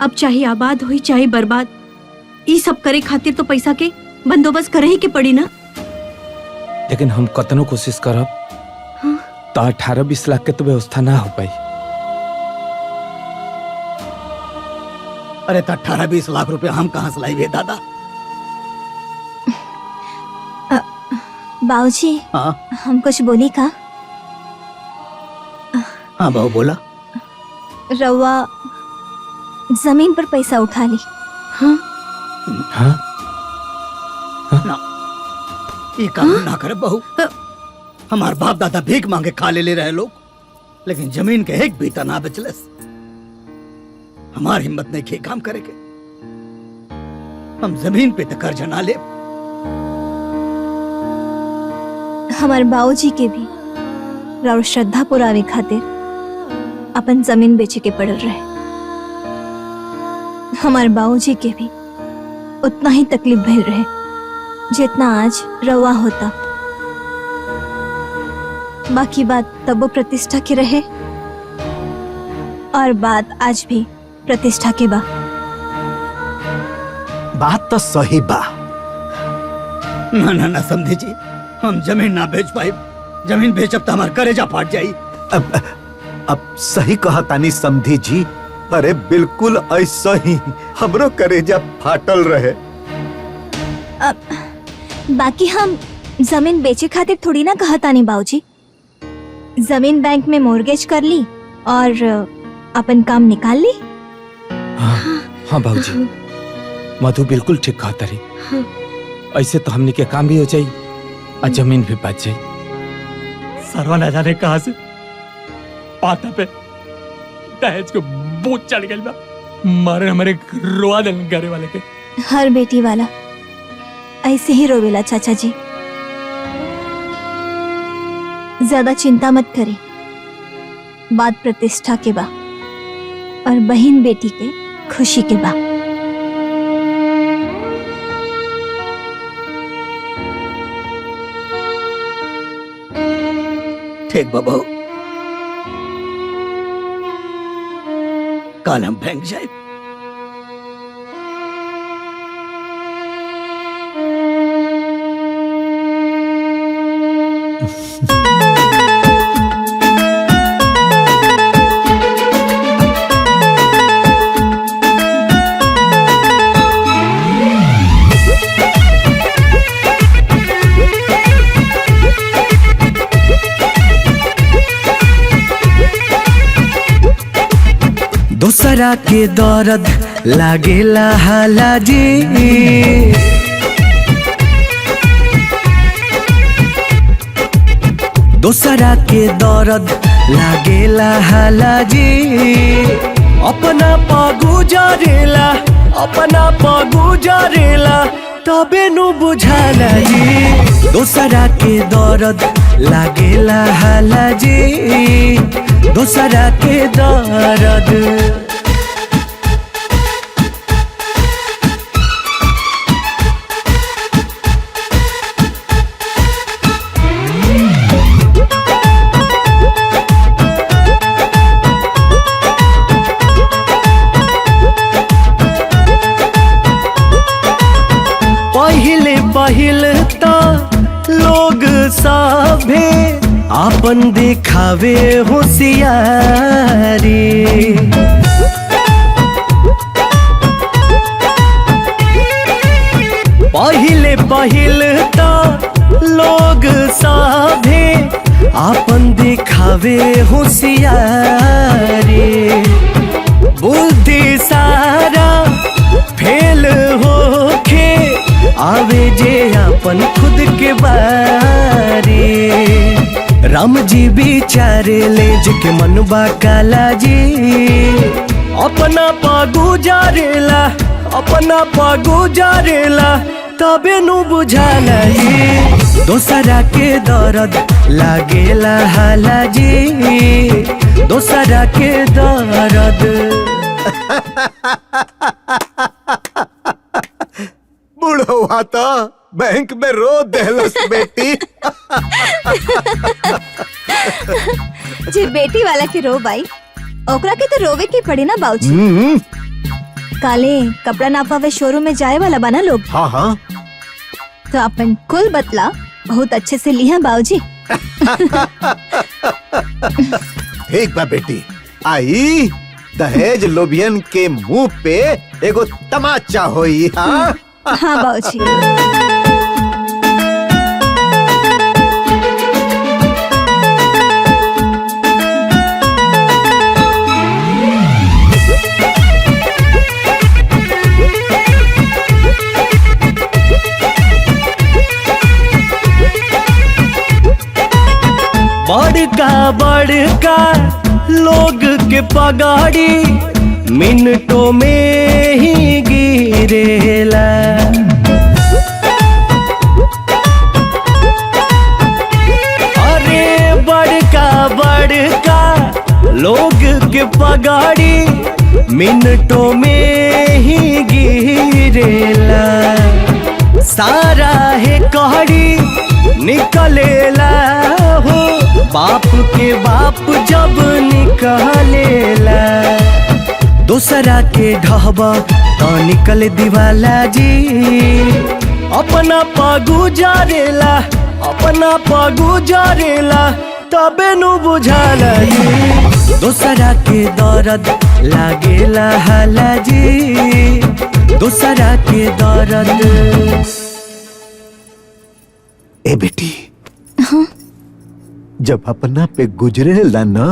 अब चाहे आबाद हुई चाहे बर्बाद, ई सब करे खातिर तो पैसा के बंदोबस्त करे ही के पड़ी ना। लेकिन हम कतनो कोशिश करब तो 18-20 लाख के तो व्यवस्था ना हो पाई। अरे तो 18-20 लाख रुपया हम कहाँ से लाइए दादा? बाबूजी, हाँ हम कुछ बोली का? हाँ बहू बोला। रउआ जमीन पर पैसा उठा ली। हाँ हाँ ना, ये काम ना करे बहू। हमार बाप दादा भीख मांगे खा ले रहे लोग, लेकिन जमीन के एक बीता ना बचलस। हमार हिम्मत नहीं खे काम करे के। हम जमीन पे तो कर्ज ना ले। हमार बाबूजी के भी राउर श्रद्धा पुरावे खातिर अपन जमीन बेचे के पड़ल रहे। हमार बाबूजी के भी उतना ही तकलीफ भइल रहे जितना आज रवा होता। बाकी बात तब प्रतिष्ठा की रहे और बात आज भी प्रतिष्ठा के बा। बात तो सही बा। ना ना ना समझी जी, हम जमीन ना बेच पाए। जमीन बेचब तो हमार कलेजा फाट जाई। अब सही कहा तानी समधी जी। अरे बिल्कुल ऐसा ही हमरो कलेजा फाटल रहे। बाकी हम जमीन बेचे खातिर थोड़ी ना कहा तानी बाबूजी। जमीन बैंक में मोर्गेज कर ली और अपन काम निकाल ली। हाँ बाबूजी, मधु बिल्कुल ठीक कहा तारी। ऐसे तो हमने के काम भी हो जाई और जमीन भी बच जाई। सरवा न जाने कहां से पाता पे दहेज को बोझ चढ़ गई बा। मारे हमारे रोआ दल घरे वाले के। हर बेटी वाला ऐसे ही रोवेला चाचा जी। ज्यादा चिंता मत करी, बात प्रतिष्ठा के बा और बहन बेटी के खुशी के बा। ठीक बाबू, कल हम बैंक जाए। दूसरा के दर्द लागेला हाला जी दूसरा के दर्द लागेला हाला जी अपना पगु जरेला तबे नु बुझाला जी दूसरा के दर्द लागेला हाला जी दूसरा के दर्द पहिल तो लोग सभे आपन दिखावे होशियारी पहिल तो लोग सभे आपन दिखावे होशियारी बुद्धि सारा फेल होके आवे जे अपन खुद के बारे राम जी बिचारे ले के मनबा काला जी अपना पगु जारेला तबे नु बुझाला जी दोसरा के दर्द लागेला हाला जी दोसरा के दर्द बुढ़वा तो बैंक में रो देलस बेटी जे बेटी वाला के रो भाई ओकरा के तो रोवे के पड़ी ना बाबूजी काले कपड़ा नापावे शोरूम में जाए वाला बना लोग हाँ हाँ तो अपन कुल बतला बहुत अच्छे से लिया बाबूजी ठीक बा बेटी आई दहेज लोबियन के मुंह पे एगो तमाचा होई हाँ हाँ बाबूजी बड़का लोग के पगाड़ी मिनटों में ही गिरेला अरे बड़का लोग के पगाड़ी मिनटों में ही गिरेला सारा है कहड़ी निकलेला हो बाप के बाप जब निकलेला दूसरा के ढहबा तो निकल दीवाला जी अपना पगु जारेला तबे नु बुझाला जी दूसरा के दर्द लागेला हाला जी दूसरा के दर्द ए बेटी हाँ? जब अपना पे गुजरेला ना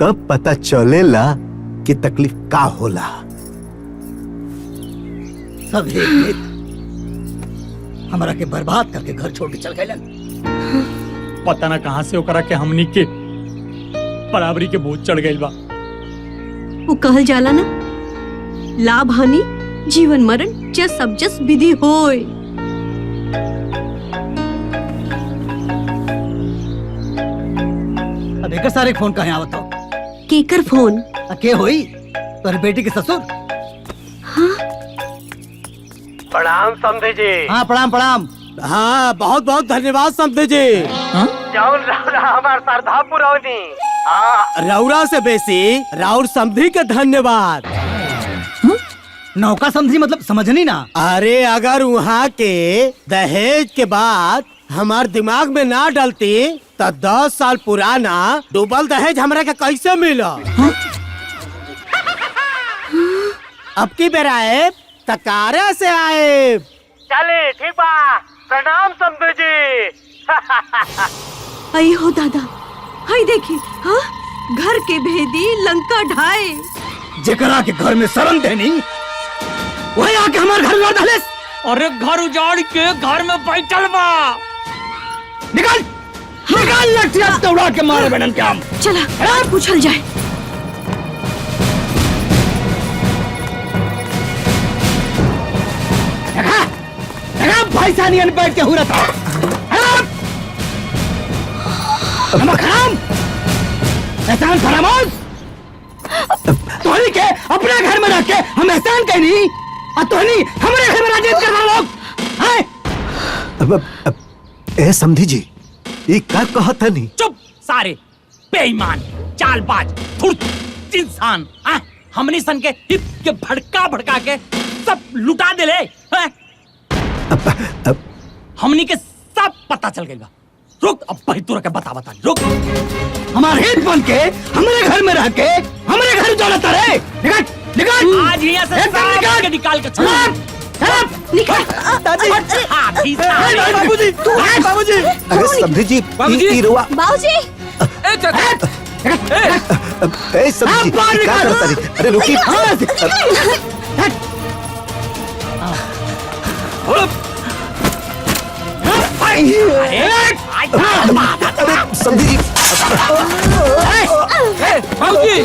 तब पता चलेला कि तकलीफ का होला सब एक हमारा के बर्बाद करके घर छोड़ के चल गए पता ना कहां से ओकरा के हमनी के बराबरी के बोझ चढ़ गइल बा वो कहल जाला ना लाभ हानि जीवन मरण जस सब जस विधि होय अब एक सारे फोन कहाँ आवत हो केकर फोन के होई तोरे बेटी के ससुर प्रणाम समझे जी हाँ प्रणाम हाँ बहुत बहुत धन्यवाद समझे जी जौन रौरा हमार श्रद्धा पुरौनी रौरा से बेसी राउर समझी के धन्यवाद नौका समझी मतलब समझनी ना अरे अगर वहाँ के दहेज के बाद हमार दिमाग में ना डलती तो 10 साल पुराना डूबल दहेज हमरा के कैसे मिला अब की बेरा आए तकारे से आए चले ठीक बा प्रणाम समझे जी आई हो दादा हाय देखी हाँ घर के भेदी लंका ढाए। जेकरा के घर में शरण देनी वही आके हमारे घर लौट डाले। अरे घर उजाड़ के घर में बैठल बा। निकल निकल लठिया दौड़ा के मारे बेनन के हम। चला पूछल जाए। पैसा नहीं बैठ के हुआ था। एहसान फरामोश तोहनी के अपने घर में रख के हम एहसान कहनी और तोहनी हमारे घर में राजनीति करना लोग हैं। ए समधी जी ये का कहत है नहीं? चुप सारे बेईमान चालबाज धूर्त इंसान। हमनी सन के हित के भड़का के सब लुटा दे ले। हमनी के सब पता चल गई बा। रुक अब भाई तू के बता रुक। हमारे हित बन के हमारे घर में रह के हमारे घर उजाड़ता रहे। निकल निकल आज यहाँ से निकल के निकाल के छोड़। निकल बाबूजी बाबूजी अरे समधी जी ई रुआ बाबूजी ए समधी जी क्या करता रही? अरे रुकी समधी जी बाबूजी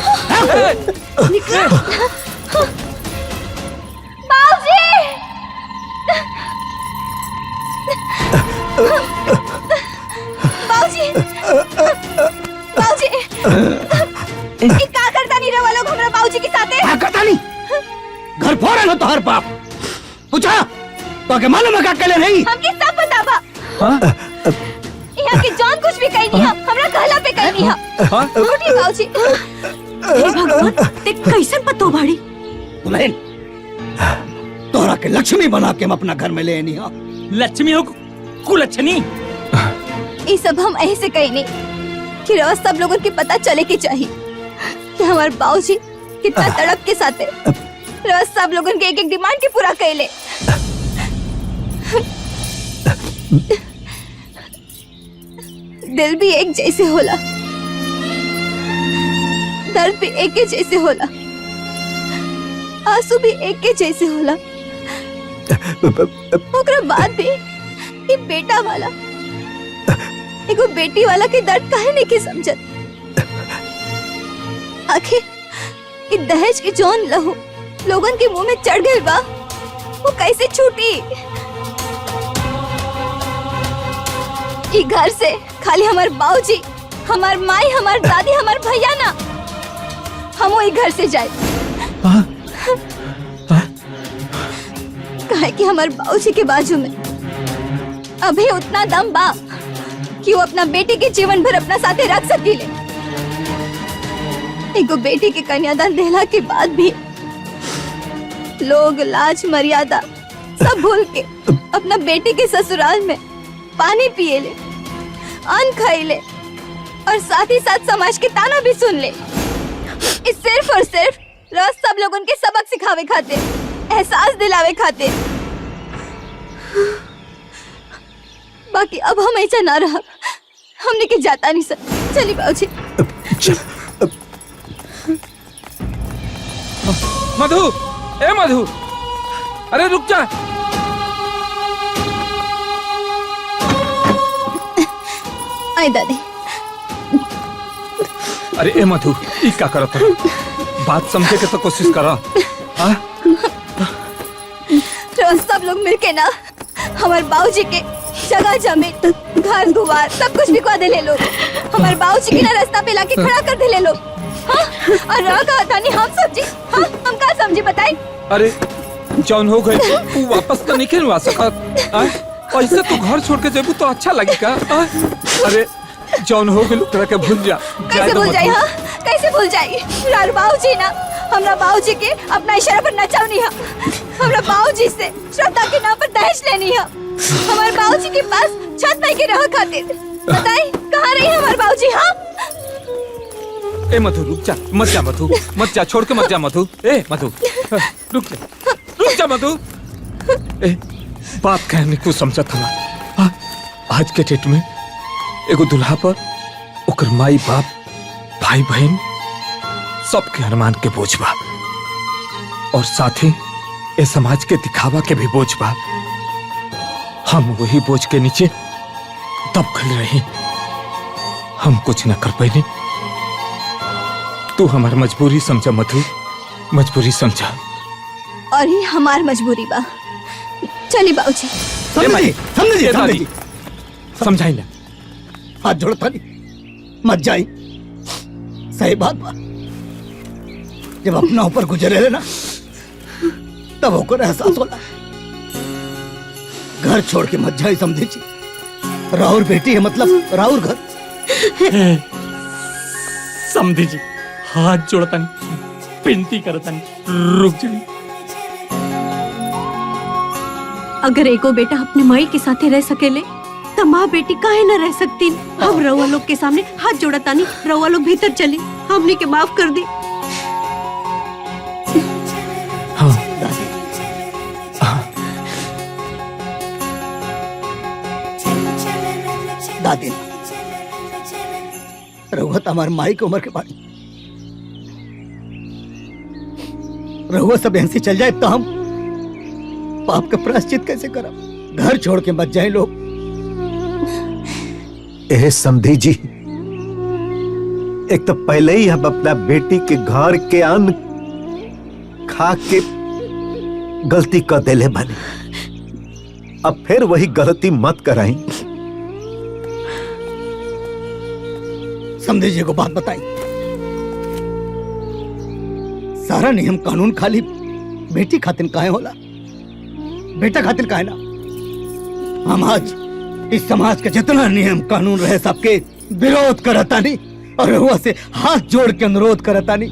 बाबूजी बाबूजी ये का करता नहीं रहा लोग हमरा बाबूजी के साथे? क्या करता नहीं? घर फोड़े लो तो हर बाप पूछा तो के मालूम है क्या कहले नहीं? हमके सब बतावा। यहाँ के जान कुछ भी कही नहीं हमरा कहला पे कही नहीं रोटी बाबूजी। हे भगवान ते कैसे पतो बाड़ी? दुल्हन तोहरा के लक्ष्मी बना के हम अपना घर में ले आनी हा। लक्ष्मी हो कुलच्छनी। ये सब हम ऐसे कही नहीं कि रोज सब लोगों के पता चले के चाहिए कि हमारे बाबूजी कितना तड़प के साथ है। रोज सब लोगों के एक एक डिमांड के पूरा कैले। दिल भी एक जैसे होला, दर्द भी एक के जैसे होला, आंसू भी एक के जैसे होला। ओकरा बाद भी ये बेटा वाला एगो बेटी वाला के दर्द काहे नहीं के समझत। आखिर ये दहेज के जौन लहू लोगन के मुंह में चढ़ गइल बा वो कैसे छूटी? ये घर से खाली हमार बाबूजी, हमार माई, हमार दादी, हमार भैया ना हम वही घर से जाए। काहे कि हमार बाबूजी के बाजू में अभी उतना दम बा कि वो अपना बेटी के जीवन भर अपना साथे रख सकीले। एगो बेटी के कन्यादान देला के बाद भी लोग लाज मर्यादा सब भूल के अपना बेटी के ससुराल में पानी पिए ले, अन्न खाए ले और साथ ही साथ समाज के ताना भी सुन ले। इस सिर्फ और सिर्फ रोज सब लोग उनके सबक सिखावे खाते, एहसास दिलावे खाते। बाकी अब हम ऐसा ना रहा, हमने के जाता नहीं सर। चलिए बाबूजी। मधु, ए मधु, अरे रुक जा। आई दादी। अरे ए मधु, ई क्या करत है? बात समझे के तो कोशिश करा। रोज सब लोग मिलके ना हमारे बाबूजी के जगह जमीन घर दुआर सब कुछ बिकवा दे ले लोग। हमारे बाबूजी के ना रास्ता पे लाके खड़ा कर दे ले लोग। हाँ? और रह कहा था नहीं हम समझे। हाँ? हम क्या समझे बताए? अरे जौन हो गई तू वापस तो नहीं खेलवा सकत। ऐसे तू घर छोड़ के जेबू तो अच्छा लगेगा। अरे जौन हो गई ओकरा के भूल जा। कैसे भूल जाए? हाँ कैसे भूल जाए? रार बाबूजी ना हमरा बाबूजी के अपना इशारा पर नचावनी है। हमरा बाबूजी से श्रद्धा के नाम पर दहेज लेनी है। हमारे बाबूजी के पास छत नहीं के रह खातिर। बताए कहाँ रही हमारे बाबूजी? हाँ ए मधु रुक जा, मत जा मधु, मत जा, छोड़ के मत जा मधु। ए मधु रुक जा मधु। ए बात कहने को समझत हमार। आज के डेट में एगो दुल्हा पर ओकर माई बाप भाई बहन सबके अरमान के बोझ बा और साथ ही ये समाज के दिखावा के भी बोझ बा। हम वही बोझ के नीचे दबकल रही, हम कुछ न कर पाए। तू हमारी मजबूरी समझा मधु, मजबूरी समझा। और ही हमार मजबूरी बा। चली बाबूजी। समझी समझाई ना। हाथ जोड़ता नहीं, मत जाई। सही बात बा, जब अपना ऊपर गुजरे लेना तब होकर एहसास होला। घर छोड़ के मत जाई, समझी जी। राउर बेटी है मतलब राउर घर। समझी जी, हाथ जोड़ता नहीं, विनती करता नहीं, रुक जाइए। अगर एको बेटा अपने माई के साथे रह सकेले तो माँ बेटी काहे न रह सकती। हम रउआ लोग के सामने हाथ जोड़ता नहीं, रउआ लोग भीतर चली, हमने के माफ कर दी। दादी, रहुआ तो हमारे माई की उम्र के बाड़ी। रहुआ सब यहाँ से चल जाए तो हम पाप का प्रायश्चित कैसे करब? घर छोड़ के मत जाए लोग। ए समधी जी, एक तो पहले ही हम अपना बेटी के घर के अन्न खा के गलती कर देले बने, अब फिर वही गलती मत कराई। समझे जी को बात बताई, सारा नियम कानून खाली बेटी खातिर काहे होला, बेटा खातिर काहे ना। हम आज इस समाज के जितना नियम कानून रहे सबके विरोध करता नहीं और रहुआ से हाथ जोड़ के अनुरोध करता नहीं,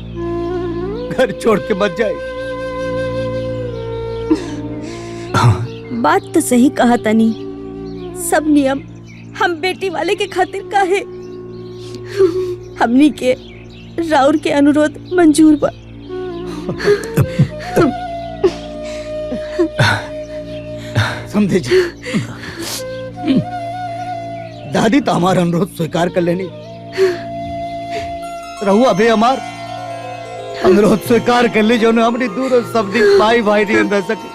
घर छोड़ के मत जाए। बात तो सही कहा तनी, सब नियम हम बेटी वाले के खातिर काहे, हमनी के राउर के अनुरोध मंजूर बा। समझे जी, दादी तो हमारा अनुरोध स्वीकार कर लेनी, रहुआ भी हमार अनुरोध स्वीकार कर ली, जो हमने दूर सब दिन भाई भाई नहीं रह सके।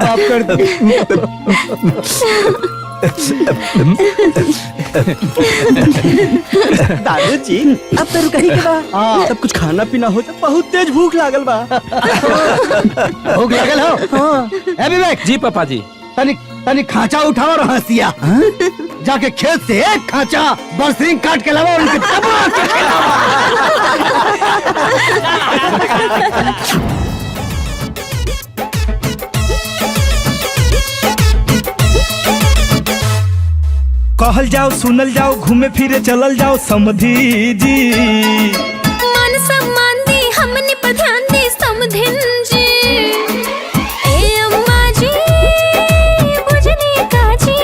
माफ कर दी। दादू जी, अब तो रुकही के बा, सब कुछ खाना पीना हो जाए, बहुत तेज भूख लागल बा। भूख लागल हो? ए विवेक जी पापा जी। तनी खांचा उठाओ और हंसिया, जाके खेत से एक खांचा बरसिंग काट के लाओ, उनके दबा के खिलाओ। कहल जाओ सुनल जाओ घूमे फिरे चलल जाओ समधी जी। मान सम्मान दी हमने पर ध्यान दी समधिन जी। ए अम्मा जी बुझने का जी,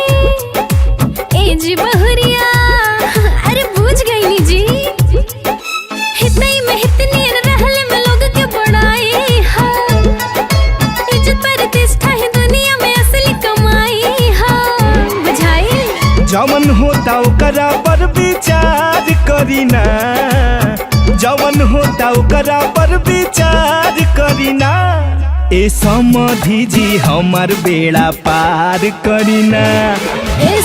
ए जी बहुरिया अरे बुझ गई नी जी। हितई में हितनी रहले में लोग के बड़ाई हा, इज्जत प्रतिष्ठा है दुनिया में असली कमाई हा, बुझाई। जवन होता ओकरा पर विचार करीना, जवन होता ओकरा पर विचार करीना। ए समधी जी हमार बेड़ा पार करीना। ए